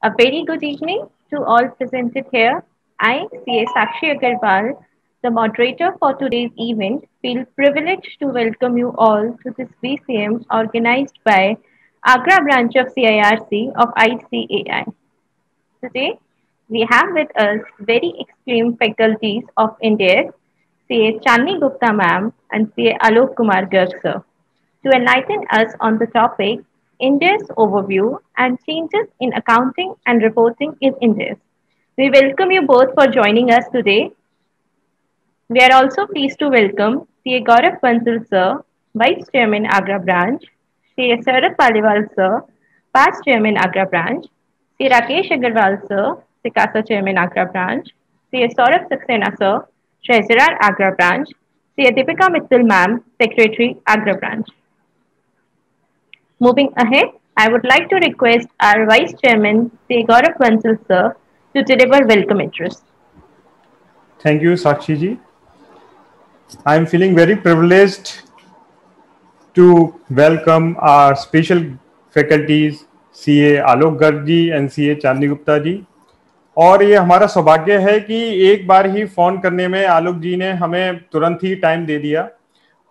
A very good evening to all presented here. I, CA Sakshi Agarwal, the moderator for today's event, feel privileged to welcome you all to this VCM organized by Agra branch of CIRC of ICAI. Today, we have with us very esteemed faculties of India, CA Chandni Gupta ma'am and CA Alok Kumar Garg sir, to enlighten us on the topic India's overview and changes in accounting and reporting in India. We welcome you both for joining us today. We are also pleased to welcome CA Gaurav Bansal sir, Vice Chairman Agra Branch, CA Sarat Paliwal sir, Past Chairman Agra Branch, CA Rakesh Agarwal sir, Sikasa Chairman Agra Branch, CA Saurabh Saxena sir, Treasurer Agra Branch, CA Deepika Mittal ma'am, Secretary Agra Branch. Moving ahead, I would like to request our Vice Chairman, Sri Gaurav Bansal sir, to deliver welcome address. Thank you, Sakshi ji. I am feeling very privileged to welcome our special faculties, CA Alok Garg ji and CA Chandni Gupta ji. और ये हमारा सौभाग्य है कि एक बार ही phone करने में आलोक जी ने हमें तुरंत ही टाइम दे दिया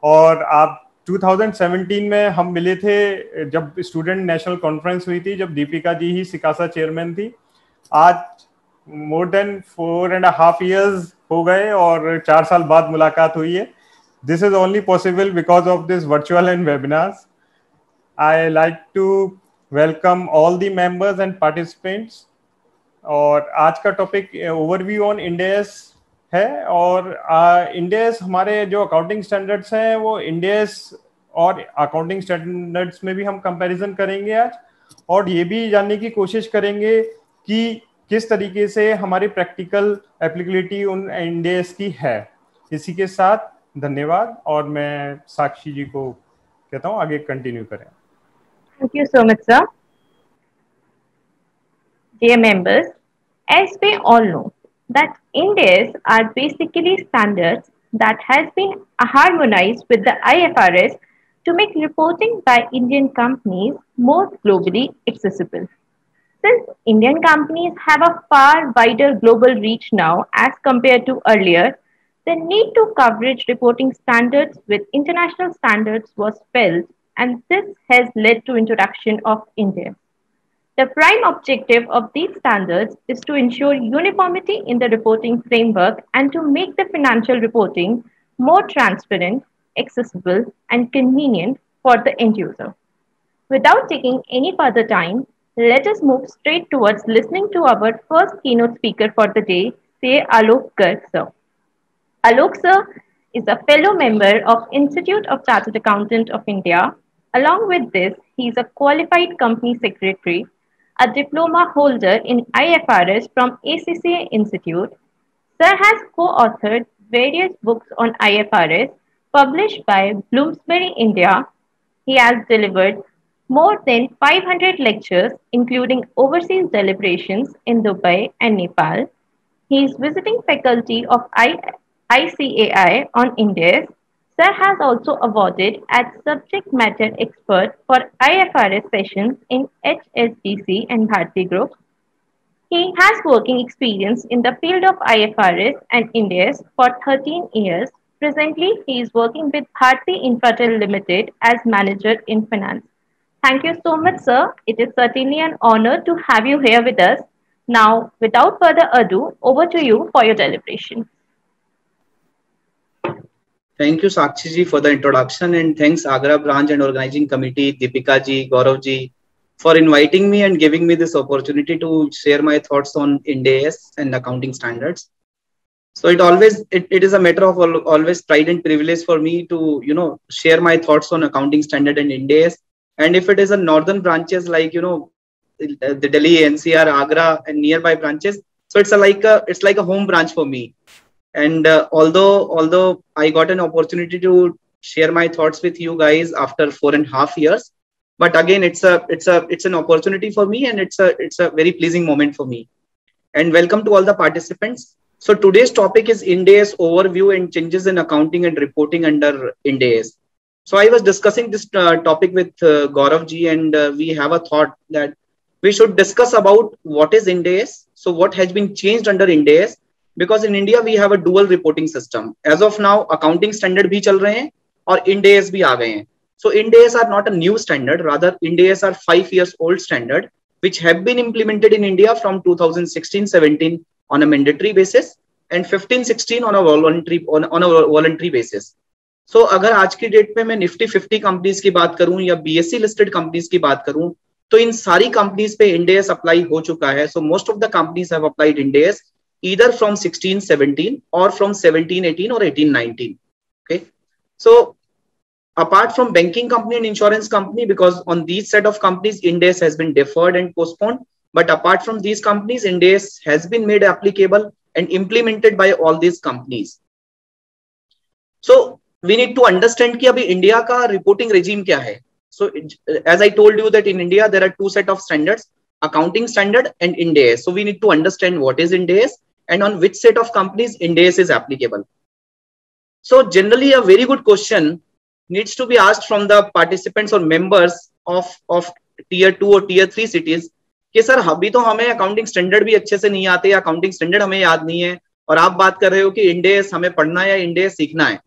और आप 2017 में हम मिले थे जब स्टूडेंट नेशनल कॉन्फ्रेंस हुई थी, जब दीपिका जी ही सिकासा चेयरमैन थी. आज मोर देन 4.5 years हो गए और 4 साल बाद मुलाकात हुई है. This is only possible because of this virtual and webinars. I like to welcome all the members and participants. और आज का टॉपिक ओवरव्यू ऑन इंडेस है और इंडेस हमारे जो अकाउंटिंग स्टैंडर्ड्स हैं वो इंडेस और अकाउंटिंग स्टैंडर्ड्स में भी हम कंपैरिजन करेंगे आज, और ये भी जानने की कोशिश करेंगे कि किस तरीके से हमारी प्रैक्टिकल एप्लीकेबिलिटी उन इंडेस की है. इसी के साथ धन्यवाद और मैं साक्षी जी को कहता हूँ आगे कंटिन्यू करें. Thank you so much, sir. Dear members, as we all know, that Indias are basically standards that has been harmonized with the IFRS to make reporting by Indian companies more globally accessible. Since Indian companies have a far wider global reach now as compared to earlier, the need to coverage reporting standards with international standards was felt, and this has led to introduction of India. The prime objective of these standards is to ensure uniformity in the reporting framework and to make the financial reporting more transparent, accessible, and convenient for the end user. Without taking any further time, let us move straight towards listening to our first keynote speaker for the day, say Alok Garg sir. Alok sir is a fellow member of Institute of Chartered Accountant of India. Along with this, he is a qualified company secretary, a diploma holder in IFRS from ACCA Institute. Sir has co-authored various books on IFRS published by Bloomsbury India. He has delivered more than 500 lectures, including overseas deliberations in Dubai and Nepal. He is visiting faculty of ICAI on India. Sir has also awarded as subject matter expert for IFRS sessions in HSBC and Bharti Group. He has working experience in the field of IFRS and Indies for 13 years. Presently, he is working with Bharti Infratel Limited as manager in finance. Thank you so much, sir. It is certainly an honor to have you here with us. Now, without further ado, over to you for your deliberation. Thank you, Sakshi ji, for the introduction, and thanks Agra branch and organizing committee, Deepika ji, Gaurav ji, for inviting me and giving me this opportunity to share my thoughts on Ind AS and accounting standards. So it is a matter of always pride and privilege for me to share my thoughts on accounting standard and Ind AS. And if it is a northern branches like the Delhi, NCR, Agra, and nearby branches, so it's like a home branch for me. And although I got an opportunity to share my thoughts with you guys after 4.5 years, but again it's an opportunity for me, and it's a very pleasing moment for me. And welcome to all the participants. So today's topic is Ind AS overview and changes in accounting and reporting under Ind AS. So I was discussing this topic with Gaurav ji, and we have a thought that we should discuss about what is Ind AS. So what has been changed under Ind AS? Because in India we have a dual reporting system. As of now, accounting standard भी चल रहे हैं और Ind AS भी आ गए हैं. So Ind AS are not a new standard, rather Ind AS are 5 years old standard, which have been implemented in India from 2016-17 on a mandatory basis and 15-16 on a voluntary basis. So अगर आज की date में मैं Nifty 50 companies की बात करूं या BSE listed companies की बात करूं, तो इन सारी कंपनीज पे Ind AS अप्लाई हो चुका है. So most of the companies have applied Ind AS either from 16-17 or from 17-18 or 18-19. Okay, so apart from banking company and insurance company, because on these set of companies Ind AS has been deferred and postponed, but apart from these companies Ind AS has been made applicable and implemented by all these companies. So we need to understand कि अभी India का reporting regime क्या है. So as I told you that in India there are two set of standards, accounting standard and Ind AS. So we need to understand what is Ind AS and on which set of companies Ind AS is applicable. So generally a very good question needs to be asked from the participants or members of tier 2 or tier 3 cities कि sir अभी तो हमें accounting standard भी अच्छे से नहीं आते या अकाउंटिंग स्टैंडर्ड हमें याद नहीं है और आप बात कर रहे हो कि Ind AS हमें पढ़ना है या Ind AS सीखना है.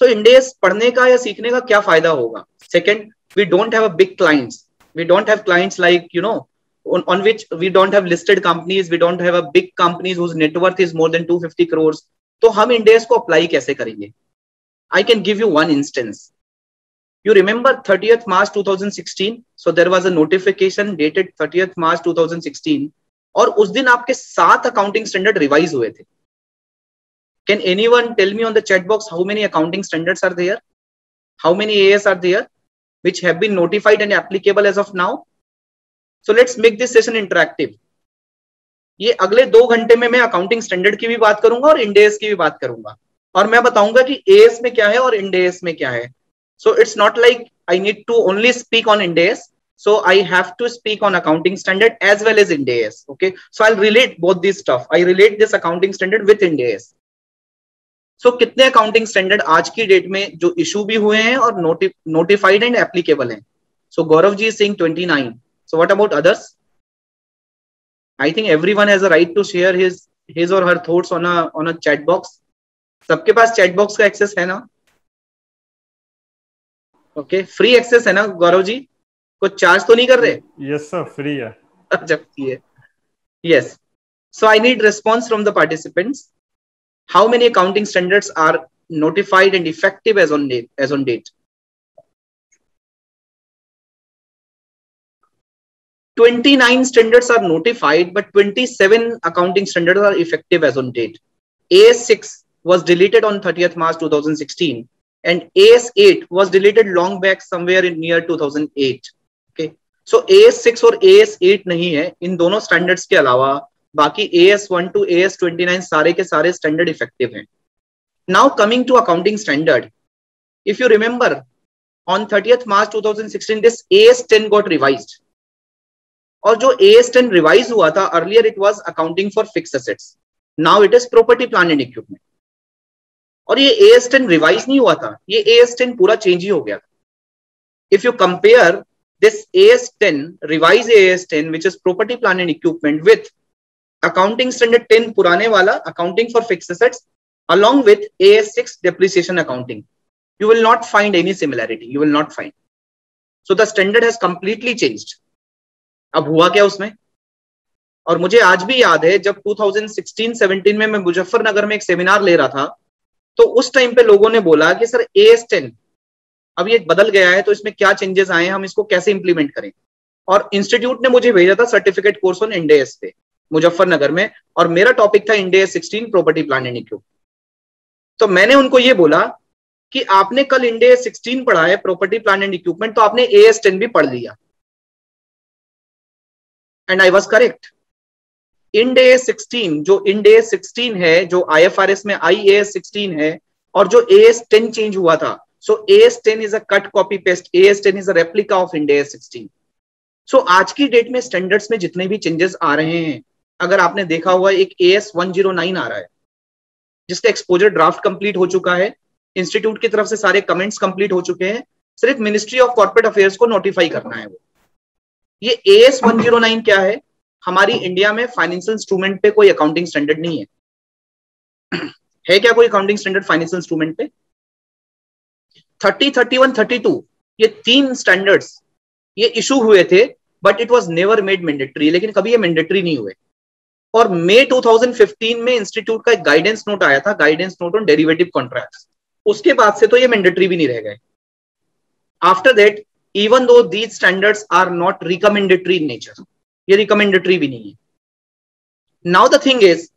So Ind AS पढ़ने का या सीखने का क्या फायदा होगा? Second, we don't have a big clients. We don't have clients like, you know, on which we don't have listed companies. We don't have a big companies whose net worth is more than 250 crores. तो हम Ind AS को apply कैसे करेंगे? I can give you one instance. You remember 30th March 2016? So there was a notification dated 30th March 2016 और उस दिन आपके 7 accounting standard revise हुए थे. Can anyone tell me on the chat box how many accounting standards are there? How many AS are there which have been notified and applicable as of now? So let's make this session interactive. ये अगले 2 घंटे में मैं accounting standard की भी बात करूंगा और Ind AS की भी बात करूंगा और मैं बताऊंगा कि AS में क्या है और Ind AS में क्या है. So it's not like I need to only speak on Ind AS. So I have to speak on accounting standard as well as Ind AS. Okay. So I'll relate both this stuff. I relate this accounting standard with Ind AS. So कितने accounting standard आज की date में जो issue भी हुए हैं और notified and applicable हैं? So Gaurav ji is saying 29. So what about others? I think everyone has a right to share his or her thoughts on a chat box. सबके पास चैट बॉक्स का access है ना? Okay, free access है ना गौरव जी? कुछ charge तो नहीं कर रहे? यस सर, फ्री है. अच्छा, फ्री है. Yes. So I need response from the participants. How many accounting standards are notified and effective as on date? 29 standards are notified, but 27 accounting standards are effective as on date. AS6 was deleted on 30th March 2016, and AS8 was deleted long back somewhere in near 2008. Okay, so AS6 और AS8 नहीं है. इन दोनों standards के अलावा बाकी AS1 to AS29 सारे के सारे स्टैंडर्ड इफेक्टिव हैं. Now coming to accounting standard, if you remember on 30th March 2016 this AS10 got revised, और जो AS10 रिवाइज हुआ था earlier it was accounting for fixed assets, now it is property plant and equipment. और ये AS10 revise नहीं हुआ था, ये AS10 पूरा चेंज ही हो गया. If you compare this AS10 revise AS10 which is property plant and equipment with accounting standard 10 पुराने वाला accounting for fixed assets along with AS6 depreciation accounting, you will not find any similarity. You will not find. So the standard has completely changed. अब हुआ क्या उसमें? और मुझे आज भी याद है जब 2016-17 में मैं मुजफ्फरनगर में एक सेमिनार ले रहा था, तो उस टाइम पे लोगों ने बोला कि सर AS10 अब ये बदल गया है, तो इसमें क्या चेंजेस आए हैं, हम इसको कैसे इंप्लीमेंट करें. और इंस्टीट्यूट ने मुझे भेजा था certificate course on Ind AS पे मुजफ्फरनगर में, और मेरा टॉपिक था Ind AS 16 property plant and equipment. तो मैंने उनको ये बोला कि आपने कल Ind AS 16 पढ़ा है प्रॉपर्टी प्लांट एंड इक्विपमेंट, तो आपने AS10 भी पढ़ लिया. And I was correct. Ind AS 16 जो Ind AS 16 है, जो IFRS में IAS 16 है, और जो AS10 चेंज हुआ था, सो AS10 is a cut copy paste, AS10 is a replica of Ind AS 16. सो आज की डेट में स्टैंडर्ड्स में जितने भी चेंजेस आ रहे हैं, अगर आपने देखा हुआ एक AS 109 आ रहा है जिसका एक्सपोजर ड्राफ्ट कंप्लीट हो चुका है, इंस्टीट्यूट की तरफ से सारे कमेंट्स कंप्लीट हो चुके हैं, सिर्फ मिनिस्ट्री ऑफ कॉर्पोरेट अफेयर्स को नोटिफाई करना है वो. ये AS 109 क्या है? हमारी इंडिया में फाइनेंशियल इंस्ट्रूमेंट पे कोई अकाउंटिंग स्टैंडर्ड नहीं है। है क्या कोई अकाउंटिंग स्टैंडर्ड फाइनेंशियल इंस्ट्रूमेंट पे? 30, 31, 32 ये 3 स्टैंडर्ड्स ये इशू हुए थे, but it was never made mandatory, लेकिन कभी ये मैंडेटरी नहीं हुए। और मई 2015 में इंस्टीट्यूट का एक गाइडेंस नोट आया था, guidance note on derivative contracts. उसके बाद से तो ये मैंडेटरी भी नहीं रह गए। After that, even though these standards are not recommendatory in nature, ये रिकमेंडेटरी भी नहीं है। नाउ द थिंग इज,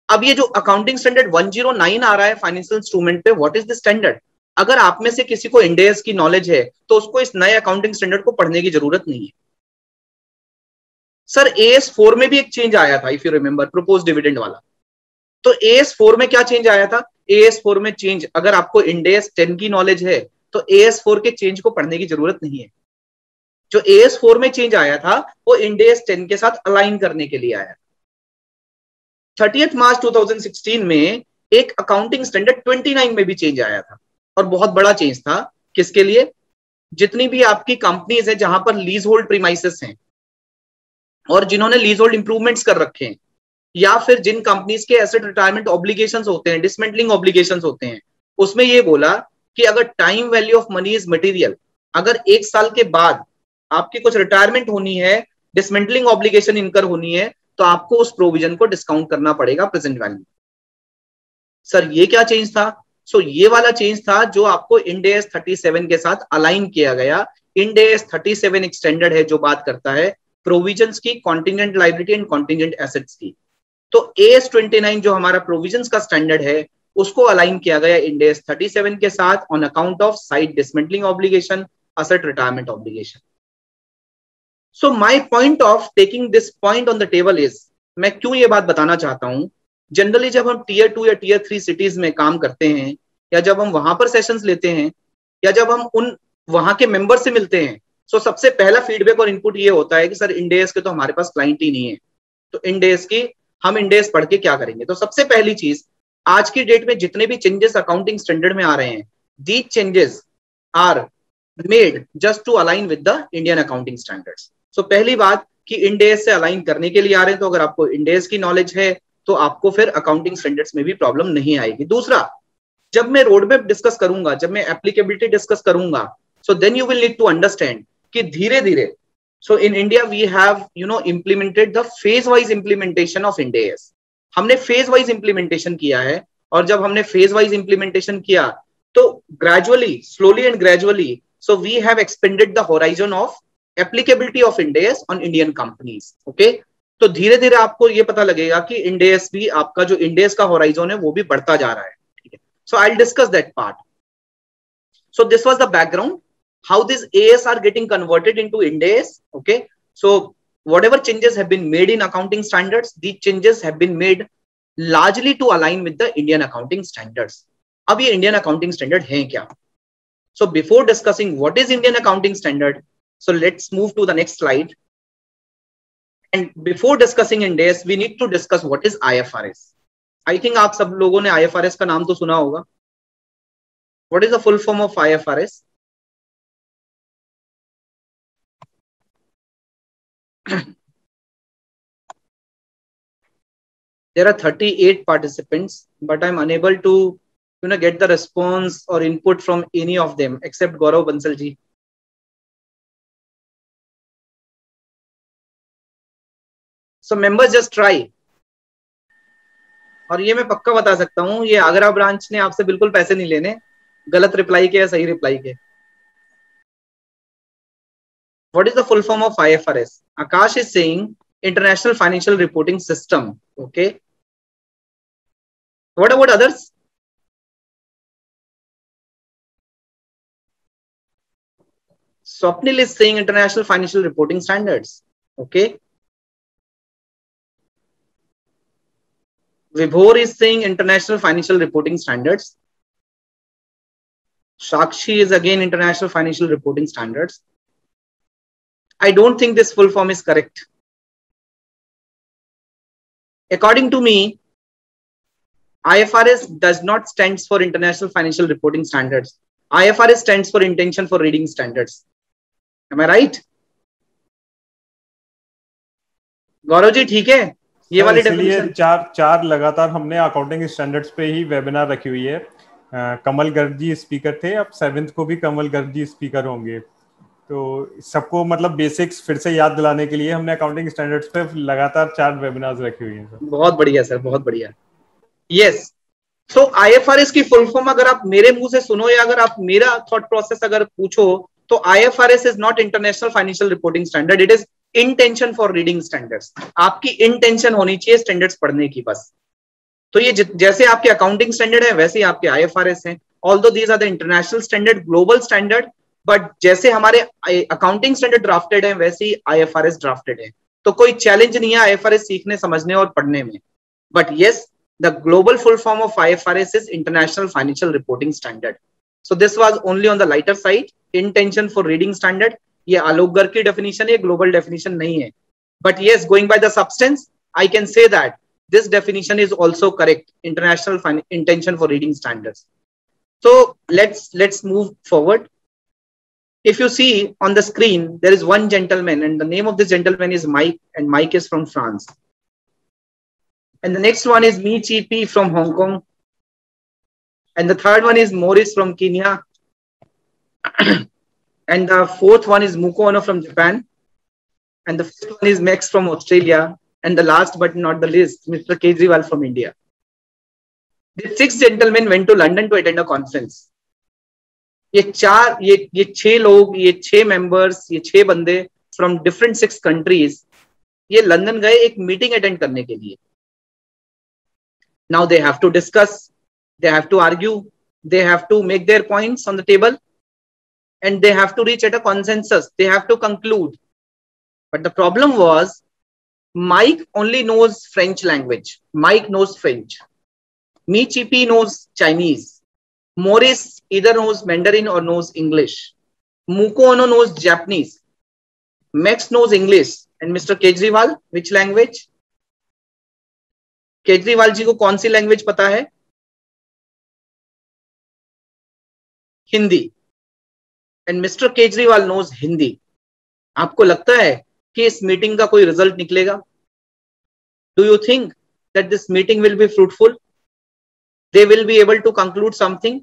अब ये जो अकाउंटिंग स्टैंडर्ड 109 आ रहा है फाइनेंशियल इंस्ट्रूमेंट पे, व्हाट इज द स्टैंडर्ड? अगर आप में से किसी को इंड AS की नॉलेज है तो उसको इस नए अकाउंटिंग स्टैंडर्ड को पढ़ने की जरूरत नहीं है। सर AS 4 में भी एक चेंज आया था, if you remember, propose dividend वाला। तो AS 4 में क्या चेंज आया था? AS 4 में चेंज, अगर आपको इंड AS 10 की नॉलेज है तो AS 4 के चेंज को पढ़ने की जरूरत नहीं है। जो AS 4 में चेंज आया था वो इंड AS 10 के साथ अलाइन करने के लिए आया। 30 मार्च 2016 में एक अकाउंटिंग स्टैंडर्ड 29 में भी चेंज आया था, और बहुत बड़ा चेंज था। किसके लिए? जितनी भी आपकी कंपनीज है जहां पर लीज होल्ड प्रीमाइसेस हैं और जिन्होंने लीज होल्ड इंप्रूवमेंट्स कर रखे हैं, या फिर जिन कंपनीज के एसेट रिटायरमेंट ऑब्लिगेशंस होते हैं, डिसमेंटलिंग ऑब्लिगेशंस होते हैं, उसमें ये बोला कि अगर time value of money is material, अगर 1 साल के बाद आपकी कुछ रिटायरमेंट होनी है, डिसमेंटलिंग ऑब्लिगेशन इनकर होनी है, तो आपको उस प्रोविजन को डिस्काउंट करना पड़ेगा प्रेजेंट वैल्यू। सर ये क्या चेंज था? सो ये वाला चेंज था जो आपको इंड AS 37 के साथ अलाइन किया गया। इंड AS 37 एक स्टैंडर्ड है जो बात करता है प्रोविजंस की, contingent liability and contingent assets की। तो AS 29 जो हमारा प्रोविजंस का स्टैंडर्ड है, उसको अलाइन किया गया इंड AS 37 के साथ on account of site dismantling obligation, asset retirement obligation. So my point of taking this point on the table is, मैं क्यों ये बात बताना चाहता हूं, जनरली जब हम Tier 2 या Tier 3 सिटीज में काम करते हैं, या जब हम वहां पर सेशंस लेते हैं, या जब हम उन वहां के मेंबर से मिलते हैं, तो सबसे पहला फीडबैक और इनपुट ये होता है कि सर इंड AS के तो हमारे पास क्लाइंट ही नहीं है, तो इंड AS की हम इंड AS पढ़ के क्या करेंगे? तो सबसे पहली चीज, आज की डेट में जितने भी चेंजेस अकाउंटिंग स्टैंडर्ड में आ रहे हैं, these changes are made just to align with the Indian accounting standards. So पहली बात कि इंड AS से अलाइन करने के लिए आ रहे हैं, तो अगर आपको इंड AS की नॉलेज है तो आपको फिर अकाउंटिंग स्टैंडर्ड्स में भी प्रॉब्लम नहीं आएगी। दूसरा, जब मैं रोड मैप डिस्कस करूंगा, जब मैं एप्लीकेबिलिटी डिस्कस करूंगा, so then you will need to understand कि धीरे धीरे, so in India we have implemented the phase wise implementation of Ind AS। हमने फेज वाइज इम्प्लीमेंटेशन किया है, और जब हमने फेज वाइज इम्प्लीमेंटेशन किया तो gradually, slowly and gradually, so we have expanded the horizon of applicability of Ind AS on Indian companies. Okay, तो धीरे धीरे आपको ये पता लगेगा कि इंड AS भी, आपका जो इंड AS का होराइजन है वो भी बढ़ता जा रहा है। ठीक है, so I will discuss that part. So this was the background how these AS are getting converted into ind AS. Okay, so whatever changes have been made in accounting standards, these changes have been made largely to align with the Indian accounting standards. अब ये Indian accounting standard है क्या? So before discussing what is Indian accounting standard, so let's move to the next slide. And before discussing ind AS, we need to discuss what is IFRS. I think आप सब लोगों ने IFRS का नाम तो सुना होगा. What is the full form of IFRS? There are 38 participants, but I'm unable to get the response or input from any of them except Gaurav Bansal ji. So members just try. और ये मैं पक्का बता सकता हूँ, ये Agra branch ने आपसे बिल्कुल पैसे नहीं लेने, गलत रिप्लाई के या सही रिप्लाई के। What is the full form of IFRS? Akash is saying International Financial Reporting System. Okay. What about others? Swapnil is saying International Financial Reporting Standards. Okay. Vibhor is saying International Financial Reporting Standards. Shakshi is again International Financial Reporting Standards. I don't think this full form is correct. According to me, IFRS does not stand for International Financial Reporting Standards. IFRS stands for Intention for Reading Standards. Am I right? Gaurav ji ठीक है ये sir वाली इसीलिए definition? चार लगातार हमने accounting standards पे ही webinar रखी हुई है। कमल गर्ग जी स्पीकर थे, अब 7th को भी कमल गर्ग जी स्पीकर होंगे। तो सबको मतलब बेसिक्स फिर से याद दिलाने के लिए हमने अकाउंटिंग स्टैंडर्ड्स पे लगातार 4 वेबिनार्स रखी हुई हैं सर। बहुत बढ़िया सर, बहुत बढ़िया। यस, सो आईएफआरएस की फुल फॉर्म अगर आप मेरे मुंह से सुनो या अगर आप मेरा थॉट प्रोसेस अगर पूछो तो IFRS is not international financial reporting standard, it is intention for reading standards. आपकी इंटेंशन होनी चाहिए स्टैंडर्ड्स पढ़ने की बस। तो ये जैसे आपके अकाउंटिंग स्टैंडर्ड है वैसे ही आपके आईएफआरएस हैं, although these are the international standard, global standard, but जैसे हमारे अकाउंटिंग स्टैंडर्ड ड्राफ्टेड है वैसे ही आईएफआरएस ड्राफ्टेड है। तो कोई चैलेंज नहीं है आईएफआरएस सीखने, समझने और पढ़ने में। But yes, the global full form of IFRS is International Financial Reporting Standard. So this was only on the lighter side, intention for reading standard. ये आलोक गर्ग की definition है, global definition नहीं है. But yes, going by the substance, I can say that this definition is also correct, international intention for reading standards. So let's move forward. If you see on the screen, there is one gentleman and the name of this gentleman is Mike, and Mike is from France. And the next one is Mi Chi Pi from Hong Kong. And the third one is Morris from Kenya. And the fourth one is Muko Ono from Japan. And the fifth one is Max from Australia. And the last but not the least, Mr. Kejriwal from India. These 6 gentlemen went to London to attend a conference. ये 6 लोग, ये 6 members, ये 6 बंदे from different 6 countries, ये London गए एक meeting attend करने के लिए। Now they have to discuss, they have to argue, they have to make their points on the table, and they have to reach at a consensus, they have to conclude. But the problem was Mike only knows French language, Mike knows French, Mi Chi Pi knows Chinese, Morris either knows Mandarin or knows English, Muko Ono knows Japanese, Max knows English, and Mr. Kejriwal, which language? Kejriwal ji को कौन सी language पता है? Hindi. And mister Kejriwal knows Hindi. आपको लगता है कि इस meeting का कोई रिजल्ट निकलेगा? Do you think that this meeting will be fruitful? They will be able to conclude something?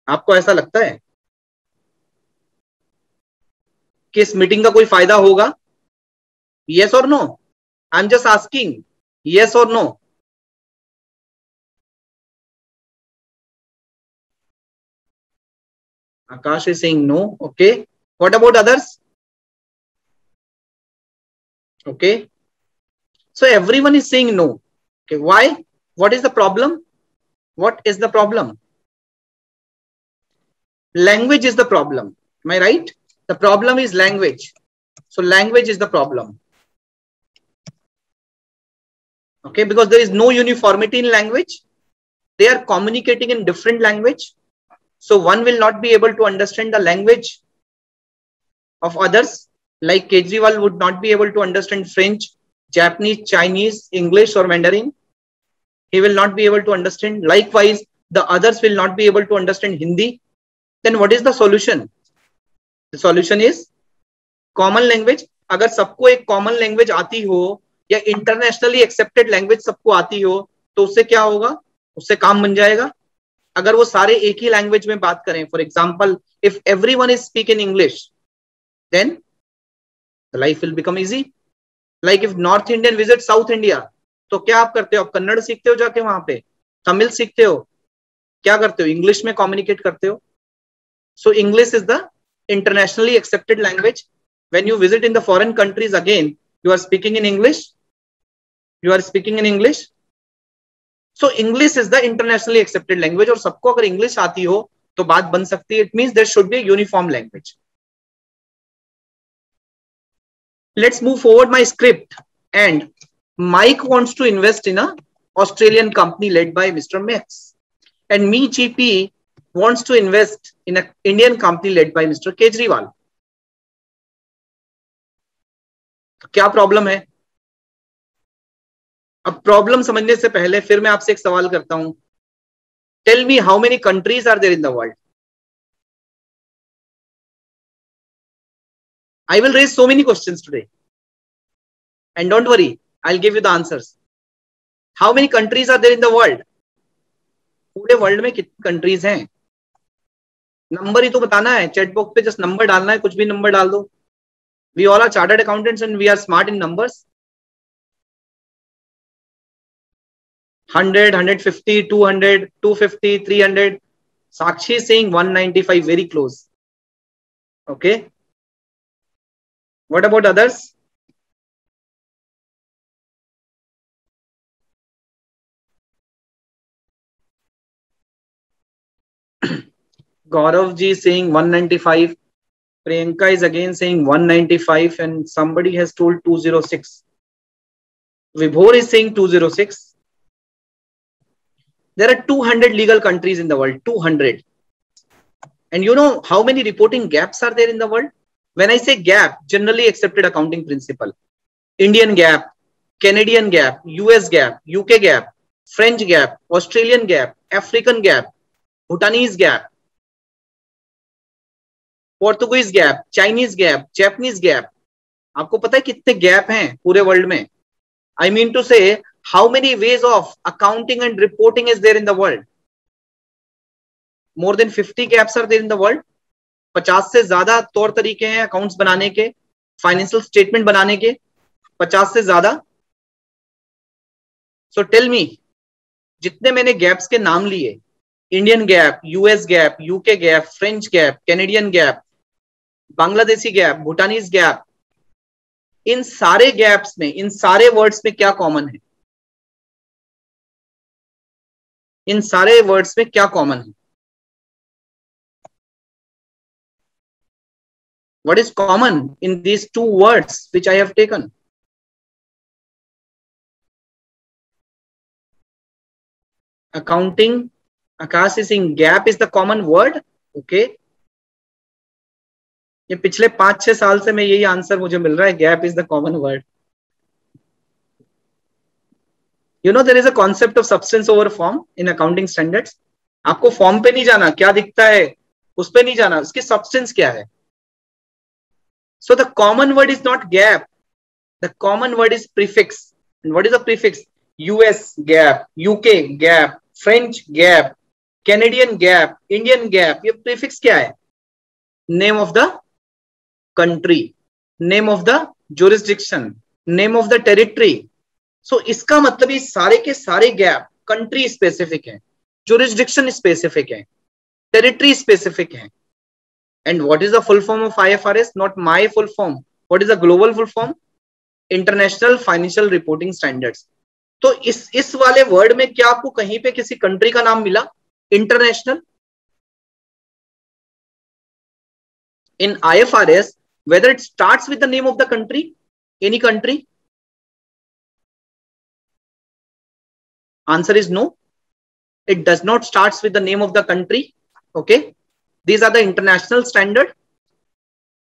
आपको ऐसा लगता है कि इस मीटिंग का कोई फायदा होगा? यस और no? I am just asking, yes or no? Akash is saying no. Okay, what about others? Okay, so everyone is saying no. Okay, why? What is the problem? What is the problem? Language is the problem. Am I right? The problem is language. So language is the problem. Okay, because there is no uniformity in language. They are communicating in different language. So one will not be able to understand the language of others. Like Kejriwal would not be able to understand French, Japanese, Chinese, English or Mandarin. He will not be able to understand. Likewise, the others will not be able to understand Hindi. Then what is the solution? The solution is common language. अगर सबको एक common language आती हो या internationally accepted language सबको आती हो तो उससे क्या होगा? उससे काम बन जाएगा। अगर वो सारे एक ही लैंग्वेज में बात करें, for example if everyone is speak in English, then the life will become easy. Like if north Indian visit south India, तो क्या आप करते हो? आप कन्नड़ सीखते हो जाके वहां पे, तमिल सीखते हो, क्या करते हो? इंग्लिश में कम्युनिकेट करते हो। So English is the internationally accepted language. When you visit in the foreign countries, again you are speaking in English, you are speaking in English. So English is the internationally accepted language और सबको अगर English आती हो तो बात बन सकती है। It means there should be a uniform language. Let's move forward my script. And Mike wants to invest in a Australian company led by Mr. Max. And Mi Chi Pi wants to invest in an Indian company led by Mr. Kejriwal. क्या problem है? अब problem समझने से पहले फिर मैं आपसे एक सवाल करता हूं। Tell me how many countries are there in the world? I will raise so many questions today. And don't worry, I'll give you the answers. How many countries are there in the world? पूरे world में कितनी countries हैं? Number ही तो बताना है, chat box पे just number डालना है, कुछ भी नंबर डाल दो. We all are chartered accountants and we are smart in numbers. 100, 150, 200, 250, 300. Sakshi is saying 195, very close. Okay. What about others? Gaurav ji is saying 195. Priyanka is again saying 195 and somebody has told 206. Vibhor is saying 206. There are 200 legal countries in the world, 200. And you know how many reporting gaps are there in the world? When I say gap, generally accepted accounting principle. Indian gap, Canadian gap, US gap, UK gap, French gap, Australian gap, African gap, Bhutanese gap, Portuguese gap, Chinese gap, Japanese gap. आपको पता है कितने gap हैं पूरे world में? I mean to say, how many ways of accounting and reporting is there in the world? More than 50 gaps are there in the world. 50 से ज्यादा तौर तरीके हैं अकाउंट्स बनाने के, फाइनेंशियल स्टेटमेंट बनाने के, 50 से ज्यादा. सो टेल मी, जितने मैंने गैप्स के नाम लिए, Indian GAAP, US GAAP, UK GAAP, French GAAP, Canadian GAAP, Bangladeshi GAAP, Bhutanese GAAP, इन सारे गैप्स में, इन सारे वर्ड्स में क्या कॉमन है? इन सारे वर्ड्स में क्या कॉमन है? What is common in these two words which I have taken? Accounting, Akash is saying gap is the common word. Okay. ये पिछले 5-6 साल से मैं यही आंसर मुझे मिल रहा है, gap is the common word. You know there is a concept of substance over form in accounting standards. आपको फॉर्म पे नहीं जाना, क्या दिखता है उस पे नहीं जाना, उसकी सब्सटेंस क्या है. So the common word is not gap. The common word is prefix. And what is the prefix? US gap, UK gap, French gap, Canadian gap, Indian gap. ये prefix क्या है? Name of the country, name of the jurisdiction, name of the territory. So इसका मतलब ये सारे के सारे gap country specific है, jurisdiction स्पेसिफिक है, territory स्पेसिफिक है. And what is the full form of IFRS? Not my full form. What is the global full form? International Financial Reporting Standards. तो इस वाले वर्ड में क्या आपको कहीं पे किसी कंट्री का नाम मिला? International. In IFRS, whether it starts with the name of the country, any country? Answer is no. It does not starts with the name of the country. Okay. These are the international standard.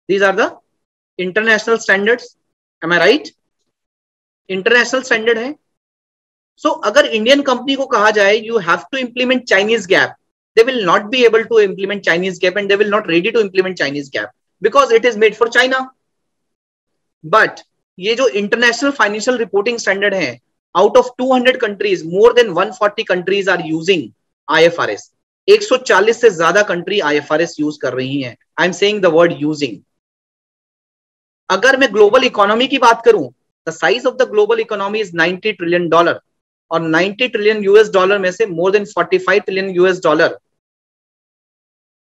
These are the international standards. Am I right? International standard है. So अगर Indian company को कहा जाए you have to implement Chinese gap, they will not be able to implement Chinese gap and they will not ready to implement Chinese gap because it is made for China. But ये जो international financial reporting standard है, out of 200 countries, more than 140 countries are using IFRS. 140 से ज्यादा country IFRS use कर रही हैं. आई am saying the word using. अगर मैं ग्लोबल इकोनॉमी की बात करूं, the size of the global economy is $90 trillion और 90 ट्रिलियन US डॉलर में से more than 45 trillion US dollar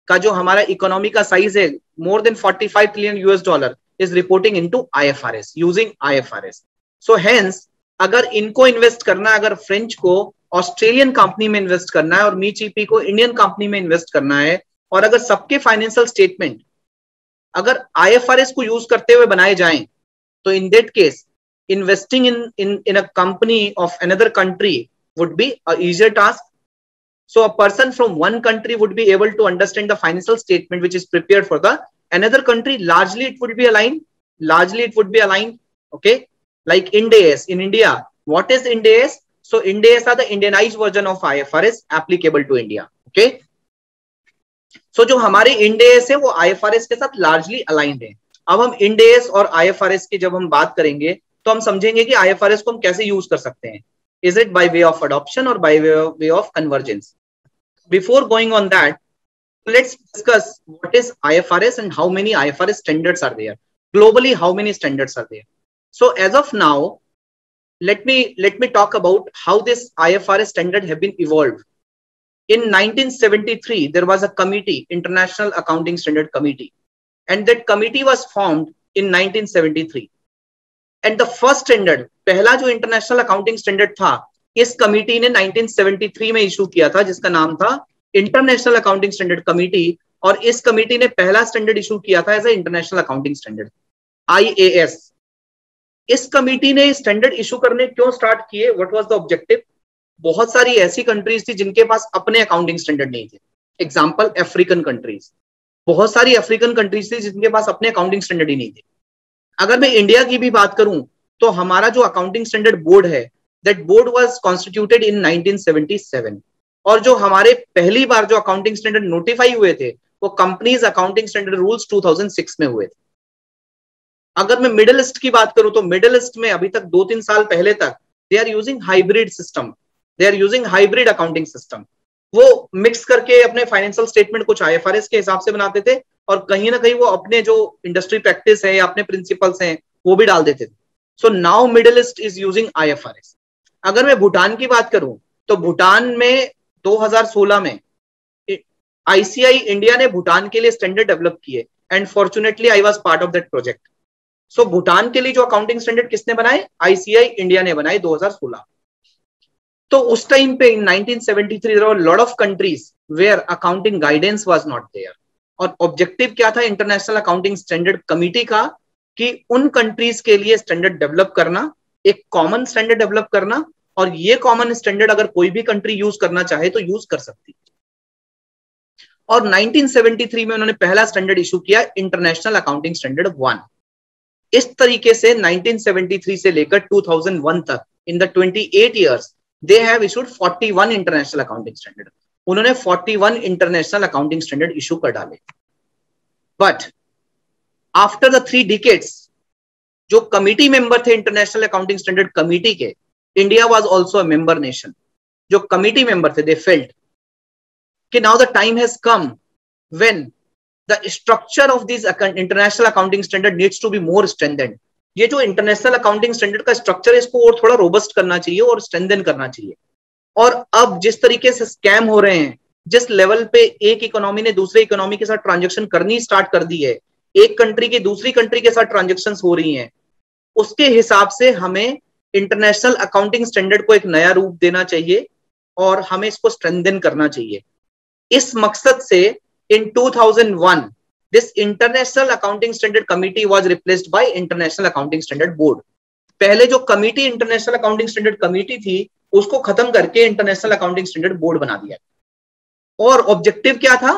का जो हमारा इकोनॉमी का साइज है, more than 45 trillion US dollar is reporting into IFRS, using IFRS. So hence अगर इनको इन्वेस्ट करना है, अगर फ्रेंच को ऑस्ट्रेलियन कंपनी में इन्वेस्ट करना है और मी चीपी को इंडियन कंपनी में इन्वेस्ट करना है, और अगर सबके फाइनेंशियल स्टेटमेंट अगर IFRS को यूज करते हुए बनाए जाएं, तो in that case investing in a company of another country would be a easier task. So a person from one country would be able to understand the financial statement which is prepared for the another country. Largely it would be aligned. Largely it would be aligned. Okay, like Ind AS in India. What is Ind AS? So Ind AS are the Indianized version of IFRS applicable to India. Okay. So जो हमारे Ind AS है वो IFRS के साथ largely aligned है. अब हम Ind AS और IFRS की जब हम बात करेंगे तो हम समझेंगे कि IFRS को हम कैसे यूज कर सकते हैं. Is it by way of adoption or by way of convergence? Before going on that, let's discuss what is IFRS and how many IFRS standards are there. Globally, how many standards are there? So as of now, let me talk about how this IFRS standard have been evolved. In 1973, there was a committee, International Accounting Standard Committee, and that committee was formed in 1973. And the first standard, पहला जो international accounting standard था, इस committee ने 1973 में issue किया था, जिसका नाम था इंटरनेशनल अकाउंटिंग स्टैंडर्ड कमिटी. और इस कमिटी ने पहला स्टैंडर्ड इशू किया था as a international accounting standard, IAS. इस कमिटी ने स्टैंडर्ड इशू करने क्यों स्टार्ट किए? What was the objective? बहुत सारी ऐसी कंट्रीज थी जिनके पास अपने अकाउंटिंग स्टैंडर्ड नहीं थे. Example, African countries. बहुत सारी अफ्रीकन कंट्रीज थी जिनके पास अपने अकाउंटिंग स्टैंडर्ड ही नहीं थे. अगर मैं इंडिया की भी बात करूं तो हमारा जो अकाउंटिंग स्टैंडर्ड बोर्ड है, दैट बोर्ड वाज कॉन्स्टिट्यूटेड इन 1977. और जो हमारे पहली बार जो अकाउंटिंग स्टैंडर्ड नोटिफाई हुए थे वो कंपनीज अकाउंटिंग स्टैंडर्ड रूल्स 2006 में हुए थे. अगर मैं मिडिल ईस्ट की बात करूं तो मिडिल ईस्ट में अभी तक 2-3 साल पहले तक they are using hybrid system, they are using hybrid accounting system. वो मिक्स करके अपने फाइनेंशियल स्टेटमेंट कुछ IFRS के हिसाब से बनाते थे और कहीं ना कहीं वो अपने जो इंडस्ट्री प्रैक्टिस है या अपने प्रिंसिपल्स हैं वो भी डाल देते थे. So now middle east is using IFRS. अगर मैं भूटान की बात करूं तो भूटान में 2016 में ICI इंडिया ने भूटान के लिए स्टैंडर्ड डेवलप किए and fortunately I was part of that project. So Bhutan के लिए जो अकाउंटिंग स्टैंडर्ड किसने बनाए? ICI इंडिया ने बनाए 2016. तो उस टाइम पे in 1973 there were a lot of countries where accounting guidance was not there. और ऑब्जेक्टिव क्या था इंटरनेशनल अकाउंटिंग स्टैंडर्ड कमिटी का? कि उन कंट्रीज के लिए स्टैंडर्ड डेवलप करना, एक कॉमन स्टैंडर्ड डेवलप करना, और ये कॉमन स्टैंडर्ड अगर कोई भी कंट्री यूज करना चाहे तो यूज कर सकती. और 1973 में उन्होंने पहला स्टैंडर्ड इशू किया, इंटरनेशनल अकाउंटिंग स्टैंडर्ड 1. इस तरीके से 1973 से लेकर 2001 तक, in the 28 years, they have issued 41 international accounting standard. उन्होंने 41 इंटरनेशनल अकाउंटिंग स्टैंडर्ड इशू कर डाले. बट आफ्टर द 3 decades, जो कमिटी मेंबर थे इंटरनेशनल अकाउंटिंग स्टैंडर्ड कमिटी के, India was also a member nation. जो कमिटी मेंबर थे, they felt कि now the time has come when the structure of this international accounting standard needs to be more strengthened. ये जो international accounting standard का structure है इसको और थोड़ा रोबस्ट करना चाहिए और स्ट्रेंथन करना चाहिए. और अब जिस तरीके से स्कैम हो रहे हैं, जिस लेवल पे एक इकोनॉमी ने दूसरे इकोनॉमी के साथ ट्रांजैक्शन करनी स्टार्ट कर दी है, एक कंट्री की दूसरी कंट्री के साथ ट्रांजैक्शंस हो रही हैं, उसके हिसाब से हमें इंटरनेशनल अकाउंटिंग स्टैंडर्ड को एक नया रूप देना चाहिए और हमें इसको स्ट्रेंथन करना चाहिए. इस मकसद से इन 2001 this international accounting standard committee was replaced by international accounting standard board. पहले जो committee international accounting standard committee थी उसको खत्म करके इंटरनेशनल अकाउंटिंग स्टैंडर्ड बोर्ड बना दिया. और ऑब्जेक्टिव क्या था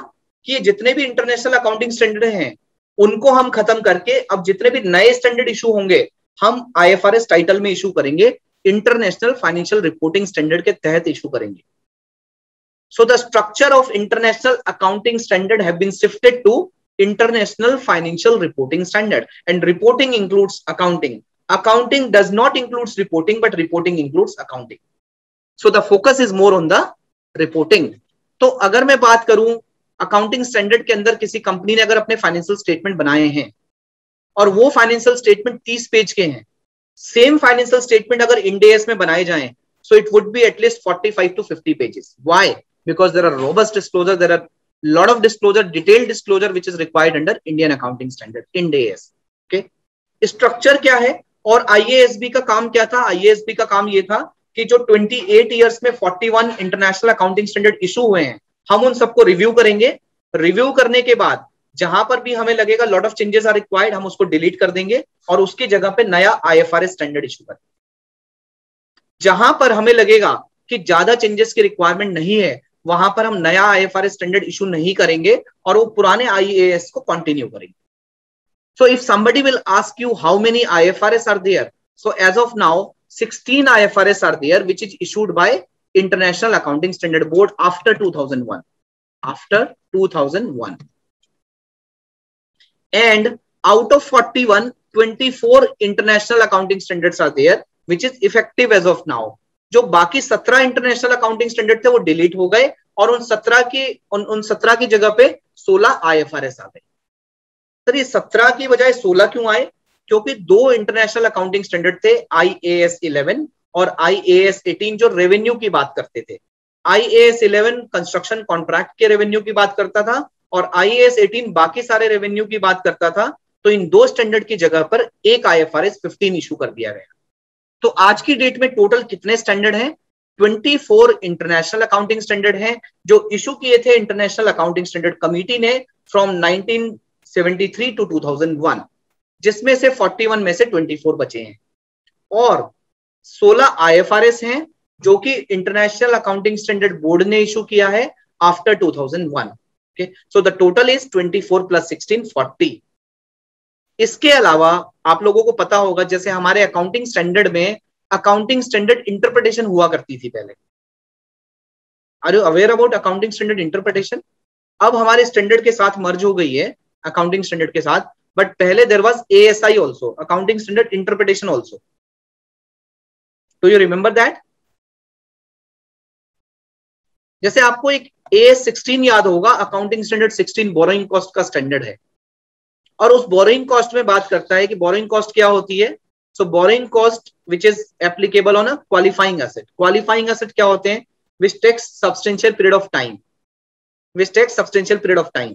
कि जितने भी इंटरनेशनल अकाउंटिंग स्टैंडर्ड हैं उनको हम खत्म करके अब जितने भी नए स्टैंडर्ड इशू होंगे हम IFRS टाइटल में इशू करेंगे, इंटरनेशनल फाइनेंशियल रिपोर्टिंग स्टैंडर्ड के तहत इशू करेंगे. So the structure of international accounting standard have been shifted to international financial reporting standard, and reporting includes accounting. Accounting does not includes reporting, but reporting includes accounting. So the focus is more on the reporting. तो अगर मैं बात करूं accounting standard के अंदर किसी company ने अगर अपने फाइनेंशियल स्टेटमेंट बनाए हैं और वो फाइनेंशियल स्टेटमेंट 30 पेज के हैं, सेम फाइनेंशियल स्टेटमेंट अगर इंड AS में बनाए जाएं, so it would be at least 45 to 50 pages. Why? Because there are robust disclosure, there are lot of disclosure, detailed disclosure which is required under Indian accounting standard, Ind AS. Okay, structure क्या है और IASB का काम क्या था? IASB का काम ये था कि जो 28 years में 41 इंटरनेशनल अकाउंटिंग स्टैंडर्ड इशू हुए हैं, हम उन सबको रिव्यू करेंगे. रिव्यू करने के बाद जहां पर भी हमें लगेगा lot of changes are required, हम उसको डिलीट कर देंगे और उसकी जगह पे नया IFRS स्टैंडर्ड इशू करेंगे. जहां पर हमें लगेगा कि ज्यादा चेंजेस की रिक्वायरमेंट नहीं है, वहां पर हम नया IFRS स्टैंडर्ड इशू नहीं करेंगे और वो पुराने IAS को कंटिन्यू करेंगे. So if somebody will ask you how many IFRS are there, so as of now 16 IFRS are there which is issued by International Accounting Standard Board after 2001. And out of 41, 24 international accounting standards are there which is effective as of now. जो बाकी 17 international accounting standard थे वो delete हो गए और उन 17 की जगह पे 16 IFRS आ गए। सर ये 17 की बजाय 16 क्यों आए? क्योंकि दो इंटरनेशनल अकाउंटिंग स्टैंडर्ड थे, IAS 11 और IAS 18 जो रेवेन्यू की बात करते थे। IAS 11 कंस्ट्रक्शन कॉन्ट्रैक्ट के रेवेन्यू की बात करता था और IAS 18 बाकी सारे रेवेन्यू की बात करता था। तो इन दो स्टैंडर्ड की जगह पर एक IFRS 15 इशू कर दिया गया। तो आज की डेट में टोटल कितने स्टैंडर्ड हैं? 24 इंटरनेशनल अकाउंटिंग स्टैंडर्ड हैं जो इशू किए थे इंटरनेशनल अकाउंटिंग स्टैंडर्ड कमिटी ने फ्रॉम 1973 टू 2001, जिसमें से 41 में से 24 बचे हैं और 16 IFRS हैं जो कि इंटरनेशनल अकाउंटिंग स्टैंडर्ड बोर्ड ने इशू किया है after 2001। Okay, so the total is 24 + 16 40। इसके अलावा आप लोगों को पता होगा जैसे हमारे अकाउंटिंग स्टैंडर्ड में अकाउंटिंग स्टैंडर्ड इंटरप्रिटेशन हुआ करती थी पहले। Are you aware about accounting standard interpretation? अब हमारे स्टैंडर्ड के साथ मर्ज हो गई है अकाउंटिंग स्टैंडर्ड के साथ, बट पहले there was ASI also, accounting standard interpretation also. Do you remember that? जैसे आपको एक AS 16 याद होगा, अकाउंटिंग स्टैंडर्ड 16 बोरोइंग कॉस्ट का स्टैंडर्ड है और उस बोरोइंग कॉस्ट में बात करता है कि बोरोइंग कॉस्ट क्या होती है। So borrowing cost which is applicable on a qualifying asset. Qualifying asset क्या होते हैं? Which takes substantial period of time, which takes substantial period of time,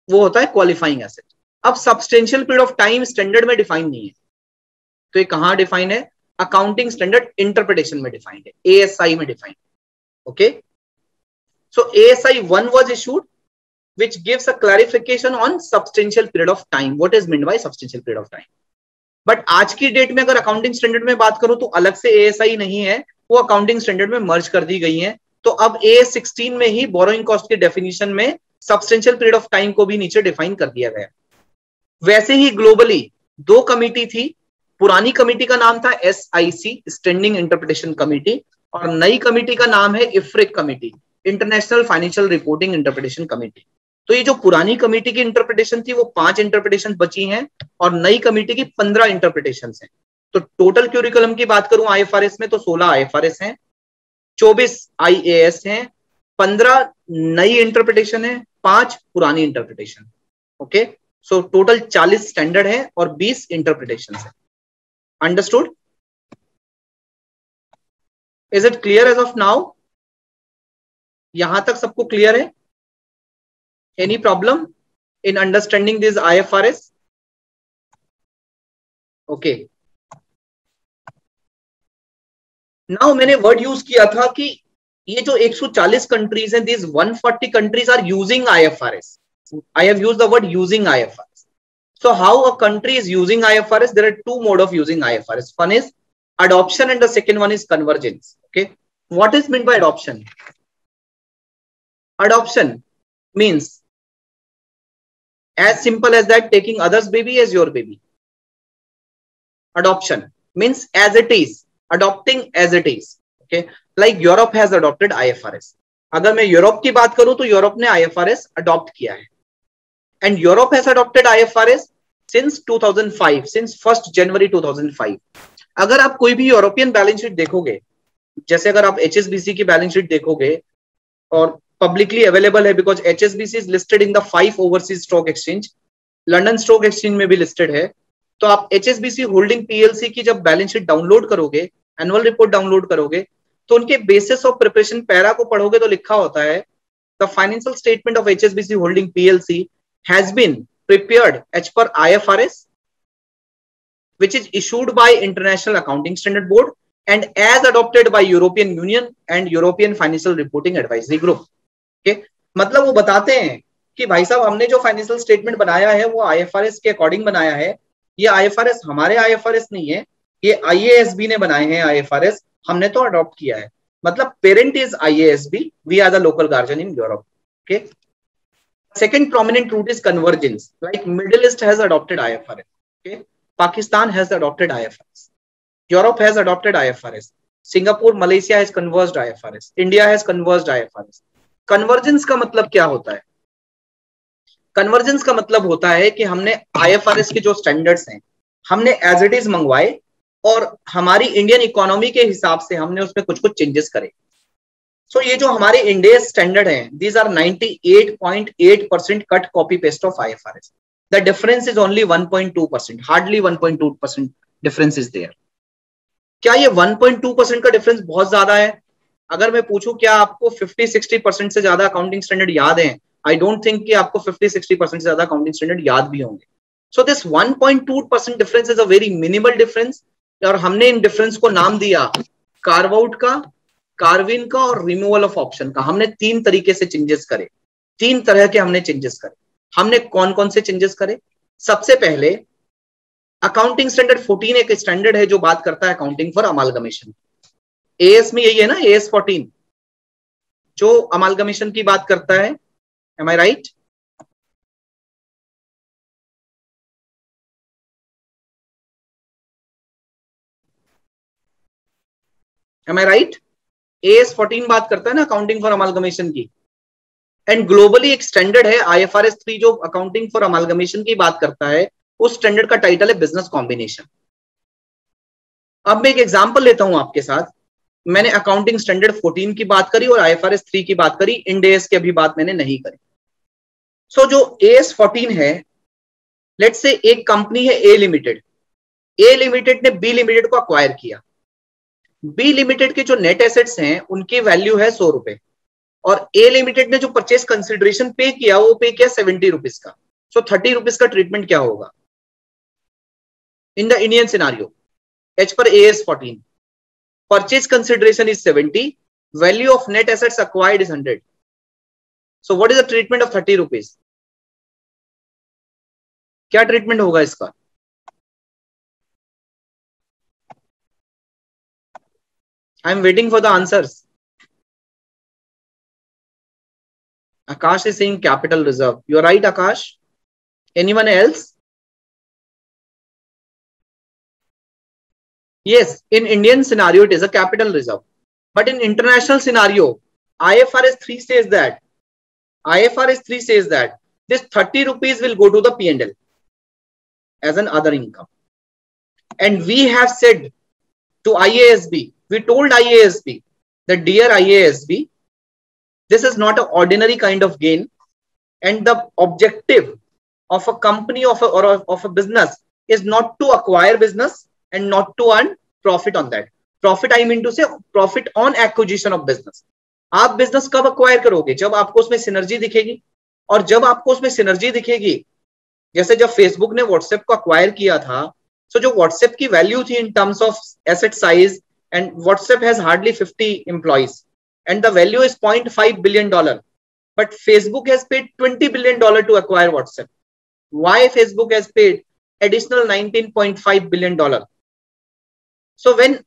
वो होता है क्वालिफाइंग एसेट। अब substantial period of time standard में define नहीं है, तो ये कहां डिफाइन है? अकाउंटिंग स्टैंडर्ड इंटरप्रिटेशन में डिफाइंड है, ASI में defined. Okay, so ASI 1 was issued which gives a clarification on substantial period of time. What is meant by substantial period of time? But आज की डेट में अगर accounting standard में बात करूं तो अलग से ASI नहीं है, वो अकाउंटिंग स्टैंडर्ड में मर्ज कर दी गई है। तो अब AS 16 में ही बोरोइंग कॉस्ट के डेफिनेशन में सब्सटेंशियल पीरियड ऑफ टाइम को भी नीचे डिफाइन कर दिया गया। वैसे ही ग्लोबली दो कमिटी थी, पुरानी कमिटी का नाम था SIC स्टैंडिंग इंटरप्रिटेशन कमिटी और नई कमिटी का नाम है IFRIC committee, international financial reporting interpretation committee. तो ये जो पुरानी कमिटी की इंटरप्रिटेशन थी वो 5 इंटरप्रिटेशन बची हैं और नई कमिटी की 15 इंटरप्रिटेशन हैं। तो टोटल क्यूरिकुलम की बात करूं IFRS में तो 16 IFRS हैं, 24 IAS हैं, 15 नई इंटरप्रिटेशन है, 5 पुरानी interpretation. Okay, so total 40 standard है और 20 इंटरप्रिटेशन है। Understood? Is it clear as of now? यहां तक सबको क्लियर है? Any problem in understanding this IFRS? Okay. Now मैंने वर्ड यूज किया था कि ये जो 140 कंट्रीज हैं, these 140 countries are using IFRS. I have used the word using IFRS. So how a country is using IFRS? There are two mode of using IFRS. One is adoption and the second one is convergence. Okay. What is meant by adoption? Adoption means as simple as that, taking others' baby as your baby. Adoption means as it is, adopting as it is. Okay, like Europe has adopted IFRS. अगर मैं Europe की बात करूं तो Europe ने IFRS adopt किया है and Europe has adopted IFRS since 2005, since 1st January 2005. अगर आप कोई भी यूरोपियन बैलेंस शीट देखोगे, जैसे अगर आप HSBC की बैलेंस शीट देखोगे और publicly available है because HSBC is listed in the 5 overseas stock exchange, London stock exchange में भी लिस्टेड है। तो आप HSBC होल्डिंग PLC की जब बैलेंस शीट डाउनलोड करोगे, एनुअल रिपोर्ट डाउनलोड करोगे, तो उनके बेसिस ऑफ प्रिपरेशन पैरा को पढ़ोगे तो लिखा होता है the financial statement of HSBC holding PLC has been prepared as per IFRS which is issued by International Accounting Standard Board and as adopted by European Union and European Financial Reporting Advisory Group. Okay? मतलब वो बताते हैं कि भाई साहब हमने जो financial statement बनाया है वो IFRS के अकॉर्डिंग बनाया है। ये IFRS हमारे IFRS नहीं है, ये IASB ने बनाए हैं IFRS, हमने तो अडॉप्ट किया है। मतलब parent is IASB, we are the local guardian in Europe. Okay, second prominent route is convergence, like Middle East has adopted IFRS, okay, Pakistan has adopted IFRS, Europe has adopted IFRS, Singapore, Malaysia has converged IFRS, India has converged IFRS. Convergence का मतलब क्या होता है? Convergence का मतलब होता है कि हमने IFRS के जो स्टैंडर्ड्स हैं हमने एज इट इज मंगवाए और हमारी इंडियन इकोनॉमी के हिसाब से हमने उसमें कुछ कुछ चेंजेस करे। सो ये जो हमारे इंडिया स्टैंडर्ड हैं, these are 98.8% cut copy paste of IFRS। The difference is only 1.2%, hardly 1.2% difference is there. क्या ये 1.2% का डिफरेंस बहुत ज्यादा है? अगर मैं पूछूं क्या आपको 50-60% से ज्यादा अकाउंटिंग स्टैंडर्ड याद है? आई डोंट थिंक कि आपको 50-60% से ज्यादा अकाउंटिंग स्टैंडर्ड याद भी होंगे। So this 1.2% difference is a very minimal difference, और हमने इन डिफरेंस को नाम दिया कार्व आउट का, कार्विन का और रिमूवल ऑफ ऑप्शन का। हमने 3 तरीके से चेंजेस करे, 3 तरह के हमने चेंजेस करे। हमने कौन कौन से चेंजेस करे? सबसे पहले अकाउंटिंग स्टैंडर्ड 14 एक स्टैंडर्ड है जो बात करता है अकाउंटिंग फॉर अमालगमेशन। एएस में यही है ना, AS 14 जो अमालगमेशन की बात करता है। एम आई राइट? एम आई राइट? AS 14 बात करता है ना अकाउंटिंग फॉर अमालगमेशन की। एंड ग्लोबली एक स्टैंडर्ड है IFRS 3 जो अकाउंटिंग फॉर अमालगमेशन की बात करता है। उस स्टैंडर्ड का टाइटल है बिजनेस कॉम्बिनेशन। अब मैं एक एग्जांपल लेता हूं आपके साथ। मैंने अकाउंटिंग स्टैंडर्ड 14 की बात करी और IFRS 3 की बात करी, इंड AS की अभी बात मैंने नहीं करी। सो जो AS 14 है, लेट्स से एक कंपनी है A लिमिटेड। A लिमिटेड ने B लिमिटेड को अक्वायर किया। B लिमिटेड के जो नेट एसेट्स हैं उनकी वैल्यू है 100 रुपए, और A लिमिटेड ने जो परचेस कंसिडरेशन पे किया वो पे किया 70 रुपीज का। सो 30 रुपीज का ट्रीटमेंट क्या होगा in the Indian scenario? As per AS 14 purchase consideration is 70, value of net assets acquired is 100. So what is the treatment of 30 rupees? क्या ट्रीटमेंट होगा इसका? I am waiting for the answers. Akash is saying capital reserve. You are right, Akash. Anyone else? Yes, in Indian scenario it is a capital reserve, but in international scenario IFRS 3 says that this 30 rupees will go to the P&L as an other income. And we have said to IASB, we told IASB that dear IASB, this is not an ordinary kind of gain, and the objective of a company of a business is not to acquire business and not to earn profit on that. Profit I mean to say profit on acquisition of business. आप business कब acquire करोगे? जब आपको उसमें synergy दिखेगी, और जब आपको उसमें सिनर्जी दिखेगी, जैसे जब फेसबुक ने व्हाट्सएप को अक्वायर किया था, सो जो व्हाट्सएप की वैल्यू थी इन terms of asset size, and WhatsApp has hardly 50 employees and the value is $0.5 billion, but Facebook has paid $20 billion to acquire WhatsApp. Why Facebook has paid additional $19.5 billion? So when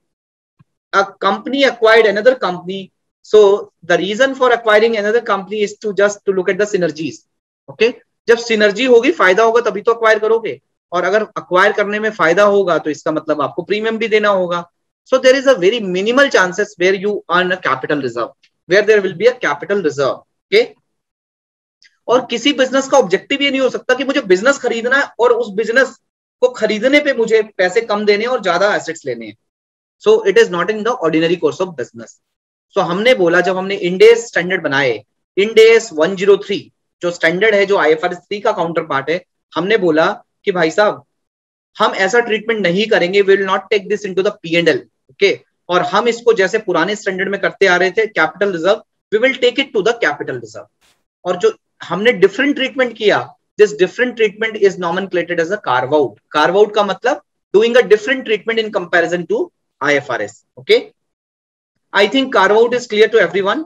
a company acquired another company, so the reason for acquiring another company is to just to look at the synergies. Okay, जब synergy होगी, फायदा होगा, तभी तो acquire करोगे, और अगर acquire करने में फायदा होगा तो इसका मतलब आपको प्रीमियम भी देना होगा. So there is a very minimal chances where you earn a capital reserve, where there will be a capital reserve. Okay. और किसी बिजनेस का ऑब्जेक्टिव ये नहीं हो सकता कि मुझे बिजनेस खरीदना है और उस बिजनेस को खरीदने पे मुझे पैसे कम देने और ज्यादा एसेट्स लेने हैं. So it is not in the ordinary course of business. So हमने बोला, जब हमने इंड AS स्टैंडर्ड बनाए, इंड AS 103 जो स्टैंडर्ड है, जो IFRS 3 का काउंटर पार्ट है, हमने बोला कि भाई साहब हम ऐसा ट्रीटमेंट नहीं करेंगे, will not take this into the P&L. ओके, और हम इसको जैसे पुराने स्टैंडर्ड में करते आ रहे थे, capital reserve, we will take it to the capital reserve. और जो हमने डिफरेंट ट्रीटमेंट किया, this different treatment is nomenclated as a carve out. Carve out का मतलब doing a different treatment in comparison to IFRS. Okay, I think carve out is clear to everyone.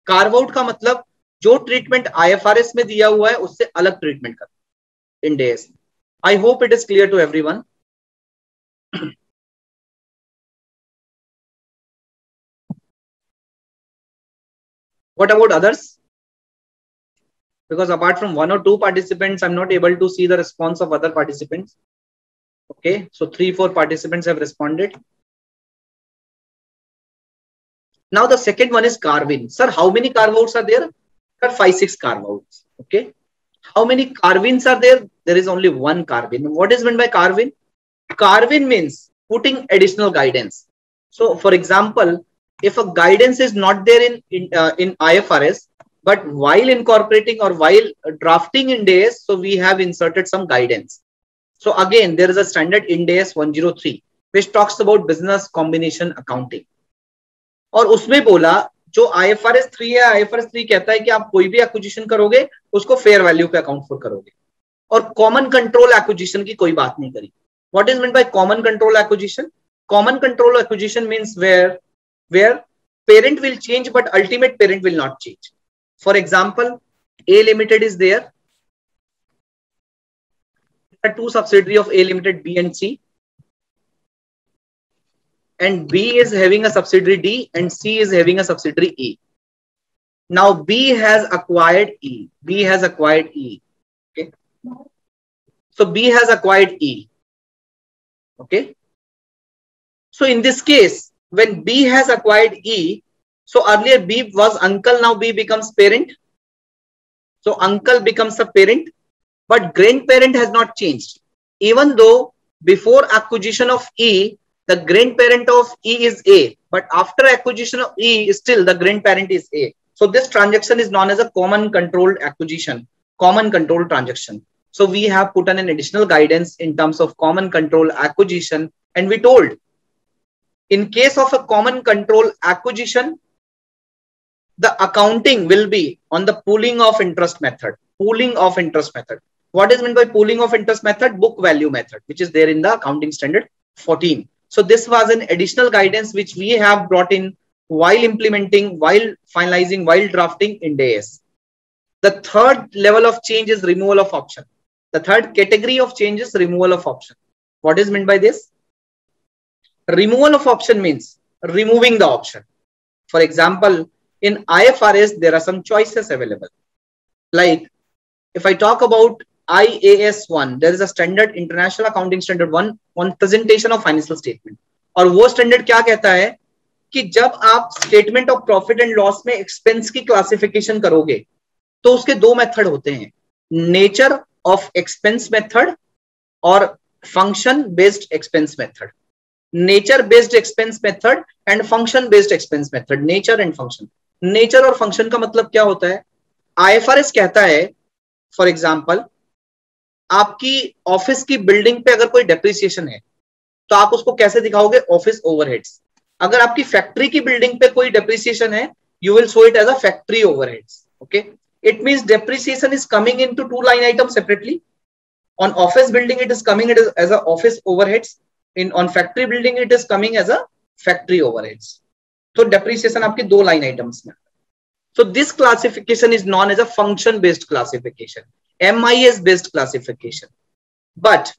Carve out का मतलब जो treatment IFRS में दिया हुआ है उससे अलग ट्रीटमेंट करना इन AS. I hope it is clear to everyone. What about others? Because apart from 1 or 2 participants, I'm not able to see the response of other participants. Okay, so 3-4 participants have responded. Now the second one is carve-in. Sir, how many carve-outs are there? Sir, 5-6 carve-outs. Okay, How many carvings are there? There is only one carving. What is meant by carving? Carving means putting additional guidance. So for example, if a guidance is not there in IFRS, but while incorporating or while drafting Ind AS, so we have inserted some guidance. So again, there is a standard Ind AS 103 which talks about business combination accounting. और उसमें बोला जो IFRS 3 है, IFRS 3 कहता है कि आप कोई भी एक्विजिशन करोगे उसको फेयर वैल्यू पे अकाउंट फॉर करोगे, और कॉमन कंट्रोल एक्विजिशन की कोई बात नहीं करी. What is meant by common control acquisition? Common control acquisition means where parent will change but ultimate parent will not change. For example, A Limited is there. There are two subsidiaries of A Limited, B and C. And B is having a subsidiary D and C is having a subsidiary E. Now B has acquired E. B has acquired E. Okay. So B has acquired E. Okay. So in this case, when B has acquired E, so earlier B was uncle, now B becomes parent. So uncle becomes a parent, but grandparent has not changed. Even though before acquisition of E, the grandparent of E is A, but after acquisition of E, still the grandparent is A. So this transaction is known as a common controlled acquisition, common control transaction. So we have put an additional guidance in terms of common control acquisition, and we told in case of a common control acquisition, the accounting will be on the pooling of interest method. Pooling of interest method. What is meant by pooling of interest method? Book value method, which is there in the accounting standard 14. So this was an additional guidance which we have brought in while implementing, while finalizing, while drafting Ind AS. The third level of change is removal of option. The third category of change is removal of option. What is meant by this? Removal of option means removing the option. For example, in IFRS, there are some choices available. Like if I talk about IAS 1, there is a standard International Accounting Standard 1 on presentation of financial statement. और वो standard क्या कहता है कि जब आप statement of profit and loss में expense की classification करोगे तो उसके दो method होते हैं, nature of expense method और function based expense method. Nature based expense method and function based expense method. Nature and function. Nature और function का मतलब क्या होता है? IFRS कहता है फॉर एग्जाम्पल आपकी ऑफिस की बिल्डिंग पे अगर कोई डेप्रिसिएशन है तो आप उसको कैसे दिखाओगे? Office overheads. अगर आपकी फैक्ट्री की बिल्डिंग पे कोई डेप्रिसिएशन है, you will show it as a factory overheads. Okay, it means depreciation is coming into two line item separately. On office building it is coming as a office overheads. In on factory building it is coming as a factory overheads. तो depreciation आपकी दो line items में. So this classification is known as a function based classification, MIS based classification. But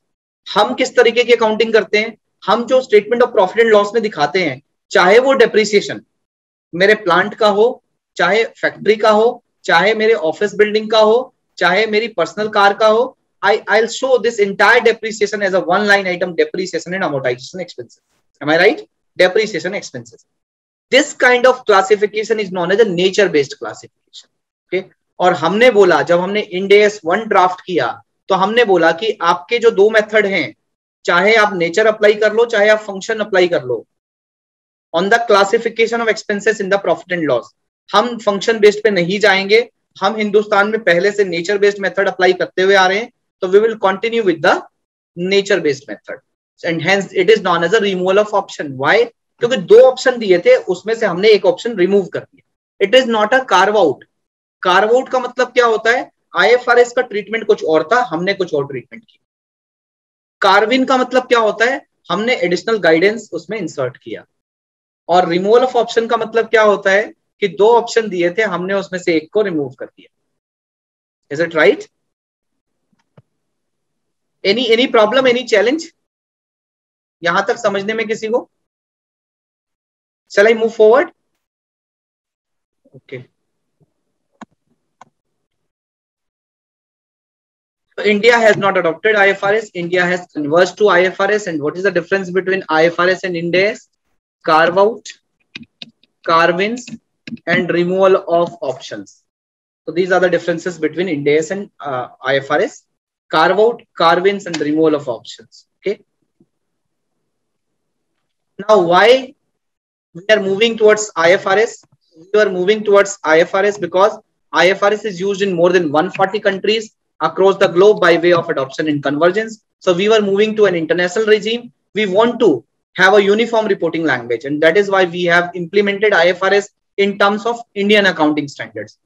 हम किस तरीके की accounting करते हैं? हम जो statement of profit and loss में दिखाते हैं, चाहे वो डेप्रिसिएशन मेरे प्लांट का हो, चाहे फैक्ट्री का हो, चाहे मेरे ऑफिस बिल्डिंग का हो, चाहे मेरी पर्सनल कार का हो, I'll show this entire depreciation as a one line item, depreciation and amortization expenses. Am I right? Depreciation expenses. This kind of classification is known as a nature based classification. Okay. और हमने बोला जब हमने Ind AS 1 draft किया तो हमने बोला कि आपके जो दो मेथड हैं, चाहे आप नेचर अप्लाई कर लो चाहे आप फंक्शन अप्लाई कर लो, on the classification of expenses in the profit and loss हम फंक्शन बेस्ड पे नहीं जाएंगे. हम हिंदुस्तान में पहले से नेचर बेस्ड मेथड अप्लाई करते हुए आ रहे हैं, तो we will continue with the nature based method and hence it is known as a removal of option. Why? क्योंकि दो ऑप्शन दिए थे, उसमें से हमने एक ऑप्शन रिमूव कर दिया. It is not a carve out. Carve out का मतलब क्या होता है? IFRS का ट्रीटमेंट कुछ और था, हमने कुछ और ट्रीटमेंट किया. कार्विन का मतलब क्या होता है? हमने एडिशनल गाइडेंस उसमें इंसर्ट किया. और रिमूवल ऑफ ऑप्शन का मतलब क्या होता है कि दो ऑप्शन दिए थे, हमने उसमें से एक को रिमूव कर दिया. Is it right? Any problem, any challenge यहां तक समझने में किसी को? Shall I move forward? Okay. So India has not adopted IFRS. India has converged to IFRS. And what is the difference between IFRS and Ind AS? Carve out, carve ins, and removal of options. So these are the differences between Ind AS and IFRS. Carve out, carve ins, and the removal of options. Okay. Now, why we are moving towards IFRS? We are moving towards IFRS because IFRS is used in more than 140 countries across the globe by way of adoption and convergence. So we were moving to an international regime. We want to have a uniform reporting language, and that is why we have implemented IFRS in terms of Indian accounting standards.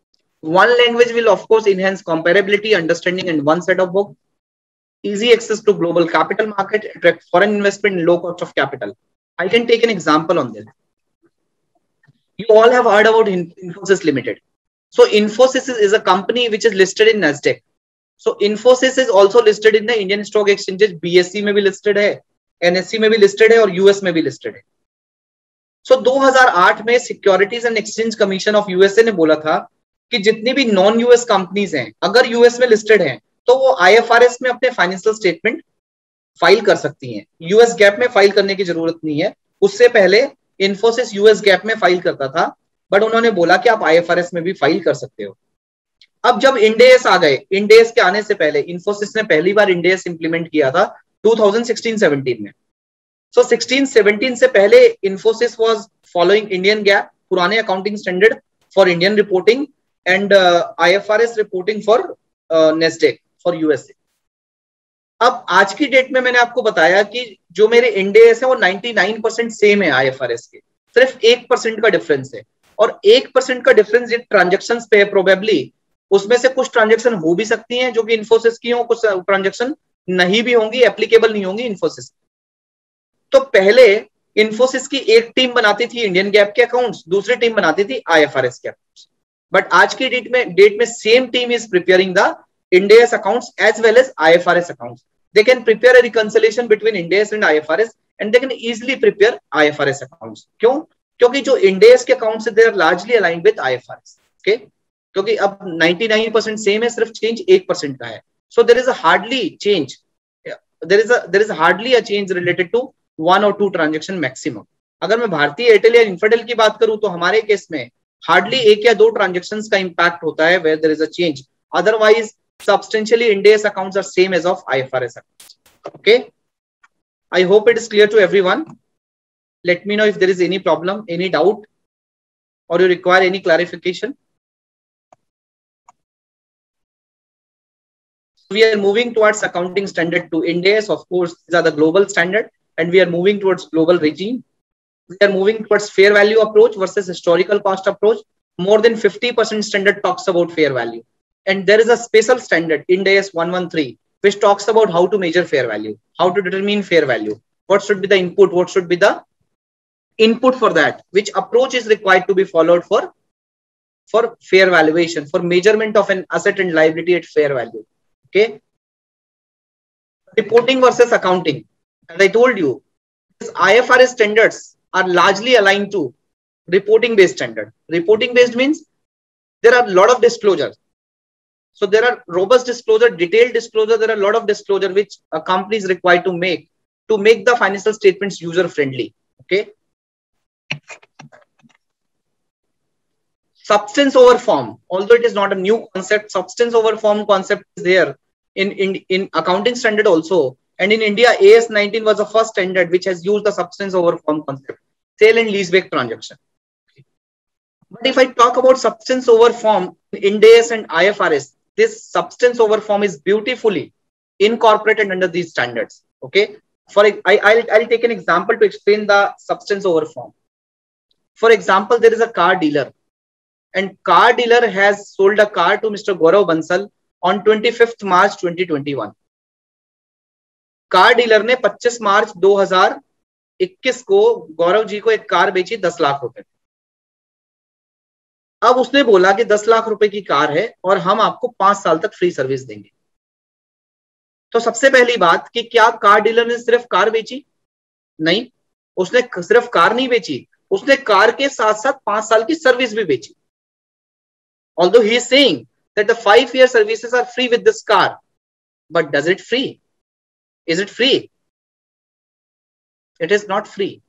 One language will of course enhance comparability, understanding, and one set of book. Easy access to global capital market, attract foreign investment, and low cost of capital. I can take an example on this. You all have heard about Infosys Limited. So Infosys is a company which is listed in Nasdaq. So Infosys is also listed in the Indian stock exchanges. BSE में भी listed है, NSE में भी listed है और US में भी listed है. So 2008 में Securities and Exchange Commission of USA ने बोला था कि जितनी भी नॉन यूएस कंपनीज हैं अगर यूएस में लिस्टेड हैं तो वो आईएफआरएस में अपने फाइनेंशियल स्टेटमेंट फाइल कर सकती हैं. यूएस गैप में फाइल करने की जरूरत नहीं है. उससे पहले इन्फोसिस यूएस गैप में फाइल करता था, बट उन्होंने बोला कि आप आईएफआरएस में भी फाइल कर सकते हो. अब जब इंड एस आ गए, इंड एस के आने से पहले इन्फोसिस ने पहली बार इंड एस इंप्लीमेंट किया था 2016-17 में. सो 16-17 से पहले Infosys was following Indian GAAP, पुराने accounting standard for Indian reporting, and IFRS reporting for NASDAQ for USA. अब आज की डेट में मैंने आपको बताया कि जो मेरे इंड एस है वो 99% सेम है आईएफआरएस के, सिर्फ 1% का डिफरेंस है. और 1% का डिफरेंस ये ट्रांजेक्शन पे है. प्रोबेबली उसमें से कुछ ट्रांजेक्शन हो भी सकती हैं जो कि इन्फोसिस की हो, कुछ ट्रांजेक्शन नहीं भी होंगी, एप्लीकेबल नहीं होंगी इन्फोसिस. तो पहले इन्फोसिस की एक टीम बनाती थी इंडियन गैप के अकाउंट्स, दूसरी टीम बनाती थी आईएफआरएस के अकाउंट्स. बट आज की डेट में same team is preparing the Ind AS accounts as well as IFRS accounts. They can prepare a reconciliation between Ind AS and IFRS, and they can easily prepare IFRS accounts. क्यों? क्योंकि जो Ind AS के accounts they are largely aligned with IFRS. Okay? क्योंकि अब 99% same है, सिर्फ change 1% का है. So there is a hardly change. There is hardly a change related to 1 or 2 transaction maximum. अगर मैं भारतीय एयरटेल या इन्फोटेल की बात करूं तो हमारे केस में हार्डली 1 या 2 ट्रांजेक्शंस का इंपैक्ट होता है where there is a change. Otherwise substantially Ind AS accounts are same as of IFRS accounts. Okay, I hope it is clear to everyone. Let me know if there is any problem, any doubt, or you require any clarification. We are moving towards accounting standard to Ind AS. Of course, these are the global standard, and we are moving towards global regime. We are moving towards fair value approach versus historical cost approach. More than 50% standard talks about fair value. And there is a special standard, Ind AS 113, which talks about how to measure fair value, how to determine fair value, what should be the input, what should be the input for that, which approach is required to be followed for fair valuation, for measurement of an asset and liability at fair value. Okay. Reporting versus accounting. As I told you, these IFRS standards are largely aligned to reporting based standard. Reporting based means there are a lot of disclosures. So there are robust disclosure, detailed disclosure. There are a lot of disclosure which a company is required to make the financial statements user friendly. Okay. Substance over form. Although it is not a new concept, substance over form concept is there in accounting standard also. And in India, AS 19 was the first standard which has used the substance over form concept, sale and leaseback transaction. But if I talk about substance over form in Ind AS and IFRS, this substance over form is beautifully incorporated under these standards. Okay. I'll take an example to explain the substance over form. For example, there is a car dealer, and car dealer has sold a car to Mr. Gaurav Bansal on 25th March 2021. Car dealer ने 25 मार्च 2021 को गौरव जी को एक car बेची 10 लाख रुपए. अब उसने बोला कि 10 लाख रुपए की कार है और हम आपको 5 साल तक फ्री सर्विस देंगे. तो सबसे पहली बात कि क्या कार डीलर ने सिर्फ कार बेची? नहीं, उसने सिर्फ कार नहीं बेची, उसने कार के साथ साथ 5 साल की सर्विस भी बेची. Although he is saying that the 5-year services are free with this car, but does it free? Is it free? It is not free.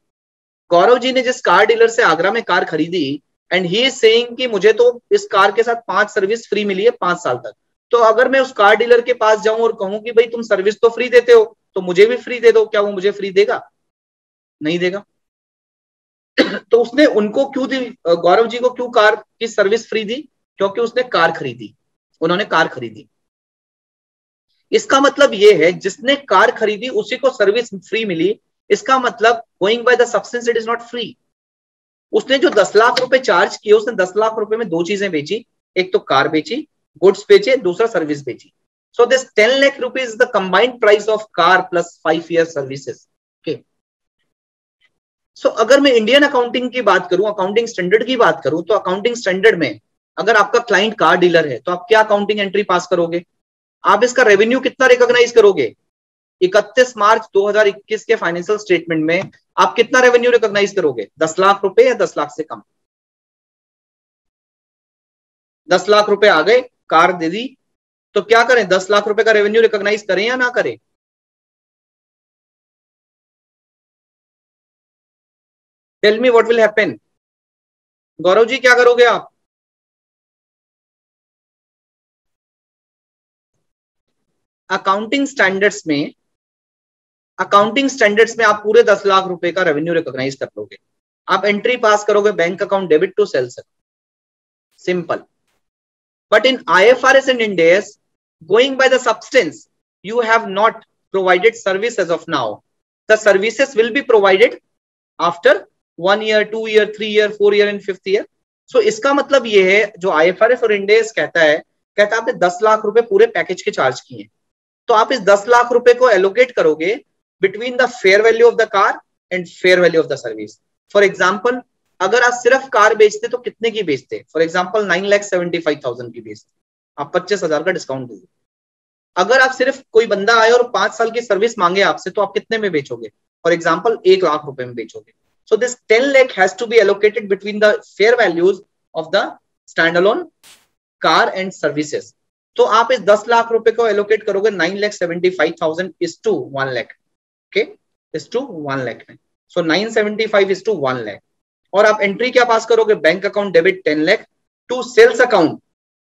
Gaurav ji ने जिस कार डीलर से आगरा में कार खरीदी, एंड ही इज सेइंग कि मुझे तो इस car के साथ 5 सर्विस फ्री मिली है 5 साल तक। तो अगर मैं उस कार डीलर के पास जाऊं और कहूं कि भाई तुम सर्विस तो फ्री देते हो तो मुझे भी फ्री दे दो, क्या वो मुझे फ्री देगा? नहीं देगा। तो उसने उनको क्यों दी, गौरव जी को क्यों कार की सर्विस फ्री दी? क्योंकि उसने कार खरीदी, उन्होंने कार खरीदी। इसका मतलब ये है जिसने कार खरीदी उसी को सर्विस फ्री मिली। इसका मतलब going by the substance it is not free. उसने जो 10 लाख रुपए चार्ज किए, उसने 10 लाख रुपए में 2 चीजें बेची, एक तो कार बेची, गुड्स बेचे, दूसरा सर्विस बेची। So this 10 lakh rupees the combined price of car plus 5 year services. Okay, so अगर मैं इंडियन अकाउंटिंग की बात करूं, अकाउंटिंग स्टैंडर्ड की बात करूं, तो अकाउंटिंग स्टैंडर्ड में अगर आपका क्लाइंट कार डीलर है तो आप क्या अकाउंटिंग एंट्री पास करोगे? आप इसका रेवेन्यू कितना रिकॉग्नाइज करोगे? 31 मार्च 2021 के फाइनेंशियल स्टेटमेंट में आप कितना रेवेन्यू रिकॉग्नाइज करोगे? 10 लाख रुपए या 10 लाख से कम? 10 लाख रुपए आ गए, कार दे दी, तो क्या करें? 10 लाख रुपए का रेवेन्यू रिकॉग्नाइज करें या ना करें? Tell me what will happen. Gaurav ji क्या करोगे आप? अकाउंटिंग स्टैंडर्ड्स में आप पूरे 10 लाख रुपए का रेवेन्यू रिकॉग्नाइज कर लोगे। आप एंट्री पास करोगे bank account debit to sales, simple. But in IFRS and Ind AS, going by the substance, you have not provided service as of now. The services will be provided after 1 year, 2 year, 3 year, 4 year and 5th year. So इसका मतलब ये है जो IFRS और Ind AS कहता है आपने 10 लाख रुपए पूरे पैकेज के चार्ज किए, तो आप इस 10 लाख रुपए को एलोकेट करोगे between the fair value of the car and fair value of the service. For example, अगर आप सिर्फ कार बेचते तो कितने की बेचते? फॉर एग्जाम्पल 9,75,000 की बेचते, आप 25,000 का डिस्काउंट दीजिए। अगर आप सिर्फ कोई बंदा आए और 5 साल की सर्विस मांगे आपसे, तो आप कितने में बेचोगे? फॉर एग्जाम्पल 1 लाख रुपए में बेचोगे। So this 10 lakh has to be allocated between the fair values of the stand alone car and services. तो आप इस 10 लाख रुपए को एलोकेट करोगे 9,75,000 is to 1 lakh, okay, is to 1 lakh में। So 975 is to 1 lakh. और आप एंट्री क्या पास करोगे? Bank account debit 10 lakh, to sales account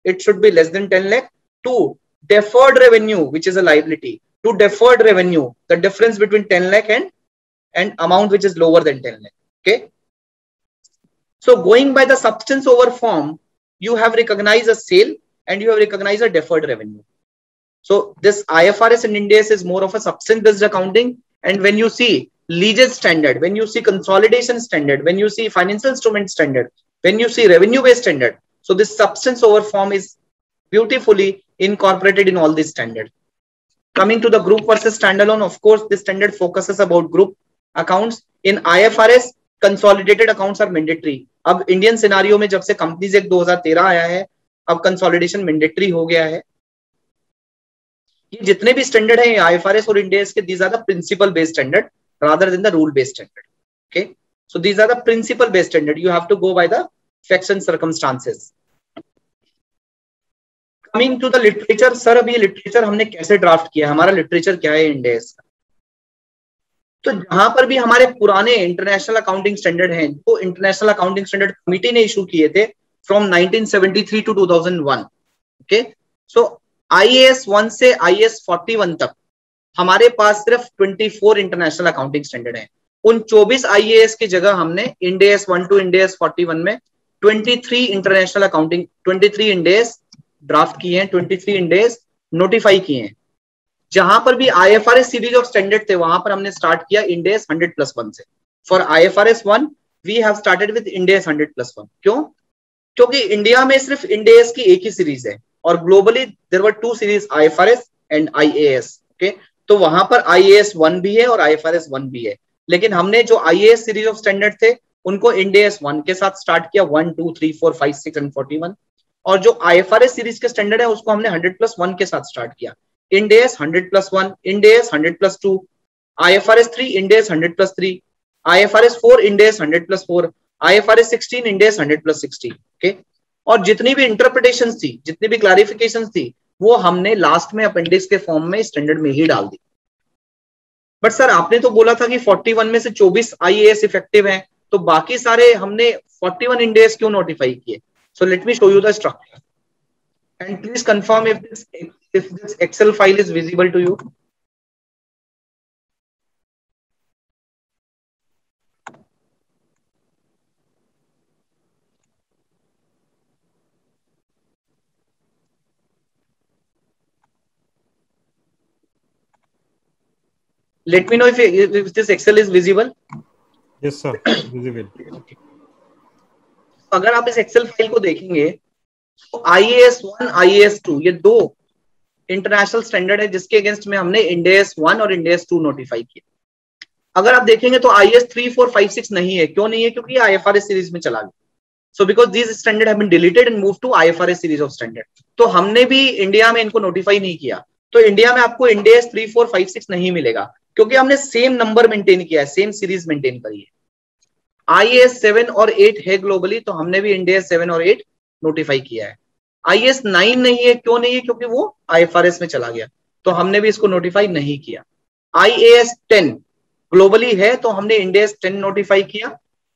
it should be less than 10 lakh, to deferred revenue which is a liability, to deferred revenue the difference between 10 lakh and amount which is lower than 10 lakh. Okay, so going by the substance over form, you have recognized a sale and you have recognized a deferred revenue. So this IFRS and Ind AS is more of a substance based accounting. And when you see leases standard, when you see consolidation standard, when you see financial instrument standard, when you see revenue based standard, so this substance over form is beautifully incorporated in all these standards. Coming to the group versus standalone, of course, this standard focuses about group accounts. In IFRS, consolidated accounts are mandatory. अब Indian scenario में जब से companies act 2013 आया है, अब consolidation mandatory हो गया है। ये जितने भी स्टैंडर्ड हैं IFRS और Ind AS के, these are the principle based standard rather than the rule based standard. Okay, so these are the principle based standard. You have to go by the facts and circumstances. Coming to the literature, sir अभी literature हमने कैसे draft किया, हमारा literature क्या है Ind AS का? तो जहां पर भी हमारे पुराने इंटरनेशनल अकाउंटिंग स्टैंडर्ड हैं, जो इंटरनेशनल अकाउंटिंग स्टैंडर्ड कमिटी ने इशू किए थे from 1973 to 2001, okay, so IAS 1 से IAS 41 तक हमारे पास सिर्फ 24 इंटरनेशनल अकाउंटिंग स्टैंडर्ड हैं। उन 24 IAS की जगह हमने Ind AS 1 to Ind AS 41 में 23 international accounting, 23 Ind AS draft किए हैं, 23 Ind AS नोटिफाई किए हैं। जहां पर भी IFRS सीरीज ऑफ स्टैंडर्ड थे वहां पर हमने स्टार्ट किया Ind AS 100+1 से। For IFRS 1 we have started with Ind AS 100+1। क्यों? क्योंकि इंडिया में सिर्फ Ind AS की एक ही सीरीज है और globally there were 2 series, IFRS and IAS। Okay, तो वहां पर IAS 1 भी है और IFRS 1 भी है, लेकिन हमने जो IAS सीरीज ऑफ स्टैंडर्ड थे उनको Ind AS 1 के साथ स्टार्ट किया, 1, 2, 3, 4, 5, 6 एंड 41। और जो IFRS सीरीज के स्टैंडर्ड है उसको हमने 100+1 के साथ स्टार्ट किया। Ind AS 100+1, Ind AS 100+2, IFRS 3 Ind AS 100+3, IFRS 4 Ind AS 100+4, IFRS 16 Ind AS 100+16। Okay, और जितनी भी इंटरप्रिटेशंस थी, जितनी भी क्लैरिफिकेशंस थी, वो हमने लास्ट में अपेंडिक्स के फॉर्म में स्टैंडर्ड में ही डाल दी। बट सर आपने तो बोला था कि 41 में से 24 IAS इफेक्टिव हैं, तो बाकी सारे हमने 41 इंडेस क्यों नोटिफाई किए? So let me show you the structure and please confirm if this Excel file is visible to you. Let me know if this Excel is visible. Yes sir, visible. अगर आप इस एक्सेल फाइल को देखेंगे तो IAS 1, IAS 2 ये दो international standard है जिसके अगेंस्ट में हमने इंडेस 1 और इंडेस 2 नोटिफाई किया। अगर आप देखेंगे तो IAS 3, 4, 5, 6 नहीं है। क्यों नहीं है? क्योंकि IFRS सीरीज में चला गया। So because these standard have been deleted and move to IFRS series of standard. तो हमने भी इंडिया में इनको नोटिफाई नहीं किया। तो इंडिया में आपको इंडेस 3, 4, 5, 6 नहीं मिलेगा क्योंकि हमने सेम नंबर मेंटेन किया है, सेम सीरीज मेंटेन करी है। IAS 7 और 8 है ग्लोबली, तो हमने भी इंडेस 7 और 8 नोटिफाई किया है। IAS 9 नहीं है। क्यों नहीं है? क्योंकि वो IFRS में चला गया, तो हमने भी इसको नोटिफाई नहीं किया। IAS 10 ग्लोबली है तो हमने इंडेस 10 नोटिफाई किया।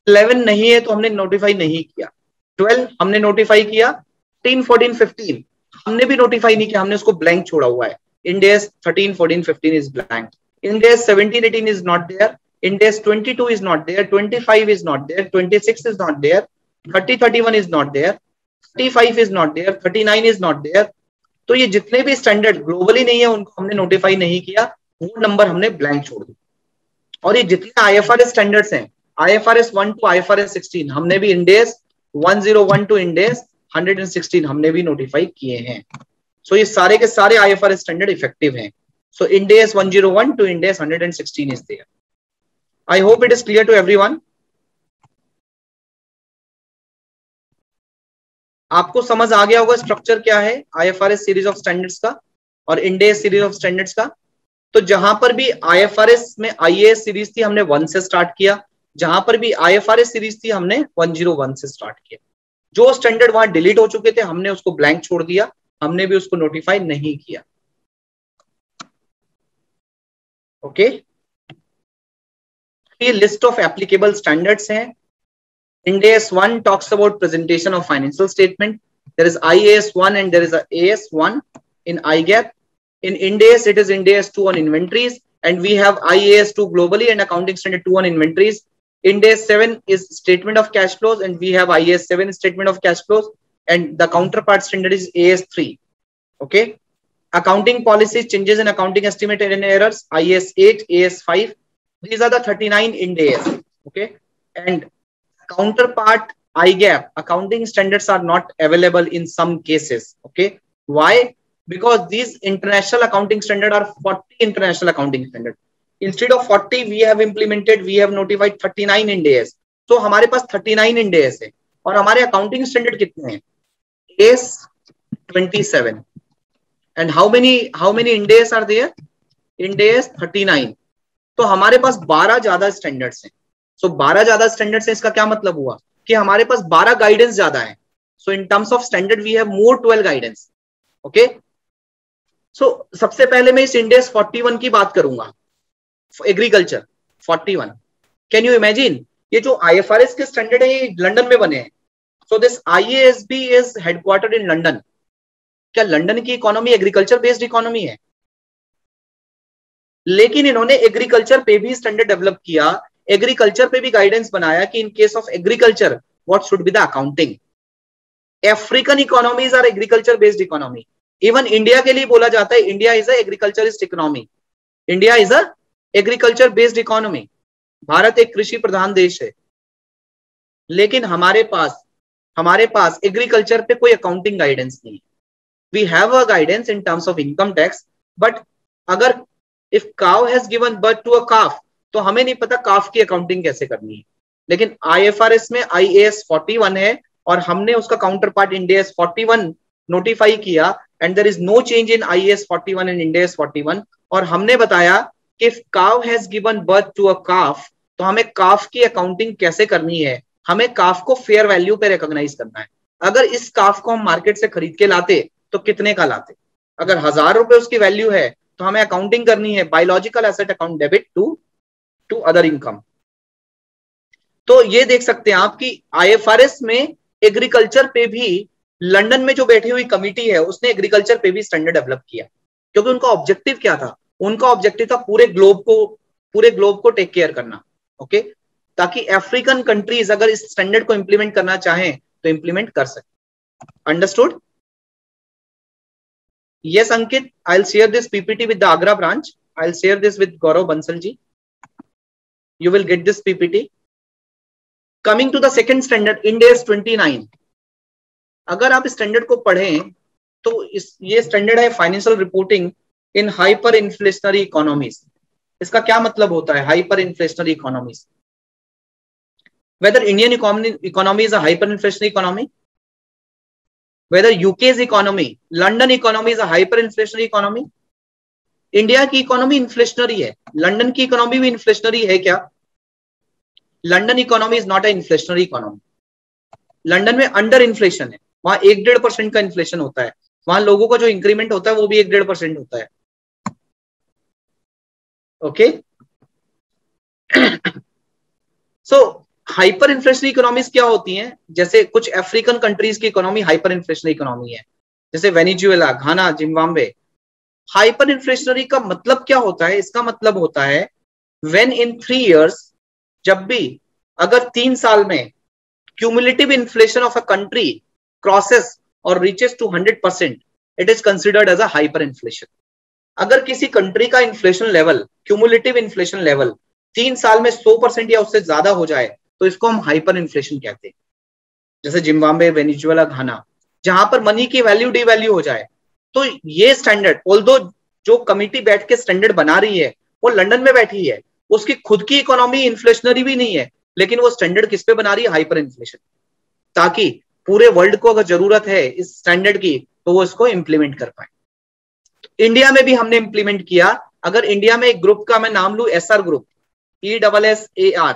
11 नहीं है तो हमने नोटिफाई नहीं किया। 12 हमने नोटिफाई किया। 13, 14, 15 हमने भी नोटिफाई नहीं किया, हमने उसको ब्लैंक छोड़ा हुआ है। Ind AS 13, 14, 15 is blank. Ind AS 17, 18 is not there. Index 22 is not there, 25 is not there, 26 is not there, 30, 31 is not there, 35 is not there, 39 is not there. तो ये जितने भी स्टैंडर्ड ग्लोबली नहीं है उनको हमने नोटिफाई नहीं किया, वो नंबर हमने ब्लैंक छोड़ दिया। और ये जितने IFRS स्टैंडर्ड्स हैं, IFRS 1 to IFRS 16 हमने भी इंडेस 101 to इंडेस 116 हमने भी नोटिफाई किए हैं। सो ये सारे के सारे IFRS स्टैंडर्ड इफेक्टिव हैं। So Ind AS 101 to Ind AS 116 is there. I hope it is clear to everyone. आपको समझ आ गया होगा स्ट्रक्चर क्या है IFRS सीरीज ऑफ स्टैंडर्ड्स का और इंडेस सीरीज ऑफ स्टैंडर्ड्स का। तो जहां पर भी IFRS में IAS सीरीज थी हमने 1 से स्टार्ट किया, जहां पर भी IFRS सीरीज थी हमने 101 से स्टार्ट किया। जो स्टैंडर्ड वहां डिलीट हो चुके थे हमने उसको ब्लैंक छोड़ दिया, हमने भी उसको नोटिफाई नहीं किया। ओके, ये लिस्ट ऑफ एप्लीकेबल स्टैंडर्ड्स हैं। IndAS 1 talks about presentation of financial statement. There is IAS 1 and there is a AS 1 in IGAP. In IndAS it is IndAS 2 on inventories, and we have IAS 2 globally and accounting standard 2 on inventories. IndAS 7 is statement of cash flows, and we have IAS 7 statement of cash flows, and the counterpart standard is AS 3. Okay, accounting policies, changes in accounting estimate and errors, IAS 8, AS 5. These are the 39 IndAS. Okay, and counterpart IGAP accounting standards are not available in some cases. Okay, why? Because these international accounting standards are 40 international accounting standards. Instead of 40 we have implemented, we have notified 39 IndAS. So हमारे पास 39 IndAS है और हमारे accounting standard कितने हैं? AS 27. And how many IndAS are there? IndAS 39. तो हमारे पास 12 ज्यादा standards हैं। सो 12 ज्यादा स्टैंडर्ड्स हैं, इसका क्या मतलब हुआ कि हमारे पास 12 गाइडेंस ज्यादा है। So in terms of standard we have more 12 guidance. Okay, so सबसे पहले मैं इस इंडेस 41 की बात करूंगा, एग्रीकल्चर 41। कैन यू इमेजिन, ये जो IFRS के स्टैंडर्ड है ये लंदन में बने हैं। So this IASB is headquartered in London. क्या लंदन की इकोनॉमी एग्रीकल्चर बेस्ड इकोनॉमी है? लेकिन इन्होंने एग्रीकल्चर पे भी स्टैंडर्ड डेवलप किया, एग्रीकल्चर पे भी गाइडेंस बनाया कि in case of agriculture what should be the accounting. African economies are agriculture based economy. Even India के लिए बोला जाता है India is a agriculturist economy, India is a agriculture based economy. Bharat एक कृषि प्रधान देश है, लेकिन हमारे पास एग्रीकल्चर पे कोई अकाउंटिंग गाइडेंस नहीं। We have a guidance in terms of income tax, but अगर if cow has given birth to a calf तो हमें नहीं पता काफ की अकाउंटिंग कैसे करनी है। लेकिन IFRS में IAS 41 है और हमने उसका काउंटर पार्ट IndAS 41 नोटिफाई किया, and there is no change in IAS 41 and IndAS 41। और हमने बताया कि if cow has given birth to a calf तो हमें काफ की अकाउंटिंग कैसे करनी है। हमें काफ को फेयर वैल्यू पे रिकॉग्नाइज करना है। अगर इस काफ को हम मार्केट से खरीद के लाते तो कितने का लाते? अगर 1000 रुपए उसकी वैल्यू है तो हमें अकाउंटिंग करनी है biological asset account debit to other income. तो ये देख सकते हैं आप कि IFRS में एग्रीकल्चर पे भी लंदन में जो बैठी हुई कमिटी है उसने एग्रीकल्चर पे भी स्टैंडर्ड डेवलप किया, क्योंकि उनका ऑब्जेक्टिव क्या था? उनका ऑब्जेक्टिव था पूरे ग्लोब को टेक केयर करना, ओके, ताकि अफ्रीकन कंट्रीज अगर इस स्टैंडर्ड को इंप्लीमेंट करना चाहें तो इंप्लीमेंट कर सके। Understood? Yes, Ankit, I'll share this PPT with the Agra branch. I'll share this with Gaurav Bansal ji. You will get this PPT. Coming to the second standard, Ind AS 29. अगर आप standard को पढ़ें तो ये standard है financial reporting in hyper inflationary economies. इसका क्या मतलब होता है hyper inflationary economies? Whether Indian economy is a hyperinflationary economy, whether UK's economy, London economy is a hyperinflationary economy, India की इकोनॉमी इन्फ्लेशनरी है, लंदन की इकोनॉमी भी इन्फ्लेशनरी है क्या? London economy is not a inflationary economy. London में under inflation है, वहां 1-1.5% का इन्फ्लेशन होता है, वहां लोगों का जो इंक्रीमेंट होता है वो भी 1-1.5% होता है, ओके। सो हाइपर इन्फ्लेशनरी इकोनॉमीज क्या होती हैं? जैसे कुछ अफ्रीकन कंट्रीज की इकोनॉमी हाइपर इन्फ्लेशनरी इकोनॉमी है, जैसे वेनेजुएला, घाना, जिम्बाब्वे। हाइपर इन्फ्लेशनरी का मतलब क्या होता है? इसका मतलब होता है व्हेन इन 3 years, जब भी अगर 3 साल में cumulative inflation of a country crosses और reaches to 100%, it is considered as a hyper inflation. अगर किसी कंट्री का inflation level, cumulative inflation level 3 साल में 100% या उससे ज्यादा हो जाए तो इसको हम हाइपर इन्फ्लेशन कहते हैं। जैसे जिम्बाब्वे, वेनेजुएला, घाना, जहां पर मनी की वैल्यू डिवैल्यू हो जाए। तो ये स्टैंडर्ड, ऑल्दो जो कमिटी बैठ के स्टैंडर्ड बना रही है वो लंदन में बैठी है, उसकी खुद की इकोनॉमी इन्फ्लेशनरी भी नहीं है, लेकिन वो स्टैंडर्ड किस पे बना रही है? हाइपर इन्फ्लेशन, ताकि पूरे वर्ल्ड को अगर जरूरत है इस स्टैंडर्ड की तो वो इसको इंप्लीमेंट कर पाए। इंडिया में भी हमने इंप्लीमेंट किया। अगर इंडिया में एक ग्रुप का मैं नाम लू, SR group, ESSAR,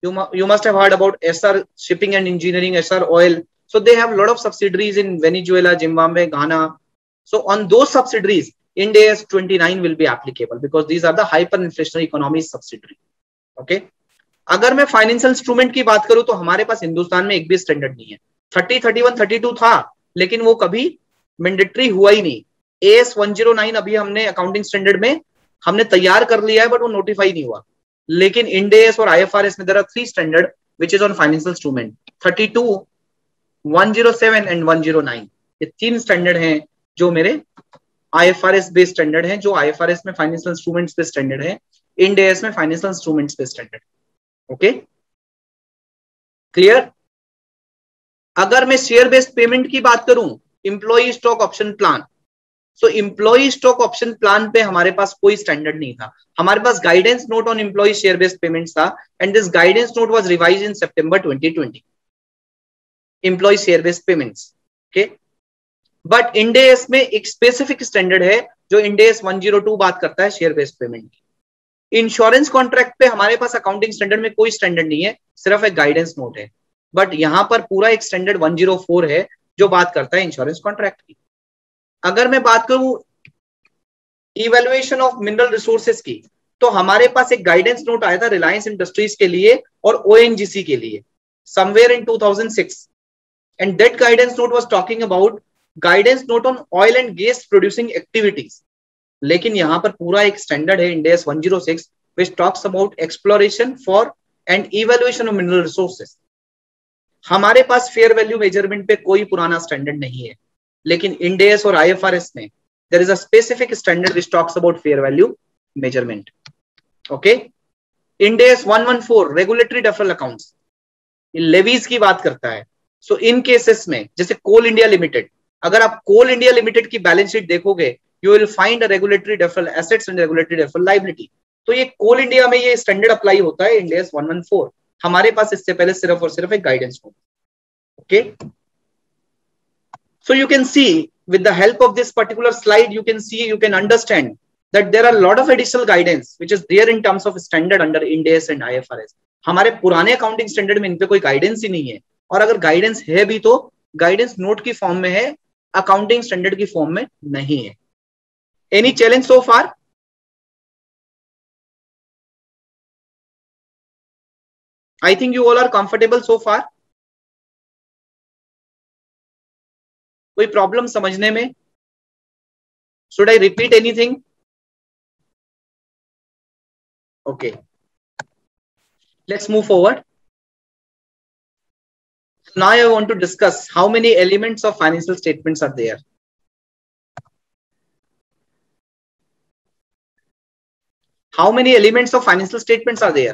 you must have heard about SR Shipping and Engineering, SR Oil. So they have a lot of subsidiaries in Venezuela, Zimbabwe, Ghana. So on those subsidiaries, Ind AS 29 will be applicable because these are the hyperinflationary economies subsidiary. Okay. अगर मैं financial instrument की बात करूं तो हमारे पास हिंदुस्तान में एक भी स्टैंडर्ड नहीं है। 30, 31, 32 था, लेकिन वो कभी मैंडेटरी हुआ ही नहीं। AS 109 अभी हमने अकाउंटिंग स्टैंडर्ड में हमने तैयार कर लिया है, बट वो नोटिफाई नहीं हुआ। लेकिन इंड AS और IFRS में there are 3 standard which is on financial instrument, 32, 107 and 109। ये 3 स्टैंडर्ड हैं जो मेरे IFRS बेस्ड स्टैंडर्ड हैं, जो IFRS में फाइनेंशियल इंस्ट्रूमेंट्स पे स्टैंडर्ड है, इंड AS में फाइनेंशियल इंस्ट्रूमेंट्स पे स्टैंडर्ड। Okay, clear? अगर मैं शेयर बेस्ड पेमेंट की बात करूं, employee stock option plan, so employee stock option plan पे हमारे पास कोई स्टैंडर्ड नहीं था। हमारे पास guidance note on employee share based payments था, and this guidance note was revised in सितंबर 2020, employee share based payments. Okay, but Ind AS में एक स्पेसिफिक स्टैंडर्ड है जो इंड AS 102 बात करता है शेयर बेस्ड पेमेंट की। इंश्योरेंस कॉन्ट्रैक्ट पे हमारे पास अकाउंटिंग स्टैंडर्ड में कोई स्टैंडर्ड नहीं है, सिर्फ एक गाइडेंस नोट है, बट यहां पर पूरा एक स्टैंडर्ड 104 है जो बात करता है इंश्योरेंस कॉन्ट्रैक्ट की। अगर मैं बात करूं इवैल्यूएशन ऑफ मिनरल रिसोर्सेज की, तो हमारे पास एक गाइडेंस नोट आया था रिलायंस इंडस्ट्रीज के लिए और ONGC के लिए somewhere in 2006, and that guidance note was talking about guidance note on oil and gas producing activities. लेकिन यहां पर पूरा एक स्टैंडर्ड है Ind AS 106 which talks about exploration for and evaluation of mineral resources। हमारे पास fair value measurement पे कोई पुराना स्टैंडर्ड नहीं है, लेकिन इंड AS और IFRS में there is a specific standard which talks about fair value measurement। okay, Ind AS 114 regulatory deferral accounts, levies की बात करता है। सो इन केसेस में जैसे कोल इंडिया लिमिटेड, अगर आप कोल इंडिया लिमिटेड की बैलेंस शीट देखोगे, you will find a regulatory deferral assets and regulatory deferral liability। तो ये कोल इंडिया में ये स्टैंडर्ड अप्लाई होता है इंड AS 114। हमारे पास इससे पहले सिर्फ और सिर्फ एक गाइडेंस हो। Okay, so you can see with the help of this particular slide, you can see, you can understand that there are a lot of additional guidance which is there in terms of standard under ind AS and IFRS। हमारे पुराने accounting standard में इन पे कोई guidance ही नहीं है, और अगर guidance है भी तो गाइडेंस नोट की फॉर्म में है, अकाउंटिंग स्टैंडर्ड की फॉर्म में नहीं है। Any challenge so far? I think you all are comfortable so far. कोई प्रॉब्लम समझने में? Should I repeat anything? Okay, let's move forward. Now I want to discuss how many elements of financial statements are there. How many elements of financial statements are there?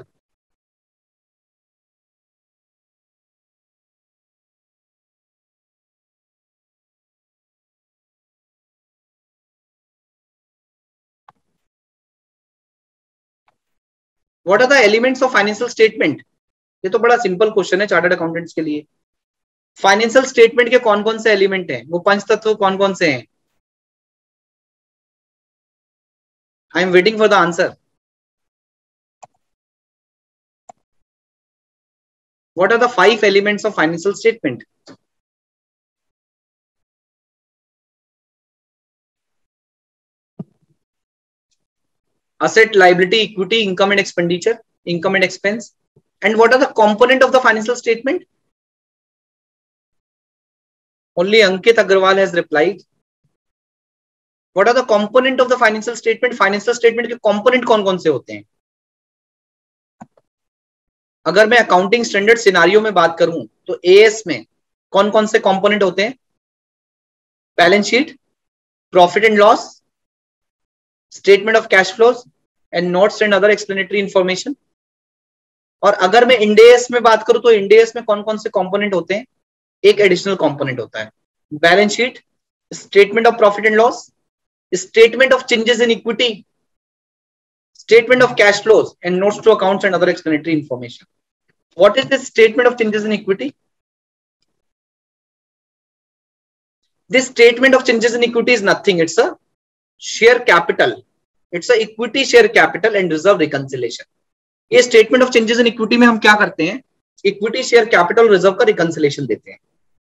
What are the elements of financial statement? ये तो बड़ा simple question है chartered accountants के लिए. Financial statement के कौन कौन से एलिमेंट हैं? वो 5 तत्व कौन कौन से हैं? I am waiting for the answer. What are the 5 elements of financial statement? Asset, liability, equity, income and expenditure, income and expense. And what are the component of the financial statement? Only Ankit Agarwal has replied. What are the component of the financial statement? Financial statement के component कौन-कौन से होते हैं? अगर मैं accounting standard scenario में बात करूं तो एएस में कौन-कौन से कंपोनेंट होते हैं? Balance sheet, profit and loss, statement of cash flows and notes and other explanatory information. और अगर मैं इंडेस में बात करूं तो इंडेस में कौन-कौन से कंपोनेंट होते हैं? एक एडिशनल कंपोनेंट होता है balance sheet, statement of profit and loss, statement of changes in equity, statement of cash flows and notes to accounts and other explanatory information. What is this statement of changes in equity? This statement of changes in equity is nothing. It's a share capital. It's a equity share capital and reserve reconciliation. ये statement of changes in equity में हम क्या करते हैं? Equity share capital reserve का reconciliation देते हैं.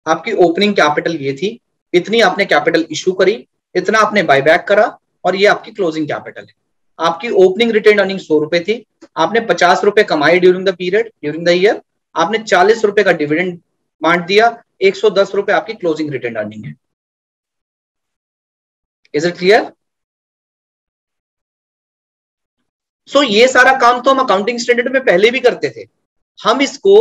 आपकी opening capital ये थी, इतनी आपने capital issue करी, इतना आपने buyback करा और ये आपकी closing capital है. आपकी ओपनिंग रिटेन अर्निंग 100 रुपए थी, आपने 50 रुपए कमाए during the period, during the year, आपने 40 रुपए का डिविडेंड बांट दिया, 110 रुपए आपकी क्लोजिंग रिटेन अर्निंग है. Is it clear? सो ये सारा काम तो हम अकाउंटिंग स्टैंडर्ड में पहले भी करते थे. हम इसको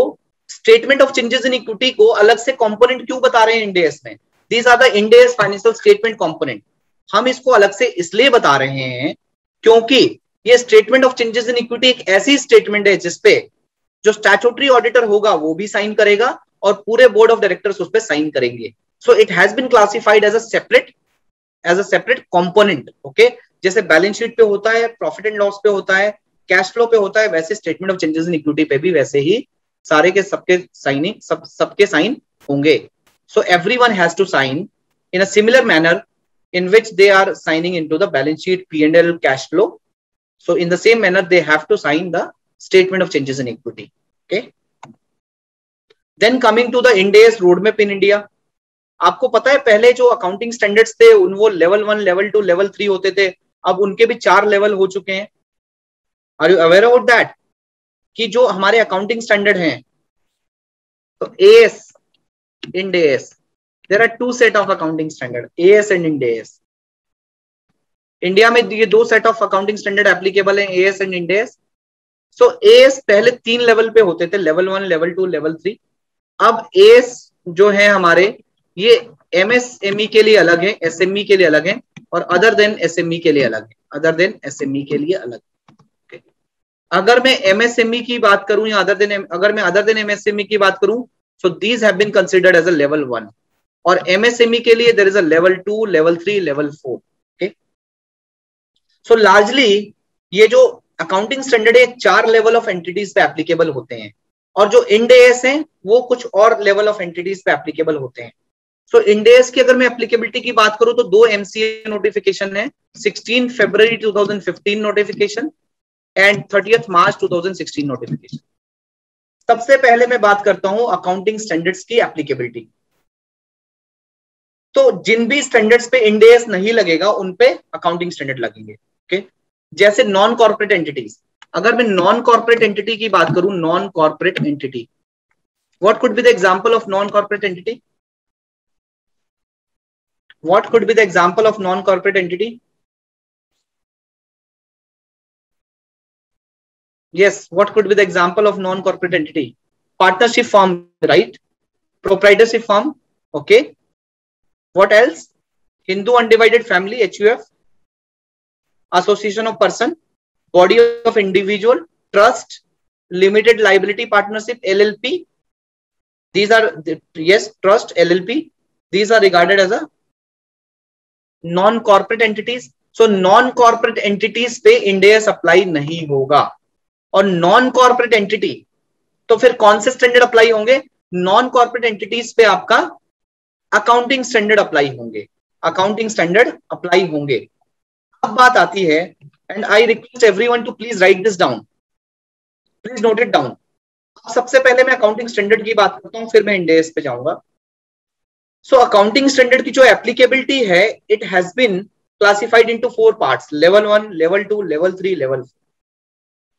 statement of changes in equity को अलग से कंपोनेंट क्यों बता रहे हैं इंड एस में? These are the Ind AS financial statement component. हम इसको अलग से इसलिए बता रहे हैं क्योंकि ये statement of changes in equity एक ऐसी स्टेटमेंट है जिसपे जो स्टैट्यूटरी ऑडिटर होगा वो भी साइन करेगा और पूरे बोर्ड ऑफ डायरेक्टर्स उस पे साइन करेंगे. So it has been classified as a separate component. Okay, जैसे बैलेंस शीट पे होता है, प्रॉफिट एंड लॉस पे होता है, कैश फ्लो पे होता है, वैसे statement of changes in equity पे भी वैसे ही सारे के सबके साइनिंग सबके साइन होंगे. So everyone has to sign in a similar manner in which they are signing into the balance sheet, P&L, cash flow. So in the same manner, they have to sign the statement of changes in equity. Okay. Then coming to the Ind AS roadmap in India. आपको पता है पहले जो accounting standards थे वो level 1, level 2, level 3 होते थे. अब उनके भी 4 लेवल हो चुके हैं. Are you aware about that? कि जो हमारे अकाउंटिंग स्टैंडर्ड हैं तो AS, Ind AS, there are 2 set of accounting standard, AS and Ind AS. India में ये 2 set of accounting standard applicable है, AS and Ind AS. So AS पहले 3 level पे होते थे, लेवल 1, लेवल 2, लेवल 3. अब AS जो है हमारे ये MSME के लिए अलग है, SME के लिए अलग है और अदर देन SME के लिए अलग है, अदर देन SME के लिए अलग. okay. अगर मैं MSME की बात करूं या अगर मैं अदर देन MSME की बात करूं, so these have been considered as a level 1 और MSME के लिए there is a level 2, level 3, level 4. Okay, so largely ये जो अकाउंटिंग स्टैंडर्ड है 4 लेवल ऑफ एंटिटीज पे एप्लीकेबल होते हैं और जो इंड एस हैं वो कुछ और लेवल ऑफ एंटिटीज पे एप्लीकेबल होते हैं. सो इंड एस की अगर मैं एप्लीकेबिलिटी की बात करूं तो 2 MCA नोटिफिकेशन है, 16 फरवरी 2015 नोटिफिकेशन एंड 30 मार्च 2016 नोटिफिकेशन. सबसे पहले मैं बात करता हूं अकाउंटिंग स्टैंडर्ड्स की एप्लीकेबिलिटी. तो जिन भी स्टैंडर्ड्स पे इंड एस नहीं लगेगा उन पे अकाउंटिंग स्टैंडर्ड लगेंगे. ओके, जैसे नॉन कॉर्पोरेट एंटिटीज. अगर मैं नॉन कॉर्पोरेट एंटिटी की बात करूं, non corporate entity, what could be the example of non corporate entity? What could be the example of non-corporate entity? Yes, what could be the example of non-corporate entity? Partnership firm, right? Proprietorship firm. Okay. What else? Hindu Undivided Family, HUF. Association of person, body of individual, trust, limited liability partnership, LLP. These are, yes, trust, LLP. These are regarded as a non corporate entities. So non corporate entities पे Ind AS apply नहीं होगा. और non corporate entity तो फिर कौन से standard apply होंगे? Non corporate entities पे आपका अकाउंटिंग स्टैंडर्ड अप्लाई होंगे. अकाउंटिंग स्टैंडर्ड अप्लाई होंगे. अब बात आती है, and I request everyone to please write this down, please note it down. सबसे पहले मैं अकाउंटिंग स्टैंडर्ड की बात करता हूं, फिर मैं इंड एस पे जाऊंगा. सो अकाउंटिंग स्टैंडर्ड की जो एप्लीकेबिलिटी है, it has been classified into 4 parts, level 1, level 2, level 3, level 4.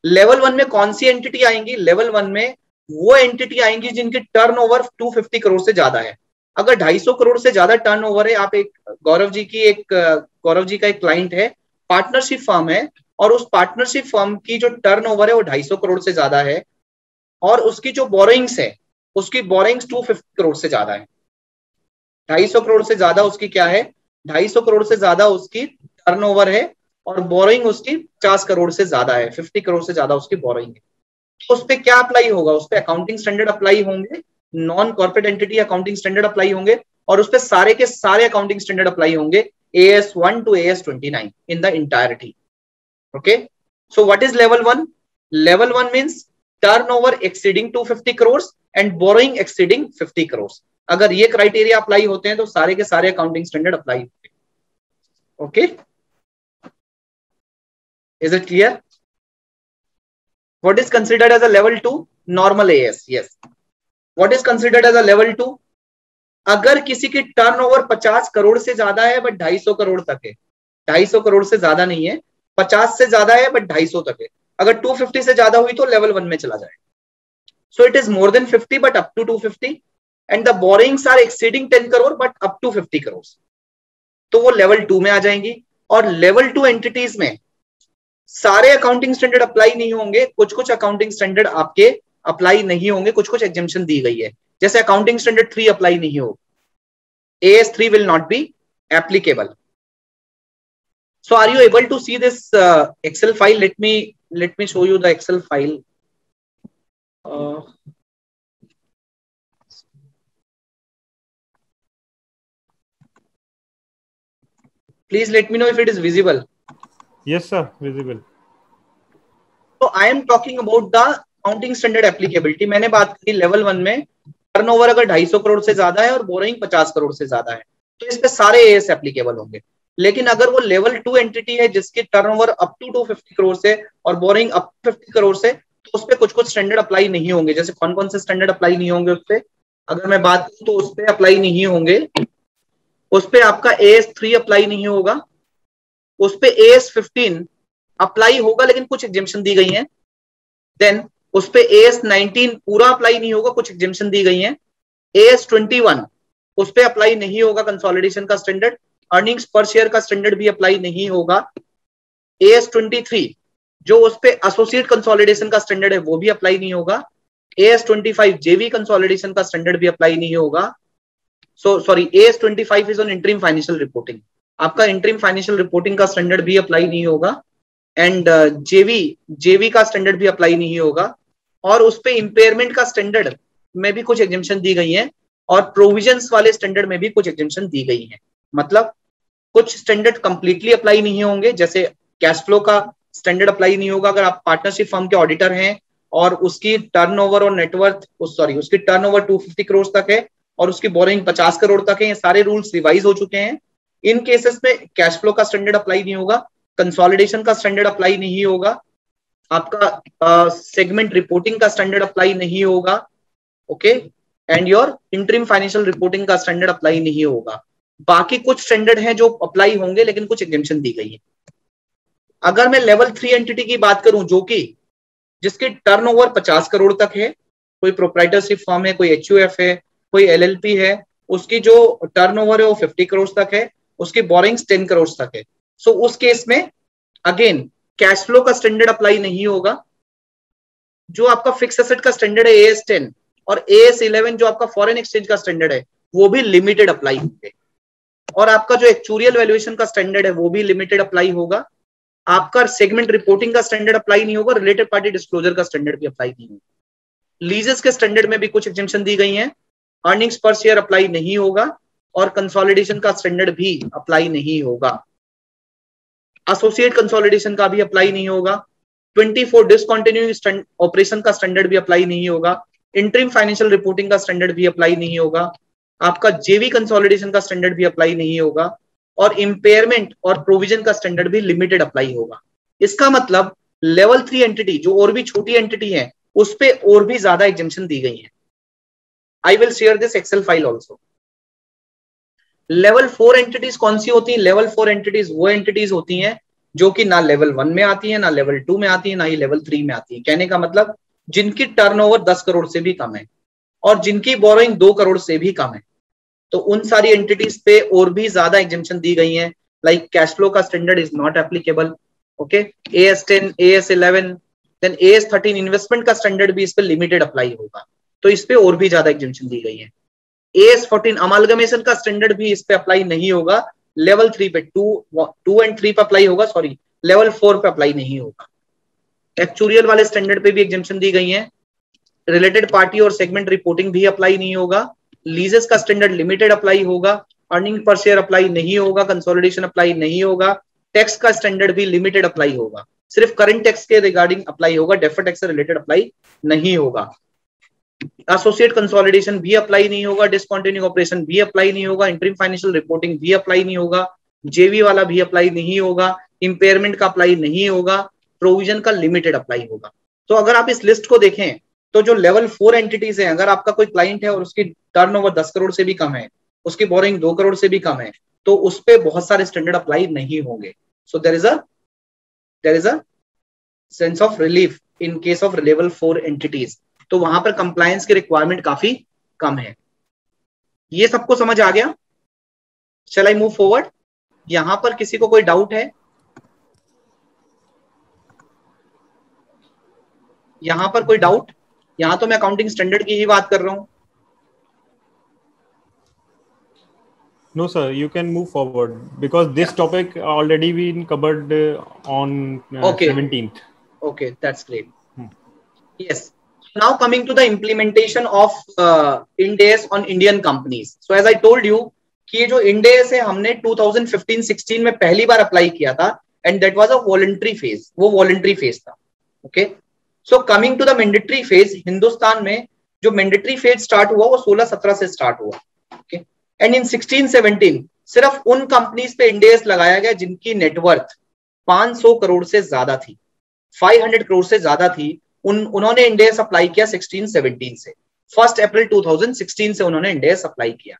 Level 1 में कौन सी एंटिटी आएंगी? लेवल 1 में वो एंटिटी आएंगी जिनकी टर्नओवर 250 करोड़ से ज्यादा है. अगर 250 करोड़ से ज्यादा टर्नओवर है, आप एक गौरव जी का एक क्लाइंट है, पार्टनरशिप फर्म है, और उस पार्टनरशिप फर्म की जो टर्नओवर है वो 250 करोड़ से ज्यादा है, और उसकी जो बोरोइंग्स है, उसकी बोरोइंग्स 250 करोड़ से ज्यादा है. 250 करोड़ से ज्यादा उसकी क्या है? 250 करोड़ से ज्यादा उसकी टर्नओवर है, और बोरोइंग उसकी 50 करोड़ से ज्यादा है, 50 करोड़ से ज्यादा उसकी बोरोइंग है. तो उस पे क्या अप्लाई होगा? उस पे अकाउंटिंग स्टैंडर्ड अप्लाई होंगे, non corporate entity accounting standard apply होंगे, और उस पे सारे के सारे अकाउंटिंग स्टैंडर्ड अप्लाई होंगे, AS1 to AS29 in the entirety. Okay, so what is level 1? Level 1 means turnover exceeding 250 crores and borrowing exceeding 50 crores. अगर ये क्राइटेरिया अप्लाई होते हैं तो सारे के सारे अकाउंटिंग स्टैंडर्ड अप्लाई होते हैं. Okay, is it clear? What is considered as a level 2? Normal AS. Yes. What is considered as a level 2? अगर किसी की टर्नओवर 50 करोड़ से ज्यादा है बट 250 करोड़ तक है, 250 करोड़ से ज्यादा नहीं है, 50 से ज्यादा है बट 250 तक है. अगर 250 से ज्यादा हुई तो लेवल 1 में चला जाए. So it is more than 50 but up to 250, and the borrowings are exceeding 10 crore but up to 50 crores, तो वो लेवल 2 में आ जाएंगी. और लेवल 2 एंटिटीज में सारे अकाउंटिंग स्टैंडर्ड अप्लाई नहीं होंगे, कुछ कुछ अकाउंटिंग स्टैंडर्ड आपके अप्लाई नहीं होंगे, कुछ कुछ एग्जेम्पशन दी गई है. जैसे अकाउंटिंग स्टैंडर्ड 3 अप्लाई नहीं हो, AS3 will not be applicable. So are you able to see this Excel file? Let me show you the Excel file. Please let me know if it is visible. Yes sir, visible. So I am talking about the accounting standard applicability. मैंने बात की level 1 में turnover अगर 250 करोड़ से ज्यादा है और borrowing 50 crore से ज्यादा है तो इस पे सारे AS एप्लीकेबल होंगे. लेकिन अगर वो लेवल 2 एंटिटी है जिसकी टर्नओवर अप टू 250 करोड़ से और बोरोइंग अप 50 करोड़ से, तो उस पे कुछ कुछ स्टैंडर्ड अप्लाई नहीं होंगे. जैसे कौन कौन से स्टैंडर्ड अप्लाई नहीं होंगे उस पे? अगर मैं बात करूं तो उस पे अप्लाई नहीं होंगे, उस पे आपका AS3 अप्लाई नहीं होगा, उस पे AS15 अप्लाई होगा लेकिन कुछ एग्जेम्पशन दी गई हैं. देन उस पे AS19 पूरा अप्लाई नहीं होगा, कुछ एग्जेम्पशन दी गई हैं. AS21 उस पे अप्लाई नहीं होगा कंसोलिडेशन का स्टैंडर्ड, अर्निंग्स पर शेयर का स्टैंडर्ड भी अप्लाई नहीं होगा. AS23 जो उस पे एसोसिएट कंसोलिडेशन का स्टैंडर्ड है वो भी अप्लाई नहीं होगा. AS25 JV कंसोलिडेशन का स्टैंडर्ड भी अप्लाई नहीं होगा. So sorry, AS25 is on interim financial reporting, आपका इंटरिम फाइनेंशियल रिपोर्टिंग का स्टैंडर्ड भी अप्लाई नहीं होगा. एंड जेवी का स्टैंडर्ड भी अप्लाई नहीं होगा. और उस पे इंपेयरमेंट का स्टैंडर्ड में भी कुछ एग्जेम्पशन दी गई हैं, और प्रोविजंस वाले स्टैंडर्ड में भी कुछ एग्जेम्पशन दी गई हैं. मतलब कुछ स्टैंडर्ड कंप्लीटली अप्लाई नहीं होंगे, जैसे कैश फ्लो का स्टैंडर्ड अप्लाई नहीं होगा अगर आप पार्टनरशिप फर्म के ऑडिटर हैं और उसकी टर्नओवर और नेटवर्थ उसकी टर्नओवर 250 करोड़ तक है और उसकी बोरोइंग 50 करोड़ तक है. ये सारे रूल्स रिवाइज हो चुके हैं. इन केसेस में कैश फ्लो का स्टैंडर्ड अप्लाई नहीं होगा, कंसोलिडेशन का स्टैंडर्ड अप्लाई नहीं होगा, आपका सेगमेंट रिपोर्टिंग का स्टैंडर्ड अप्लाई नहीं होगा. Okay, and your interim financial reporting का स्टैंडर्ड अप्लाई नहीं होगा. बाकी कुछ स्टैंडर्ड हैं जो अप्लाई होंगे लेकिन कुछ एग्जेम्पशन दी गई है. अगर मैं लेवल 3 एंटिटी की बात करूं जो कि जिसकी टर्नओवर 50 करोड़ तक है, कोई प्रोप्राइटरशिप फर्म है, कोई एचयूएफ है, कोई एलएलपी है, उसकी जो टर्नओवर है वो 50 करोड़ तक है, उसकी बोरिंग्स 10 करोड़ तक है। सो उस केस में अगेन कैश फ्लो का स्टैंडर्ड अप्लाई नहीं होगा। जो आपका फिक्स एसेट का स्टैंडर्ड है AS10 और AS11 जो आपका फॉरेन एक्सचेंज का स्टैंडर्ड है वो भी लिमिटेड अप्लाई होंगे। और आपका जो एक्चुरियल वैल्यूएशन का स्टैंडर्ड है वो भी लिमिटेड अप्लाई होगा। आपका सेगमेंट रिपोर्टिंग का स्टैंडर्ड अप्लाई नहीं होगा, रिलेटेड पार्टी डिस्क्लोजर का स्टैंडर्ड भी अप्लाई नहीं होगा। लीजेस के स्टैंडर्ड में भी कुछ एग्जेम्पशन दी गई हैं। अर्निंग्स पर शेयर अप्लाई नहीं होगा और कंसोलिडेशन का स्टैंडर्ड भी अप्लाई नहीं होगा। एसोसिएट कंसोलिडेशन का भी अप्लाई नहीं होगा। 24 डिसकंटिन्यूइंग ऑपरेशन का स्टैंडर्ड भी अप्लाई नहीं होगा। इंटरिम फाइनेंशियल रिपोर्टिंग का स्टैंडर्ड भी अप्लाई नहीं होगा। आपका जेवी कंसोलिडेशन का स्टैंडर्ड भी अप्लाई नहीं होगा और इंपेयरमेंट और प्रोविजन का स्टैंडर्ड भी लिमिटेड अप्लाई होगा। इसका मतलब लेवल 3 एंटिटी जो और भी छोटी एंटिटी है उस पे और भी ज्यादा एग्जेम्पशन दी गई है। I will share this Excel file also. Level 4 entities कौन सी होती है? लेवल 4 एंटिटीज वो एंटिटीज होती हैं जो कि ना लेवल 1 में आती है, ना लेवल 2 में आती है, ना ही लेवल 3 में आती है। कहने का मतलब जिनकी टर्नओवर 10 करोड़ से भी कम है और जिनकी बोरोइंग 2 करोड़ से भी कम है, तो उन सारी एंटिटीज पे और भी ज्यादा एग्जेम्पशन दी गई हैं। लाइक कैश फ्लो का standard is not applicable, okay. AS10, AS11, then AS13 investment का स्टैंडर्ड भी इस पे लिमिटेड अप्लाई होगा, तो इस पे और भी ज्यादा एग्जेम्पशन दी गई है। AS14 अमालगमेशन का स्टैंडर्ड भी इस पे अप्लाई नहीं होगा, लेवल 3 पे 2 एंड 3 पे अप्लाई होगा, सॉरी लेवल 4 पे अप्लाई नहीं होगा। एक्चुरियल वाले स्टैंडर्ड पे भी एग्जेम्पशन दी गई है। रिलेटेड पार्टी और सेगमेंट रिपोर्टिंग भी अप्लाई नहीं होगा। लीजेस का स्टैंडर्ड लिमिटेड अप्लाई होगा। अर्निंग पर शेयर अप्लाई नहीं होगा। कंसोलिडेशन अप्लाई नहीं होगा। टैक्स का स्टैंडर्ड भी लिमिटेड अप्लाई होगा, सिर्फ करंट टैक्स के रिगार्डिंग अप्लाई होगा, डेफर्ड टैक्स से रिलेटेड अप्लाई नहीं होगा। एसोसिएट कंसोलिडेशन भी अप्लाई नहीं होगा। डिसकंटिन्यूइंग ऑपरेशन भी अप्लाई नहीं होगा। इंटरिम फाइनेंशियल रिपोर्टिंग भी अप्लाई नहीं होगा। जेवी वाला भी अप्लाई नहीं होगा। इंपेयरमेंट का अप्लाई नहीं होगा। प्रोविजन का लिमिटेड अप्लाई होगा। तो अगर आप इस लिस्ट को देखें तो जो लेवल 4 एंटिटीज है, अगर आपका कोई क्लाइंट है और उसकी टर्नओवर 10 करोड़ से भी कम है, उसकी बोरिंग 2 करोड़ से भी कम है, तो उस पे बहुत सारे स्टैंडर्ड अप्लाई नहीं होंगे। So there is a sense of relief in case of level 4 entities. तो वहां पर कंप्लायंस की रिक्वायरमेंट काफी कम है। ये सबको समझ आ गया? शैल आई मूव फॉरवर्ड? यहां पर किसी को कोई डाउट है? यहां पर कोई डाउट? यहां तो मैं अकाउंटिंग स्टैंडर्ड की ही बात कर रहा हूं। No, sir, you can move forward because this topic already been covered on Okay. 17th. Okay, that's great. Yes. Now coming to the implementation of Ind AS on Indian companies. So as I told you कि ये जो Ind AS है हमने 2015-16 में पहली बार apply किया था and that was a voluntary phase. वो voluntary phase था. Okay. So coming to the mandatory phase, Hindustan में जो mandatory phase स्टार्ट हुआ वो 16-17 से स्टार्ट हुआ. Okay. एंड इन 16-17 सिर्फ उन कंपनीज पे Ind AS लगाया गया जिनकी नेटवर्थ 500 करोड़ से ज्यादा थी, 500 करोड़ से ज्यादा थी। उन्होंने Ind AS अप्लाई किया 16-17 से। 1 अप्रैल 2016 से उन्होंने Ind AS अप्लाई किया।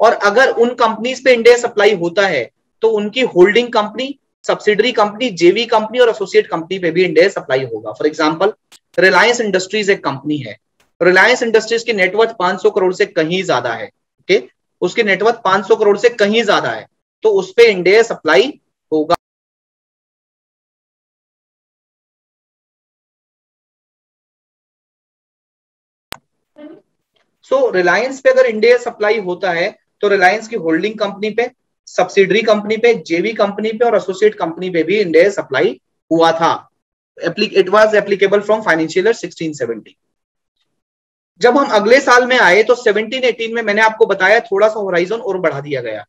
और अगर उन कंपनीज पे Ind AS अप्लाई होता है तो उनकी होल्डिंग कंपनी, सब्सिडरी कंपनी, जेवी कंपनी और एसोसिएट कंपनी पे भी Ind AS अप्लाई होगा। फॉर एग्जाम्पल रिलायंस इंडस्ट्रीज एक कंपनी है। रिलायंस इंडस्ट्रीज की नेटवर्थ 500 करोड़ से कहीं ज्यादा है। ओके, उसकी नेटवर्थ 500 करोड़ से कहीं ज्यादा है तो उस पे Ind AS अप्लाई होगा। सो रिलायंस पे अगर Ind AS अप्लाई होता है तो रिलायंस की होल्डिंग कंपनी पे, सब्सिडरी कंपनी पे, जेवी कंपनी पे और एसोसिएट कंपनी पे भी Ind AS अप्लाई हुआ था। It was applicable from financial year 16-17। जब हम अगले साल में आए तो 17-18 में मैंने आपको बताया थोड़ा सा होराइजन और बढ़ा दिया गया।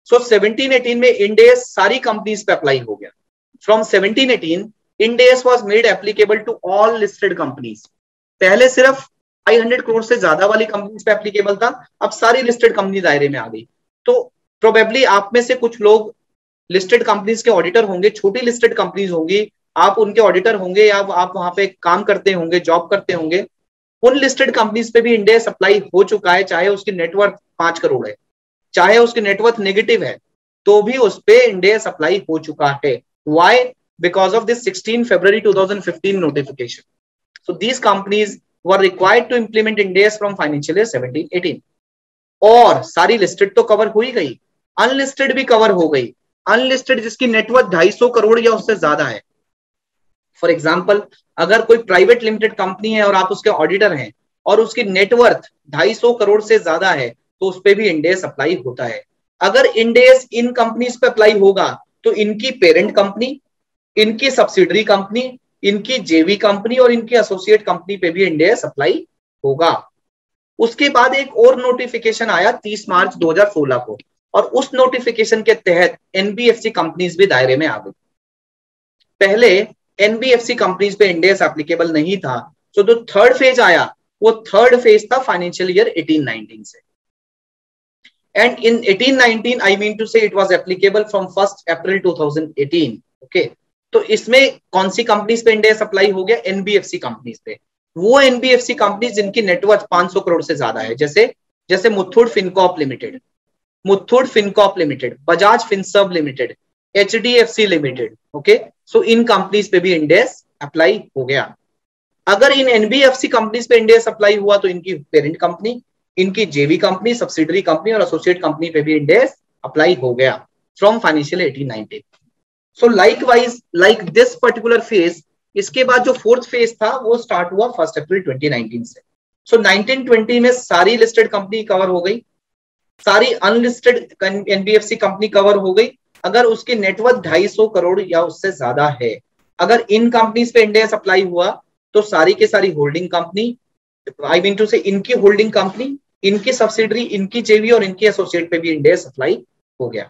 सो 17-18 में Ind AS सारी कंपनीज पे अप्लाई हो गया। From 17-18 Ind AS was made applicable to all listed companies. पहले सिर्फ 500 करोड़ से ज्यादा वाली कंपनीज पे एप्लीकेबल था, अब सारी लिस्टेड कंपनी दायरे में आ गई। तो प्रोबेबली आप में से कुछ लोग लिस्टेड कंपनीज के ऑडिटर होंगे, छोटी लिस्टेड कंपनीज होंगी, आप उनके ऑडिटर होंगे या आप वहां पे काम करते होंगे, जॉब करते होंगे। उन लिस्टेड कंपनीज पे भी Ind AS अप्लाई हो चुका है, चाहे उसकी नेटवर्थ 5 करोड़ है, चाहे उसकी नेटवर्थ नेगेटिव है, तो भी उस पे Ind AS अप्लाई हो चुका है। Why? Because of this 16 February 2015 notification. So these companies were required to implement Ind AS from financial year 17-18. और सारी लिस्टेड तो कवर हो ही गई, अनलिस्टेड भी कवर हो गई। अनलिस्टेड जिसकी नेटवर्थ 250 करोड़ या उससे ज्यादा है, फॉर एग्जांपल अगर कोई प्राइवेट लिमिटेड कंपनी है और आप उसके ऑडिटर हैं और उसकी नेटवर्थ 250 करोड़ से ज्यादा है तो उस पर भी इंड एस अप्लाई होता है। अगर इंड एस इन कंपनीज पे अप्लाई होगा तो इनकी पेरेंट कंपनी, इनकी सब्सिडरी कंपनी, इनकी जेवी कंपनी और इनकी एसोसिएट कंपनी पे भी इंड एस अप्लाई होगा। उसके बाद एक और नोटिफिकेशन आया 30 मार्च 2016 को, और उस नोटिफिकेशन के तहत एनबीएफसी कंपनीज भी दायरे में आ गई। पहले एनबीएफसी कंपनीज पे इंड एस एप्लीकेबल नहीं था, तो जो थर्ड फेज आया वो थर्ड फेज था फाइनेंशियल ईयर 18-19 से। And in 18-19 I mean to say it was applicable from 1 April 2018। Okay, तो इसमें कौन सी कंपनीज पे इंड एस अप्लाई हो गया? एनबीएफसी कंपनीज पे। वो एनबीएफसी कंपनीज जिनकी नेटवर्थ 500 करोड़ से ज्यादा है, जैसे Muthoot Fincorp limited, Bajaj Finserv limited, HDFC limited. Okay, सो इन कंपनीज पे भी इंड एस अप्लाई हो गया। अगर इन एनबीएफसी कंपनीज पे इंड एस अप्लाई हुआ तो इनकी पेरेंट कंपनी, इनकी जेवी कंपनी, सब्सिडरी कंपनी और एसोसिएट कंपनी पे भी इंड एस अप्लाई हो गया from financial 18-19। So likewise like this particular phase, इसके बाद जो फोर्थ फेज था वो स्टार्ट हुआ 1 अप्रैल 2019 से। सो 1920 में सारी लिस्टेड कंपनी कवर हो गई, सारी अनलिस्टेड एनबीएफसी कंपनी कवर हो गई अगर उसकी नेटवर्थ 250 करोड़ या उससे ज्यादा है। अगर इन कंपनीज पे इंड एस अप्लाई हुआ तो सारी के सारी holding company, I mean to say इनकी होल्डिंग कंपनी, इनकी सब्सिडरी, इनकी जेवी और इनकी एसोसिएट पे भी इंड एस अप्लाई हो गया।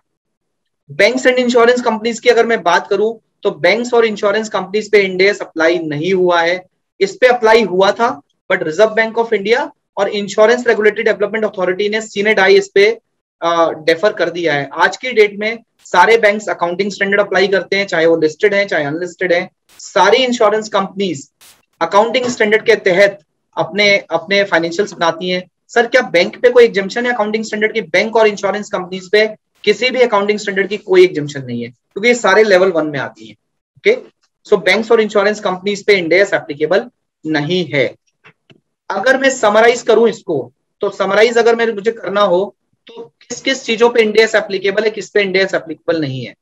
बैंक्स एंड इंश्योरेंस कंपनीज की अगर मैं बात करूं तो बैंक्स और इंश्योरेंस कंपनीज पे इंड एस अप्लाई नहीं हुआ है। इस पे अप्लाई हुआ था but reserve bank of India और इंश्योरेंस रेगुलेटरी डेवलपमेंट अथॉरिटी ने सीने डाई इस पे डेफर कर दिया है। आज की डेट में सारे बैंक्स अकाउंटिंग स्टैंडर्ड अप्लाई करते हैं, चाहे वो लिस्टेड है चाहे अनलिस्टेड है। सारी इंश्योरेंस कंपनीज अकाउंटिंग स्टैंडर्ड के तहत अपने अपने फाइनेंशियल्स बनाती हैं। सर क्या बैंक पे कोई एग्जेम्पशन है अकाउंटिंग स्टैंडर्ड की? बैंक और इंश्योरेंस कंपनीज पे किसी भी अकाउंटिंग स्टैंडर्ड की कोई एग्जेम्पशन नहीं है क्योंकि ये सारे लेवल 1 में आती है। ओके, सो बैंक्स और इंश्योरेंस कंपनीज पे इंड एस एप्लीकेबल नहीं है। अगर मैं समराइज करूं इसको, तो समराइज अगर मुझे करना हो तो किस किस चीजों पे इंड एस एप्लीकेबल है, किस पे इंड एस एप्लीकेबल नहीं है?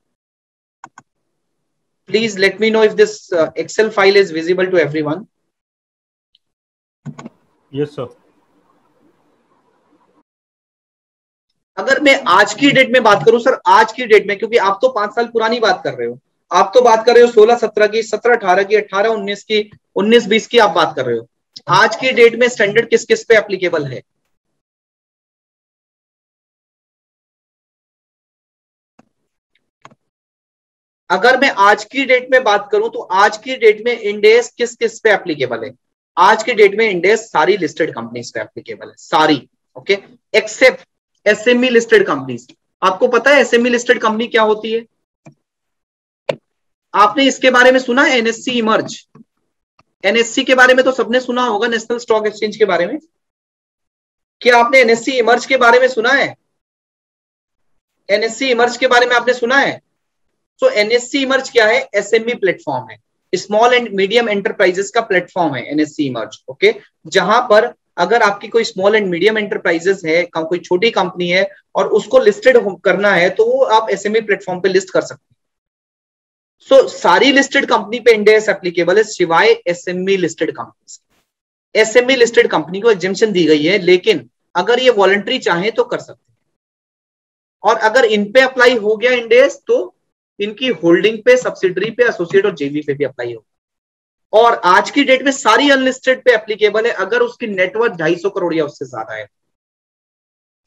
Please let me know if this Excel file is visible to everyone. Yes sir. अगर मैं आज की डेट में बात करूं, सर आज की डेट में, क्योंकि आप तो 5 साल पुरानी बात कर रहे हो, आप तो बात कर रहे हो 16-17 की, 17-18 की, 18-19 की, 19-20 की आप बात कर रहे हो। आज की डेट में स्टैंडर्ड किस किस पे एप्लीकेबल है? अगर मैं आज की डेट में बात करूं तो आज की डेट में इंड एस किस किस पे एप्लीकेबल है? आज की डेट में इंड एस सारी लिस्टेड कंपनीज पे एप्लीकेबल है, सारी। Okay, except SME listed companies. आपको पता है एसएमई लिस्टेड कंपनी क्या होती है? आपने इसके बारे में सुना है? एनएससी इमर्ज, एनएससी के बारे में तो सबने सुना होगा, नेशनल स्टॉक एक्सचेंज के बारे में। क्या आपने एनएससी इमर्ज के बारे में सुना है? एनएससी इमर्ज के बारे में आपने सुना है? तो एनएससी इमर्ज क्या है? एसएमई प्लेटफॉर्म है, स्मॉल एंड मीडियम एंटरप्राइजेस का प्लेटफॉर्म है एनएससी इमर्ज। ओके, जहां पर अगर आपकी कोई स्मॉल एंड मीडियम एंटरप्राइजेस है, कोई छोटी कंपनी है और उसको लिस्टेड करना है तो वो आप एसएमई प्लेटफॉर्म पे लिस्ट कर सकते हैं। सो सारी लिस्टेड कंपनी पे इंड एस एप्लीकेबल है सिवाय SME listed company. SME listed company को एग्जेम्पशन दी गई है, लेकिन अगर ये वॉलंटरी चाहे तो कर सकते हैं। और अगर इन पे अप्लाई हो गया इंड एस तो इनकी होल्डिंग पे, सब्सिडरी पे, एसोसिएट और जेवी पे भी अप्लाई होगा। और आज की डेट में सारी अनलिस्टेड पे एप्लीकेबल है अगर उसकी नेटवर्थ 250 करोड़ या उससे ज्यादा है।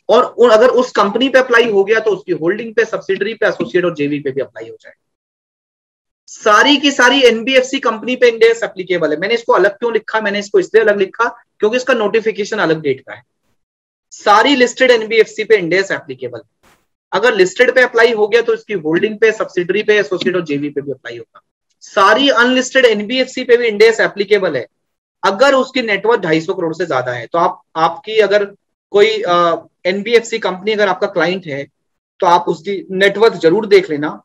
और अगर उस कंपनी पे अप्लाई हो गया तो उसकी होल्डिंग पे, सब्सिडरी पे, एसोसिएट और जेवी पे भी अप्लाई हो जाए। सारी की सारी एनबीएफसी कंपनी पे इंड एस एप्लीकेबल है। मैंने इसको अलग क्यों लिखा? मैंने इसको इसलिए अलग लिखा क्योंकि इसका नोटिफिकेशन अलग डेट का है। सारी लिस्टेड एनबीएफसी पे इंड एस एप्लीकेबल। अगर लिस्टेड पे अप्लाई हो गया तो इसकी होल्डिंग पे, सब्सिडरी पे, एसोसिएट और जेवी पे भी अप्लाई होगा। सारी अनलिस्टेड एनबीएफसी पे भी इंड एस एप्लीकेबल है अगर उसकी नेटवर्थ 250 करोड़ से ज्यादा है। तो आपकी अगर कोई एनबीएफसी कंपनी अगर आपका क्लाइंट है तो आप उसकी नेटवर्थ जरूर देख लेना।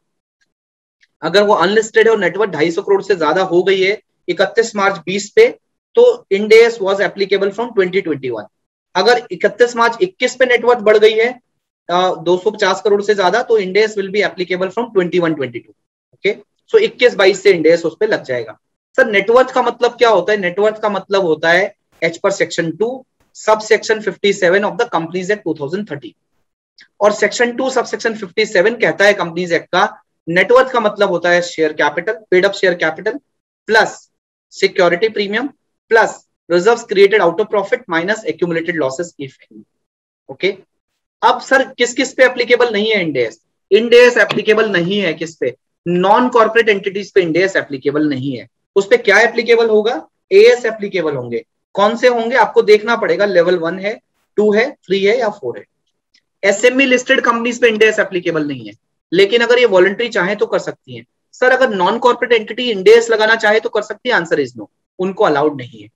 अगर वो अनलिस्टेड है और नेटवर्थ 250 करोड़ से ज्यादा हो गई है 31 मार्च 20 पे, तो Ind S was applicable from 2021। अगर 31 मार्च 21 पे नेटवर्थ बढ़ गई है 250 करोड़ से ज्यादा, तो Ind AS will be applicable from 21-22। Okay, so 21-22 से इंड एस उस पर लग जाएगा। सर नेटवर्थ का मतलब क्या होता है? नेटवर्थ का मतलब होता है as per section 2 sub section 57 of the companies act 2013। और सेक्शन 2 सब सेक्शन 57 कहता है कंपनीज एक्ट का नेटवर्थ का मतलब होता है share capital, paid up share capital plus security premium plus reserves created out of profit minus accumulated losses if any. Okay, अब sir किस किस पे एप्लीकेबल नहीं है end S? End AS applicable नहीं है किस पे? नॉन कॉर्पोरेट एंटिटीज पे इंड एस एप्लीकेबल नहीं है। उस पे क्या एप्लीकेबल होगा? एएस एप्लीकेबल होंगे। कौन से होंगे आपको देखना पड़ेगा, लेवल 1 है, 2 है, 3 है या 4 है। एसएमई लिस्टेड कंपनीज पे इंड एस एप्लीकेबल नहीं है, लेकिन अगर ये वॉलंटरी चाहे तो कर सकती है। सर अगर non corporate entity end S लगाना चाहे तो कर सकती है? आंसर इज नो, उनको अलाउड नहीं है।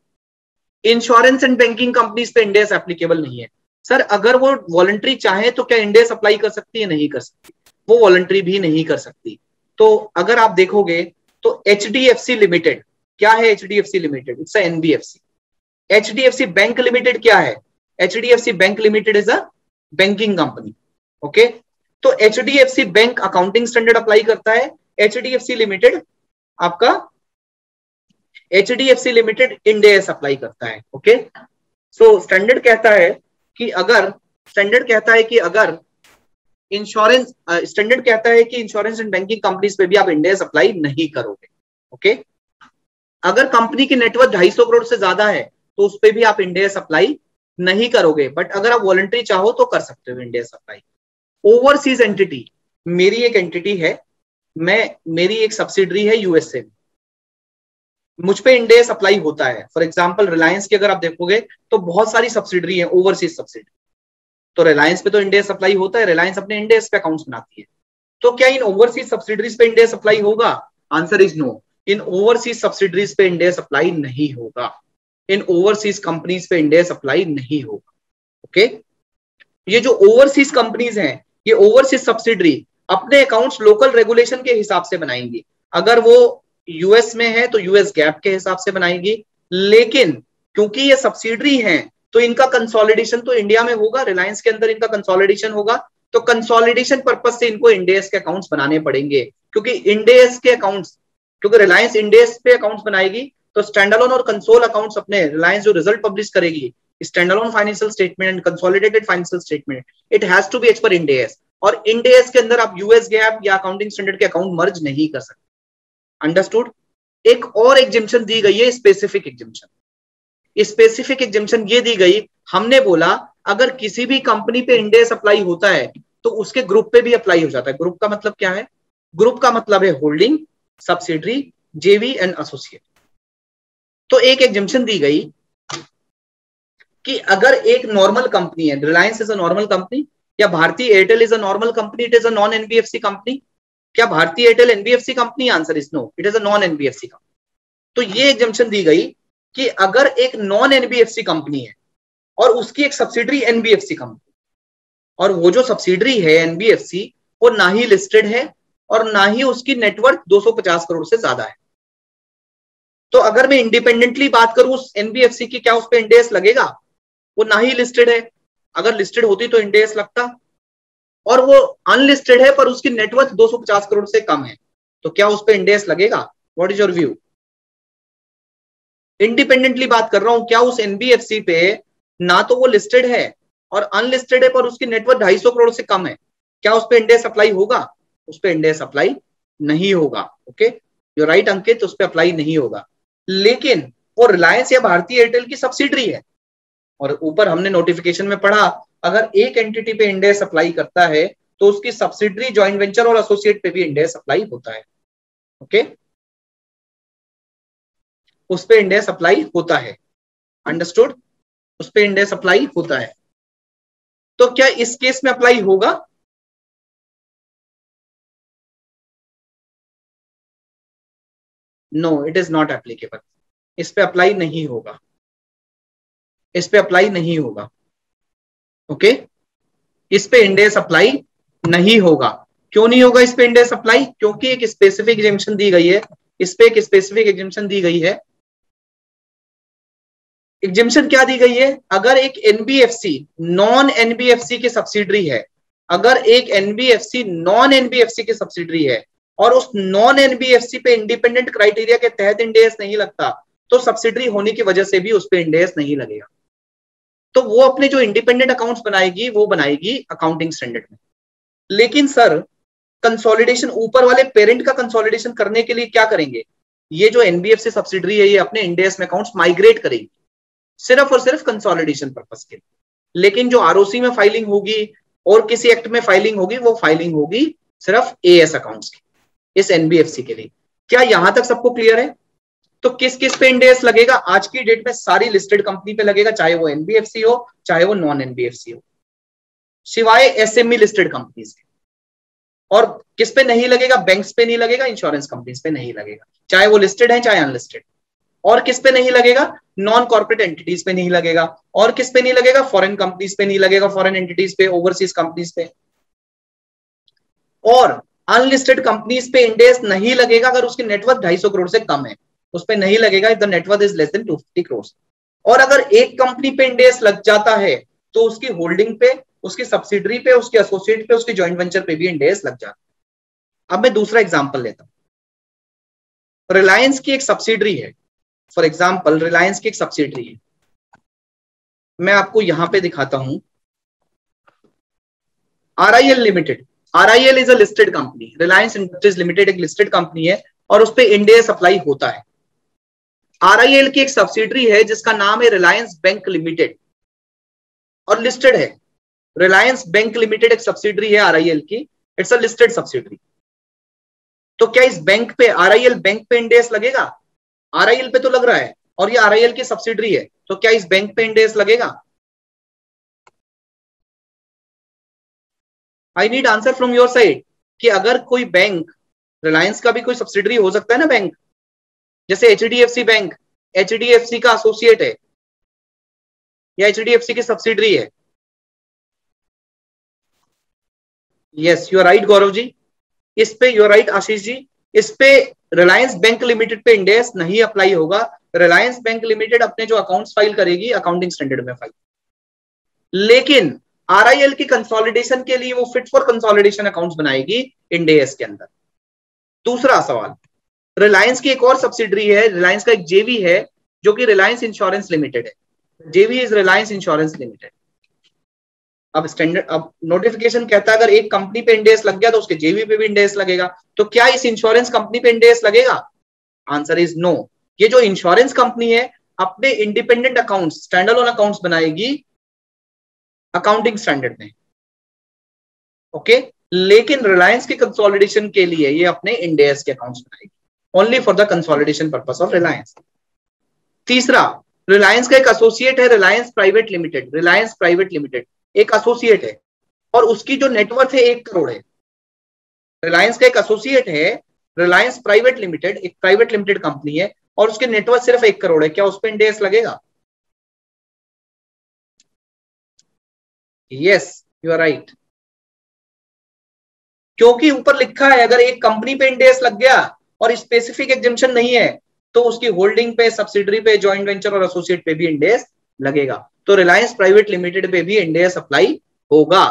इंश्योरेंस एंड बैंकिंग कंपनीज पे इंड एस एप्लीकेबल नहीं है। सर अगर वो वॉलंटरी चाहे तो क्या इंड एस अप्लाई कर सकती है? नहीं कर सकती, वो वॉलंटरी भी नहीं कर सकती। तो अगर आप देखोगे तो एचडीएफसी लिमिटेड क्या है? HDFC limited it's NBFC. HDFC bank limited क्या है? HDFC bank limited is a banking company. Okay, तो HDFC bank accounting standard apply करता है, एचडीएफसी लिमिटेड आपका HDFC limited Ind AS apply करता है। ओके, सो स्टैंडर्ड कहता है कि अगर इंश्योरेंस स्टैंडर्ड कहता है कि इंश्योरेंस एंड बैंकिंग कंपनीज पे भी आप इंड एस अप्लाई नहीं करोगे। ओके, अगर कंपनी की नेटवर्थ 250 करोड़ से ज्यादा है तो उस पर भी आप इंड एस अप्लाई नहीं करोगे, बट अगर आप वॉलंटरी चाहो तो कर सकते हो end AS apply. Overseas entity, मेरी एक एंटिटी है, मेरी एक सब्सिडरी है यूएसए में, मुझ पे इंड एस अप्लाई होता है। फॉर एग्जांपल रिलायंस की अगर आप देखोगे तो बहुत सारी सब्सिडरी है ओवरसीज सब्सिडरी, तो रिलायंस पे तो इंड एस अप्लाई होता है, रिलायंस अपने इंड एस पे अकाउंट्स बनाती है। तो क्या इन ओवरसीज सब्सिडरीज पे इंड एस अप्लाई होगा? आंसर इज नो, इन ओवरसीज सब्सिडरीज पे इंड एस अप्लाई नहीं होगा, इन ओवरसीज कंपनीज पे इंड एस अप्लाई नहीं होगा। ओके, ये जो ओवरसीज कंपनीज हैं, ये ओवरसीज सब्सिडरी अपने अकाउंट्स लोकल रेगुलेशन के हिसाब से बनाएंगी। अगर वो यूएस में है तो यूएस गैप के हिसाब से बनाएंगी, लेकिन क्योंकि ये सब्सिडरी हैं तो इनका कंसोलिडेशन तो इंडिया में होगा, रिलायंस के अंदर इनका कंसोलिडेशन होगा, तो कंसोलिडेशन पर्पज से इनको इंड एस के अकाउंट्स बनाने पड़ेंगे। क्योंकि इंड एस के अकाउंट्स, क्योंकि रिलायंस इंड एस पे अकाउंट्स बनाएगी तो स्टैंडअलोन और कंसोल अकाउंट्स अपने रिलायंस जो रिजल्ट पब्लिश करेगी, standalone financial statement and consolidated financial statement, it has to be as per Ind AS. और इंड एस के अंदर आप यूएस गैप या अकाउंटिंग स्टैंडर्ड के अकाउंट मर्ज नहीं कर सकते। अंडरस्टूड? एक और एग्जेम्पशन दी गई है, स्पेसिफिक एग्जेम्पशन। स्पेसिफिक एग्जेम्पशन ये दी गई, हमने बोला अगर किसी भी कंपनी पे इंड एस अप्लाई होता है तो उसके ग्रुप पे भी अप्लाई हो जाता है। ग्रुप का मतलब क्या है? ग्रुप का मतलब है होल्डिंग, सब्सिडरी, जेवी एंड एसोसिएट। तो एक एग्जेम्पशन दी गई कि अगर एक नॉर्मल कंपनी है, Reliance is a normal company, या Bharti Airtel is a normal company, it is a non NBFC company. क्या Bharti Airtel NBFC company? Answer is no, it is a non NBFC company. तो ये एग्जेम्पशन दी गई कि अगर एक नॉन एनबीएफसी कंपनी है और उसकी एक सब्सिडरी एनबीएफसी कंपनी, और वो जो सब्सिडरी है एनबीएफसी वो ना ही लिस्टेड है और ना ही उसकी नेटवर्थ 250 करोड़ से ज्यादा है, तो अगर मैं इंडिपेंडेंटली बात करूं उस एनबीएफसी की, क्या उस पर इंड एस लगेगा? वो ना ही लिस्टेड है, अगर लिस्टेड होती तो इंड एस लगता, और वो अनलिस्टेड है पर उसकी नेटवर्थ 250 करोड़ से कम है, तो क्या उस पर इंड एस लगेगा? What is your view? Independently बात कर रहा हूं, क्या उस एनबीएफसी पे ना तो वो लिस्टेड है और अनलिस्टेड है पर उसकी नेटवर्थ 250 करोड़ से कम है, क्या उस पर इंड एस अप्लाई होगा? उस पर इंड एस अप्लाई नहीं होगा। ओके, जो राइट अंकित, उस पर अप्लाई नहीं होगा। लेकिन वो रिलायंस या भारतीय एयरटेल की सब्सिडरी है, और ऊपर हमने नोटिफिकेशन में पढ़ा अगर एक एंटिटी पे इंड एस अप्लाई करता है तो उसकी सब्सिडरी, जॉइंट वेंचर और एसोसिएट पे भी इंड एस अप्लाई होता है। ओके, उस पे इंड एस अप्लाई होता है। अंडरस्टूड? उस पे इंड एस अप्लाई होता है। तो क्या इस केस में अप्लाई होगा? No, it is not applicable. इस पे अप्लाई नहीं होगा, इस पे अप्लाई नहीं होगा। ओके, इस पे इंड एस अप्लाई नहीं होगा। क्यों नहीं होगा इस पे इंड एस अप्लाई? क्योंकि एक स्पेसिफिक एग्जेम्पशन दी गई है, इस पे एक स्पेसिफिक एग्जेम्पशन दी गई है एग्जेम्पशन क्या दी गई है, अगर एक एनबीएफसी नॉन एनबीएफसी की सब्सिडरी है, अगर एक एनबीएफसी नॉन एनबीएफसी की सब्सिडरी है और उस नॉन एनबीएफसी पे इंडिपेंडेंट क्राइटेरिया के तहत इंड एस नहीं लगता, तो सब्सिडरी होने की वजह से भी उस पर इंड एस नहीं लगेगा। तो वो अपने जो इंडिपेंडेंट अकाउंट्स बनाएगी वो बनाएगी अकाउंटिंग स्टैंडर्ड में। लेकिन सर कंसोलिडेशन, ऊपर वाले पेरेंट का कंसोलिडेशन करने के लिए क्या करेंगे, ये जो एनबीएफसी सब्सिडरी है ये अपने इंड एस में अकाउंट्स माइग्रेट करेगी सिर्फ और सिर्फ कंसोलिडेशन पर्पस के लिए। लेकिन जो आरओसी में फाइलिंग होगी और किसी एक्ट में फाइलिंग होगी, वो फाइलिंग होगी सिर्फ एएस अकाउंट्स की, इस एनबीएफसी के लिए। क्या यहां तक सबको क्लियर है? तो किस किस पे इंड एस लगेगा? आज की डेट में सारी लिस्टेड कंपनी पे लगेगा, चाहे वो एनबीएफसी हो चाहे वो नॉन एनबीएफसी हो, सिवाय एसएमई लिस्टेड कंपनीज के। और किस पे नहीं लगेगा? बैंक्स पे नहीं लगेगा, इंश्योरेंस कंपनीज पे नहीं लगेगा, चाहे वो लिस्टेड है चाहे अनलिस्टेड। और किस पे नहीं लगेगा? नॉन कॉर्पोरेट एंटिटीज पे नहीं लगेगा। और किस पे नहीं लगेगा? फॉरेन कंपनीज पे नहीं लगेगा, फॉरेन एंटिटीज पे, ओवरसीज कंपनीज पे। और अनलिस्टेड कंपनीज पे इंड एस नहीं लगेगा अगर उसकी नेटवर्थ 250 करोड़ से कम है, उस पे नहीं लगेगा if the net worth is less than 250 crore. और अगर एक कंपनी पे इंड एस लग जाता है तो उसकी होल्डिंग पे, उसकी सब्सिडरी पे, उसके एसोसिएट पे, उसकी जॉइंट वेंचर पे भी इंड एस लग जाता है। अब मैं दूसरा एग्जांपल लेता हूं। रिलायंस की एक सब्सिडरी है, फॉर एग्जाम्पल रिलायंस की एक सब्सिडरी है, मैं आपको यहां पे दिखाता हूं, RIL limited. RIL is a listed company, Reliance industries limited एक लिस्टेड कंपनी है और उस पर इंड एस अप्लाई होता है। आरआईएल की एक सब्सिडरी है जिसका नाम है रिलायंस बैंक लिमिटेड और लिस्टेड है। रिलायंस बैंक लिमिटेड एक सब्सिडरी है आरआईएल की, इट्स अ लिस्टेड सब्सिडरी। तो क्या इस बैंक पे, आरआईएल बैंक पे इंड एस लगेगा? आरआईएल पे तो लग रहा है और ये आरआईएल की सब्सिडरी है, तो क्या इस बैंक पे इंड एस लगेगा? I need answer from your side कि अगर कोई बैंक, रिलायंस का भी कोई सब्सिडरी हो सकता है ना बैंक, जैसे एचडीएफसी बैंक, एचडीएफसी का एसोसिएट है या एचडीएफसी की सब्सिडरी है। Yes you are right Gaurav ji, इस पे you are right Ashish ji, इस पे रिलायंस बैंक लिमिटेड पे इंड एस नहीं अप्लाई होगा। रिलायंस बैंक लिमिटेड अपने जो अकाउंट्स फाइल करेगी अकाउंटिंग स्टैंडर्ड में फाइल, लेकिन आरआईएल की कंसोलिडेशन के लिए वो फिट फॉर कंसोलिडेशन अकाउंट्स बनाएगी इंड एस के अंदर। दूसरा सवाल, रिलायंस की एक और सब्सिडरी है, रिलायंस का एक जेवी है जो कि रिलायंस इंश्योरेंस लिमिटेड है। जेवी इज रिलायंस इंश्योरेंस लिमिटेड। अब स्टैंडर्ड, अब नोटिफिकेशन कहता है अगर एक कंपनी पे इंड एस लग गया तो उसके जेवी पे भी इंड एस लगेगा। तो क्या इस इंश्योरेंस कंपनी पे इंड एस लगेगा? Answer is no. ये जो इंश्योरेंस कंपनी है अपने independent accounts, standalone accounts बनाएगी अकाउंटिंग स्टैंडर्ड में, ओके। लेकिन रिलायंस के कंसोलिडेशन के लिए ये अपने इंड एस के अकाउंट्स बनाएगी, only for the consolidation purpose of Reliance. तीसरा, रिलायंस का एक एसोसिएट है Reliance private limited. Reliance private limited एक एसोसिएट है और उसकी जो नेटवर्थ है 1 करोड़ है। रिलायंस का एक एसोसिएट है रिलायंस प्राइवेट लिमिटेड, एक प्राइवेट लिमिटेड कंपनी है और उसके नेटवर्थ सिर्फ 1 करोड़ है। क्या उस पर इंड एस लगेगा? यस यू आर राइट, क्योंकि ऊपर लिखा है अगर एक कंपनी पे इंड एस लग गया और स्पेसिफिक एग्जेम्पशन नहीं है तो उसकी होल्डिंग पे, सब्सिडरी पे, जॉइंट वेंचर और एसोसिएट पे भी इंड एस लगेगा। तो रिलायंस प्राइवेट लिमिटेड पे भी इंड एस अप्लाई होगा।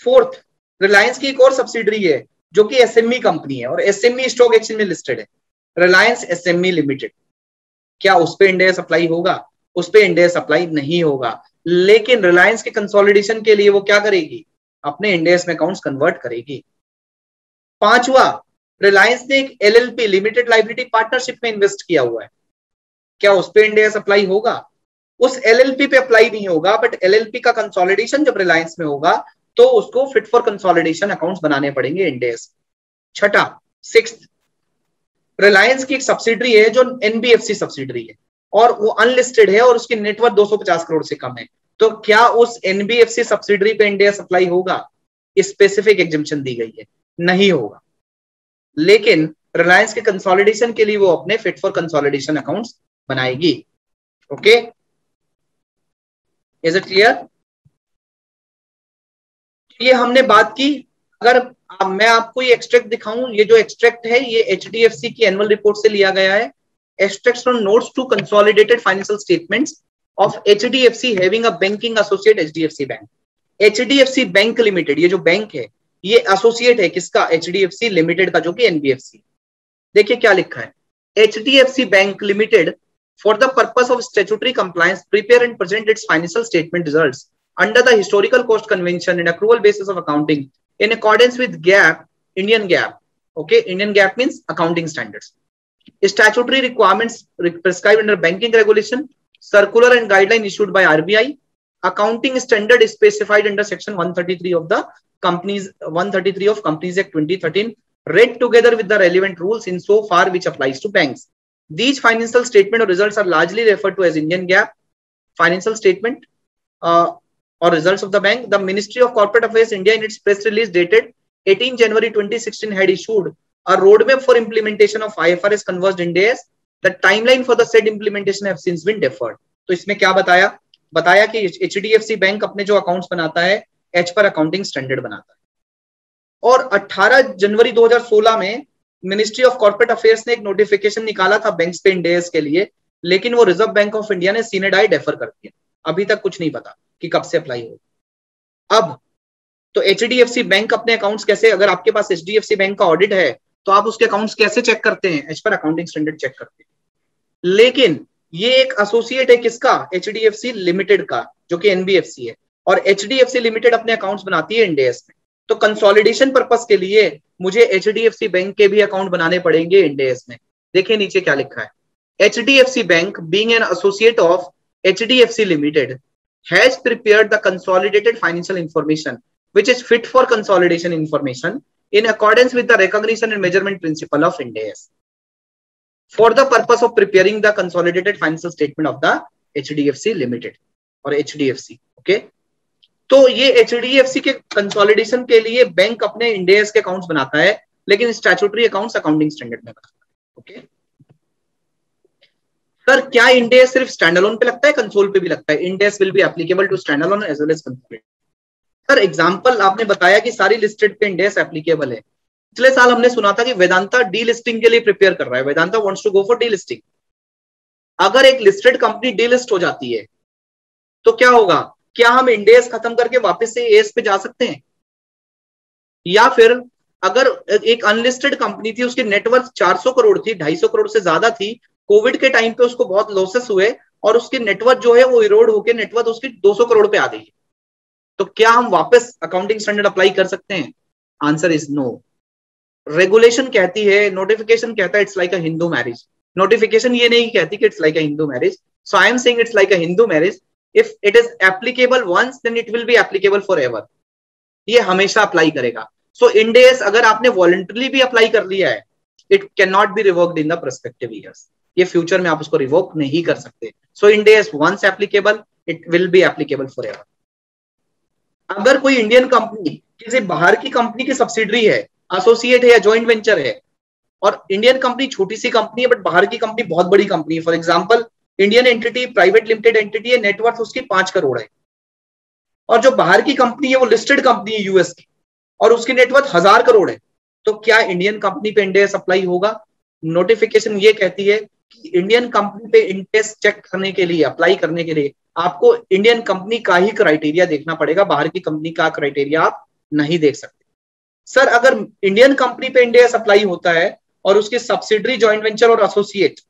फोर्थ, रिलायंस की एक और सब्सिडरी है जो कि एसएमई कंपनी है और एसएमई स्टॉक एक्सचेंज में लिस्टेड है, रिलायंस एसएमई लिमिटेड। क्या उस पे इंड एस अप्लाई होगा? उस पे इंड एस अप्लाई नहीं होगा। लेकिन रिलायंस के कंसोलिडेशन के लिए वो क्या करेगी? अपने इंड एस में अकाउंट्स कन्वर्ट करेगी। पांचवा, रिलायंस ने एक एलएलपी, लिमिटेड लाइबिलिटी पार्टनरशिप में इन्वेस्ट किया हुआ है। क्या उस पे इंड एस अप्लाई होगा? उस एलएलपी पे अप्लाई नहीं होगा, बट एलएलपी का कंसोलिडेशन जब रिलायंस में होगा तो उसको फिट फॉर कंसोलिडेशन अकाउंट्स बनाने पड़ेंगे इंड एस। छठा, सिक्स्थ, रिलायंस की एक सब्सिडरी है जो एनबीएफसी सब्सिडरी है और वो अनलिस्टेड है और उसकी नेटवर्थ 250 करोड़ से कम है। तो क्या उस एनबीएफसी सब्सिडरी पे इंड एस अप्लाई होगा? स्पेसिफिक एग्जेम्पशन दी गई है, नहीं होगा। लेकिन रिलायंस के कंसोलिडेशन के लिए वो अपने फिट फॉर कंसोलिडेशन अकाउंट्स बनाएगी, ओके। Is it clear? ये हमने बात की। अगर मैं आपको ये एक्सट्रैक्ट दिखाऊं, ये जो एक्सट्रैक्ट है ये एचडीएफसी की एनुअल रिपोर्ट से लिया गया है। extracts from notes to consolidated financial statements of HDFC having a banking associate HDFC Bank. HDFC Bank Limited, ये जो बैंक है ये एसोसिएट है किसका? HDFC लिमिटेड का, जो कि NBFC। देखिए क्या लिखा है, HDFC Bank Limited for the purpose of statutory compliance prepare and present its financial statement results under the historical cost convention and accrual basis of accounting in accordance with GAAP, Indian GAAP. Okay, Indian GAAP means accounting standards. Statutory requirements prescribed under banking regulation, circular and guideline issued by RBI, accounting standard is specified under section 133 of the Companies Act 2013, read together with the relevant rules in so far which applies to banks. These financial statement or results are largely referred to as Indian GAAP financial statement or results of the bank. The Ministry of Corporate Affairs India in its press release dated 18 January 2016 had issued a roadmap for implementation of IFRS converged Ind AS. The timeline for the said implementation have since been deferred. तो इसमें क्या बताया कि HDFC bank अपने जो accounts बनाता है H पर अकाउंटिंग स्टैंडर्ड बनाता है। और 18 जनवरी 2016 में मिनिस्ट्री ऑफ कॉर्पोरेट अफेयर्स ने एक नोटिफिकेशन निकाला था बैंक्स पे इंड एएस के लिए, लेकिन वो रिजर्व बैंक ऑफ इंडिया ने सीने डाई डेफर कर दिया। अभी तक कुछ नहीं पता कि कब से अप्लाई होगा। अब तो HDFC बैंक अपने अकाउंट्स कैसे, अगर आपके पास HDFC बैंक का ऑडिट है तो आप उसके अकाउंट्स कैसे चेक करते हैं? एच पर अकाउंटिंग स्टैंडर्ड चेक करते हैं। लेकिन ये एक एसोसिएट है किसका? HDFC लिमिटेड का, जो कि NBFC है, और HDFC लिमिटेड अपने अकाउंट्स बनाती है इंड एएस में। तो कंसोलिडेशन पर्पस के लिए मुझे HDFC बैंक के भी अकाउंट बनाने पड़ेंगे इंड एएस में। देखिए नीचे क्या लिखा है, HDFC bank being an associate of HDFC limited has prepared the consolidated financial information which is fit for consolidation information in accordance with the recognition and measurement principle of Ind AS for the purpose of preparing the consolidated financial statement of the HDFC Limited और HDFC। okay? तो ये HDFC के consolidation के लिए bank अपने Ind AS के accounts बनाता है, लेकिन स्टैट्यूटरी अकाउंट्स अकाउंटिंग स्टैंडर्ड में बनाता है। ओके सर, क्या इंड एएस सिर्फ स्टैंडअलोन पे लगता है, कंसोल पे भी लगता है? Ind AS will be applicable to standalone as well as consol. Sir example आपने बताया कि सारी लिस्टेड पे इंड एएस एप्लीकेबल है। पिछले साल हमने सुना था कि वेदांता डी लिस्टिंग के लिए प्रिपेयर कर रहा है, Vedanta wants to go for delisting. अगर एक लिस्टेड कंपनी डी लिस्ट हो जाती है तो क्या होगा? क्या हम इंड एएस खत्म करके वापस से एएस पे जा सकते हैं? या फिर अगर एक अनलिस्टेड कंपनी थी, उसकी नेटवर्थ 400 करोड़ थी, 250 करोड़ से ज्यादा थी, कोविड के टाइम पे उसको बहुत लॉसेस हुए और उसकी नेटवर्थ जो है वो इरोड होकर नेटवर्थ उसकी 200 करोड़ पे आ गई, तो क्या हम वापस अकाउंटिंग स्टैंडर्ड अप्लाई कर सकते हैं? Answer is no. रेगुलेशन कहती है, नोटिफिकेशन कहता है it's like a Hindu marriage. Notification ये नहीं कहती कि it's like a Hindu marriage, so I am saying it's like a Hindu marriage. If it is applicable once then it will be applicable for ever, ये हमेशा अप्लाई करेगा। सो Ind as अगर आपने voluntarily भी अप्लाई कर लिया है, it can not be revoked in the prospective years. ये फ्यूचर में आप उसको रिवोक नहीं कर सकते। So Ind AS once applicable, it will be applicable for ever. अगर कोई इंडियन कंपनी किसी बाहर की कंपनी की सब्सिडरी है, एसोसिएट है या जॉइंट वेंचर है, और इंडियन कंपनी छोटी सी कंपनी है बट बाहर की कंपनी बहुत बड़ी कंपनी है, for example Indian entity private limited entity है, नेटवर्थ उसकी 5 करोड़ है, और जो बाहर की कंपनी है वो लिस्टेड कंपनी है यूएस की और उसकी नेटवर्थ 1000 करोड़ है, तो क्या इंडियन कंपनी पे इंड एएस अप्लाई होगा? नोटिफिकेशन ये कहती है कि इंडियन कंपनी पे इंड एएस चेक करने के लिए, अप्लाई करने के लिए आपको इंडियन कंपनी का ही क्राइटेरिया देखना पड़ेगा, बाहर की कंपनी का क्राइटेरिया आप नहीं देख सकते। सर अगर इंडियन कंपनी पे इंड एएस अप्लाई होता है और उसकी सब्सिडरी, जॉइंट वेंचर और एसोसिएट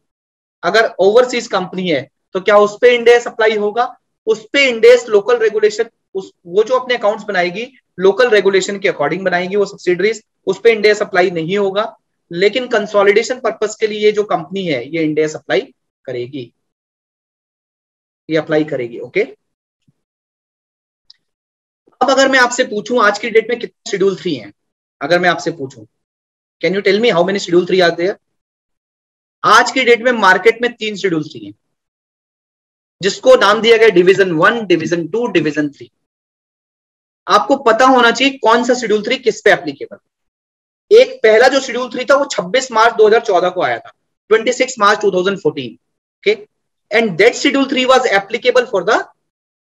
अगर ओवरसीज कंपनी है, तो क्या उस पे इंड एएस अप्लाई होगा? उस पे इंड एएस लोकल रेगुलेशन, वो जो अपने अकाउंट्स बनाएगी लोकल रेगुलेशन के अकॉर्डिंग बनाएगी वो सब्सिडरीज, उस पे इंड एएस अप्लाई नहीं होगा। लेकिन कंसोलिडेशन पर्पस के लिए जो कंपनी है ये इंड एएस अप्लाई करेगी, ये अप्लाई करेगी। ओके अब अगर मैं आपसे पूछूं आज की डेट में कितने शेड्यूल 3 हैं, अगर मैं आपसे पूछूं, can you tell me how many schedule 3 are there? आज की डेट में मार्केट में 3 शेड्यूल 3 हैं, जिसको नाम दिया गया डिवीजन 1, डिवीजन 2, डिवीजन 3। आपको पता होना चाहिए कौन सा शेड्यूल 3 किस पे एप्लीकेबल। एक पहला जो शेड्यूल 3 था वो 26 मार्च 2014 को आया था, 26 March 2014। Okay, and that schedule 3 was applicable for the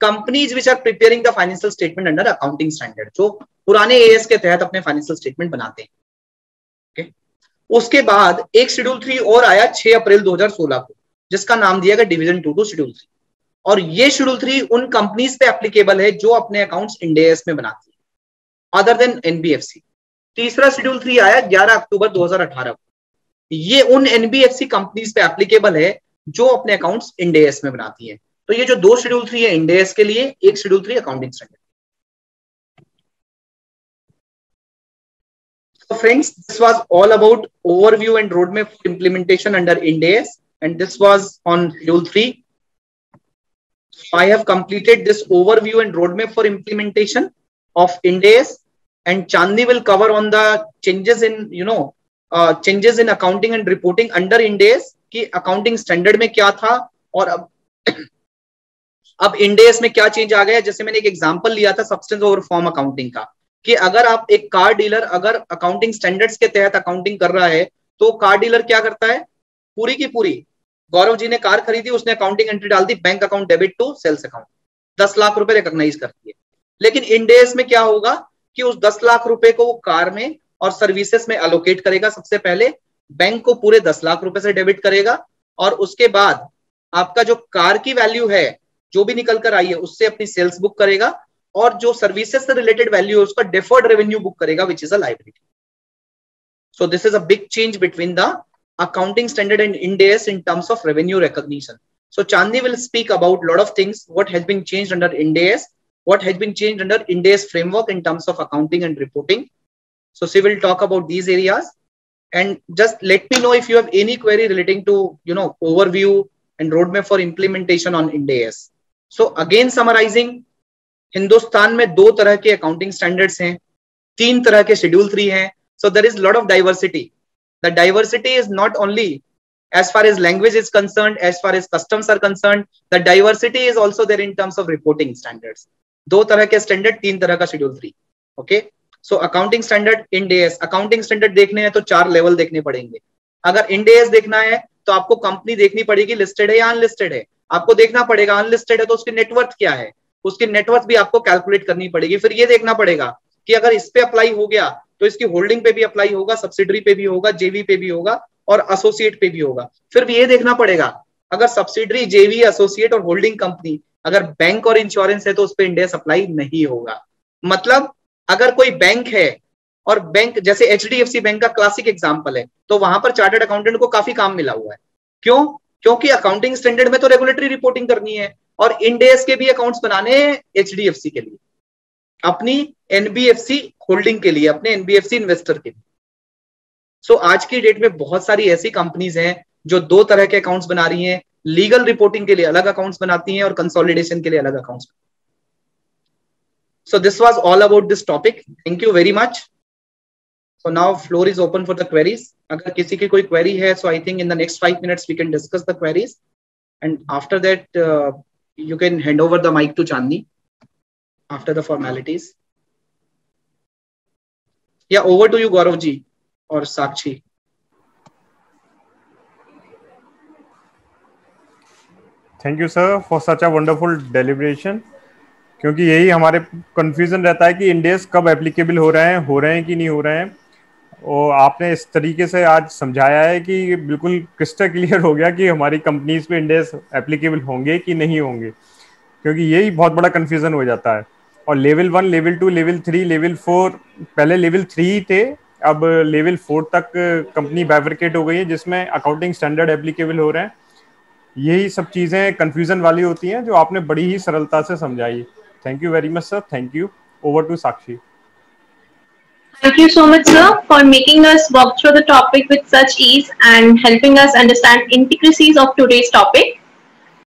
companies which are preparing the financial statement under accounting standard, जो पुराने एएस के तहत अपने फाइनेंशियल स्टेटमेंट बनाते हैं। ओके, उसके बाद एक शेड्यूल 3 और आया 6 अप्रैल 2016 को, जिसका नाम दिया गया डिवीजन 2 टू शेड्यूल 3। और ये शेड्यूल 3 उन कंपनीज पे एप्लीकेबल है जो अपने अकाउंट्स इंड AS में बनाती है, अदर देन NBFC। तीसरा शेड्यूल 3 आया 11 अक्टूबर 2018 को, ये उन NBFC कंपनीज पे एप्लीकेबल है जो अपने अकाउंट्स इंड AS में बनाती है। तो ये जो 2 शेड्यूल 3 है इंड AS के लिए, एक schedule 3 accounting standard. So friends, this was all about overview and roadmap for implementation under IND AS, and this was on Schedule 3. So I have completed this overview and roadmap for implementation of IND AS, and Chandni will cover on the changes in changes in accounting and reporting under IND AS कि accounting standard में क्या था और अब IND AS में क्या change आ गया। जैसे मैंने एक एग्जांपल लिया था सब्सटेंस ओवर फॉर्म अकाउंटिंग का, कि अगर आप एक कार डीलर अगर अकाउंटिंग स्टैंडर्ड्स के तहत अकाउंटिंग कर रहा है तो कार डीलर क्या करता है, पूरी की पूरी, गौरव जी ने कार खरीदी, उसने अकाउंटिंग एंट्री डाल दी, bank account debit to sales account, 10 lakh रुपए रिकॉग्नाइज करती है। लेकिन IND AS में क्या होगा कि उस 10 लाख रुपए को वो कार में और सर्विसेज में अलोकेट करेगा। सबसे पहले बैंक को पूरे 10 लाख रुपए से डेबिट करेगा, और उसके बाद आपका जो कार की वैल्यू है जो भी निकल कर आई है उससे अपनी सेल्स बुक करेगा, और जो सर्विसेज से रिलेटेड वैल्यू है उसका डिफर्ड रेवेन्यू बुक करेगा, which is a liability. So this is a big change between the accounting standard and IND AS in terms of revenue recognition. So Chandni will speak about lot of things, what has been changed under IND AS, what has been changed under IND AS framework in terms of accounting and reporting. So she will talk about these areas, and just let me know if you have any query relating to overview and roadmap for implementation on IND AS. So again summarizing, Hindustan में 2 तरह के accounting standards हैं, 3 तरह के schedule 3 हैं। So there is lot of diversity. The diversity is not only as far as language is concerned, as far as customs are concerned, the diversity is also there in terms of reporting standards. 2 तरह के standard, 3 तरह का schedule 3। Okay, so accounting standard IND AS, accounting standard देखने हैं तो 4 level देखने पड़ेंगे। अगर IND AS देखना है तो आपको कंपनी देखनी पड़ेगी लिस्टेड है या अनलिस्टेड है, आपको देखना पड़ेगा अनलिस्टेड है तो उसकी नेटवर्थ क्या है, उसकी नेटवर्थ भी आपको कैलकुलेट करनी पड़ेगी। फिर ये देखना पड़ेगा कि अगर इस पे अप्लाई हो गया तो इसकी होल्डिंग पे भी अप्लाई होगा, सब्सिडरी पे भी होगा, जेवी पे भी होगा और एसोसिएट पे भी होगा। फिर भी ये देखना पड़ेगा अगर सब्सिडरी, जेवी, एसोसिएट और होल्डिंग कंपनी अगर बैंक और इंश्योरेंस है तो उस पर IND AS अप्लाई नहीं होगा। मतलब अगर कोई बैंक है और बैंक जैसे HDFC बैंक का क्लासिक एग्जांपल है, तो वहां पर चार्टर्ड अकाउंटेंट को काफी काम मिला हुआ है। क्यों? क्योंकि अकाउंटिंग स्टैंडर्ड में तो रेगुलेटरी रिपोर्टिंग करनी है और IND AS के भी अकाउंट्स बनाने हैं HDFC के लिए, अपनी NBFC होल्डिंग के लिए, अपने NBFC इन्वेस्टर के लिए। सो आज की डेट में बहुत सारी ऐसी कंपनीज हैं जो 2 तरह के अकाउंट्स बना रही हैं, लीगल रिपोर्टिंग के लिए अलग अकाउंट्स बनाती हैं और कंसोलिडेशन के लिए अलग accounts. So this was all about this topic. Thank you very much. So now floor is open for the queries. अगर किसी की कोई क्वेरी है, so I think in the next 5 minutes we can discuss the queries, and after that you can hand over the mic to Chandni after the formalities. Yeah, over to you, Gaurav ji or Sakshi. Thank you sir for such a wonderful deliberation. क्योंकि यही हमारे confusion रहता है कि IND AS कब applicable हो रहे हैं कि नहीं हो रहे हैं, और आपने इस तरीके से आज समझाया है कि बिल्कुल क्रिस्टल क्लियर हो गया कि हमारी कंपनीज पे IND AS एप्लीकेबल होंगे कि नहीं होंगे, क्योंकि यही बहुत बड़ा कंफ्यूजन हो जाता है। और लेवल 1, लेवल 2, लेवल 3, लेवल 4, पहले लेवल 3 थे, अब लेवल 4 तक कंपनी बाइफरकेट हो गई है जिसमें अकाउंटिंग स्टैंडर्ड एप्लीकेबल हो रहे हैं। यही सब चीज़ें कंफ्यूजन वाली होती हैं जो आपने बड़ी ही सरलता से समझाई। Thank you very much sir. Thank you. Over to Sakshi. Thank you so much, sir, for making us walk through the topic with such ease and helping us understand intricacies of today's topic.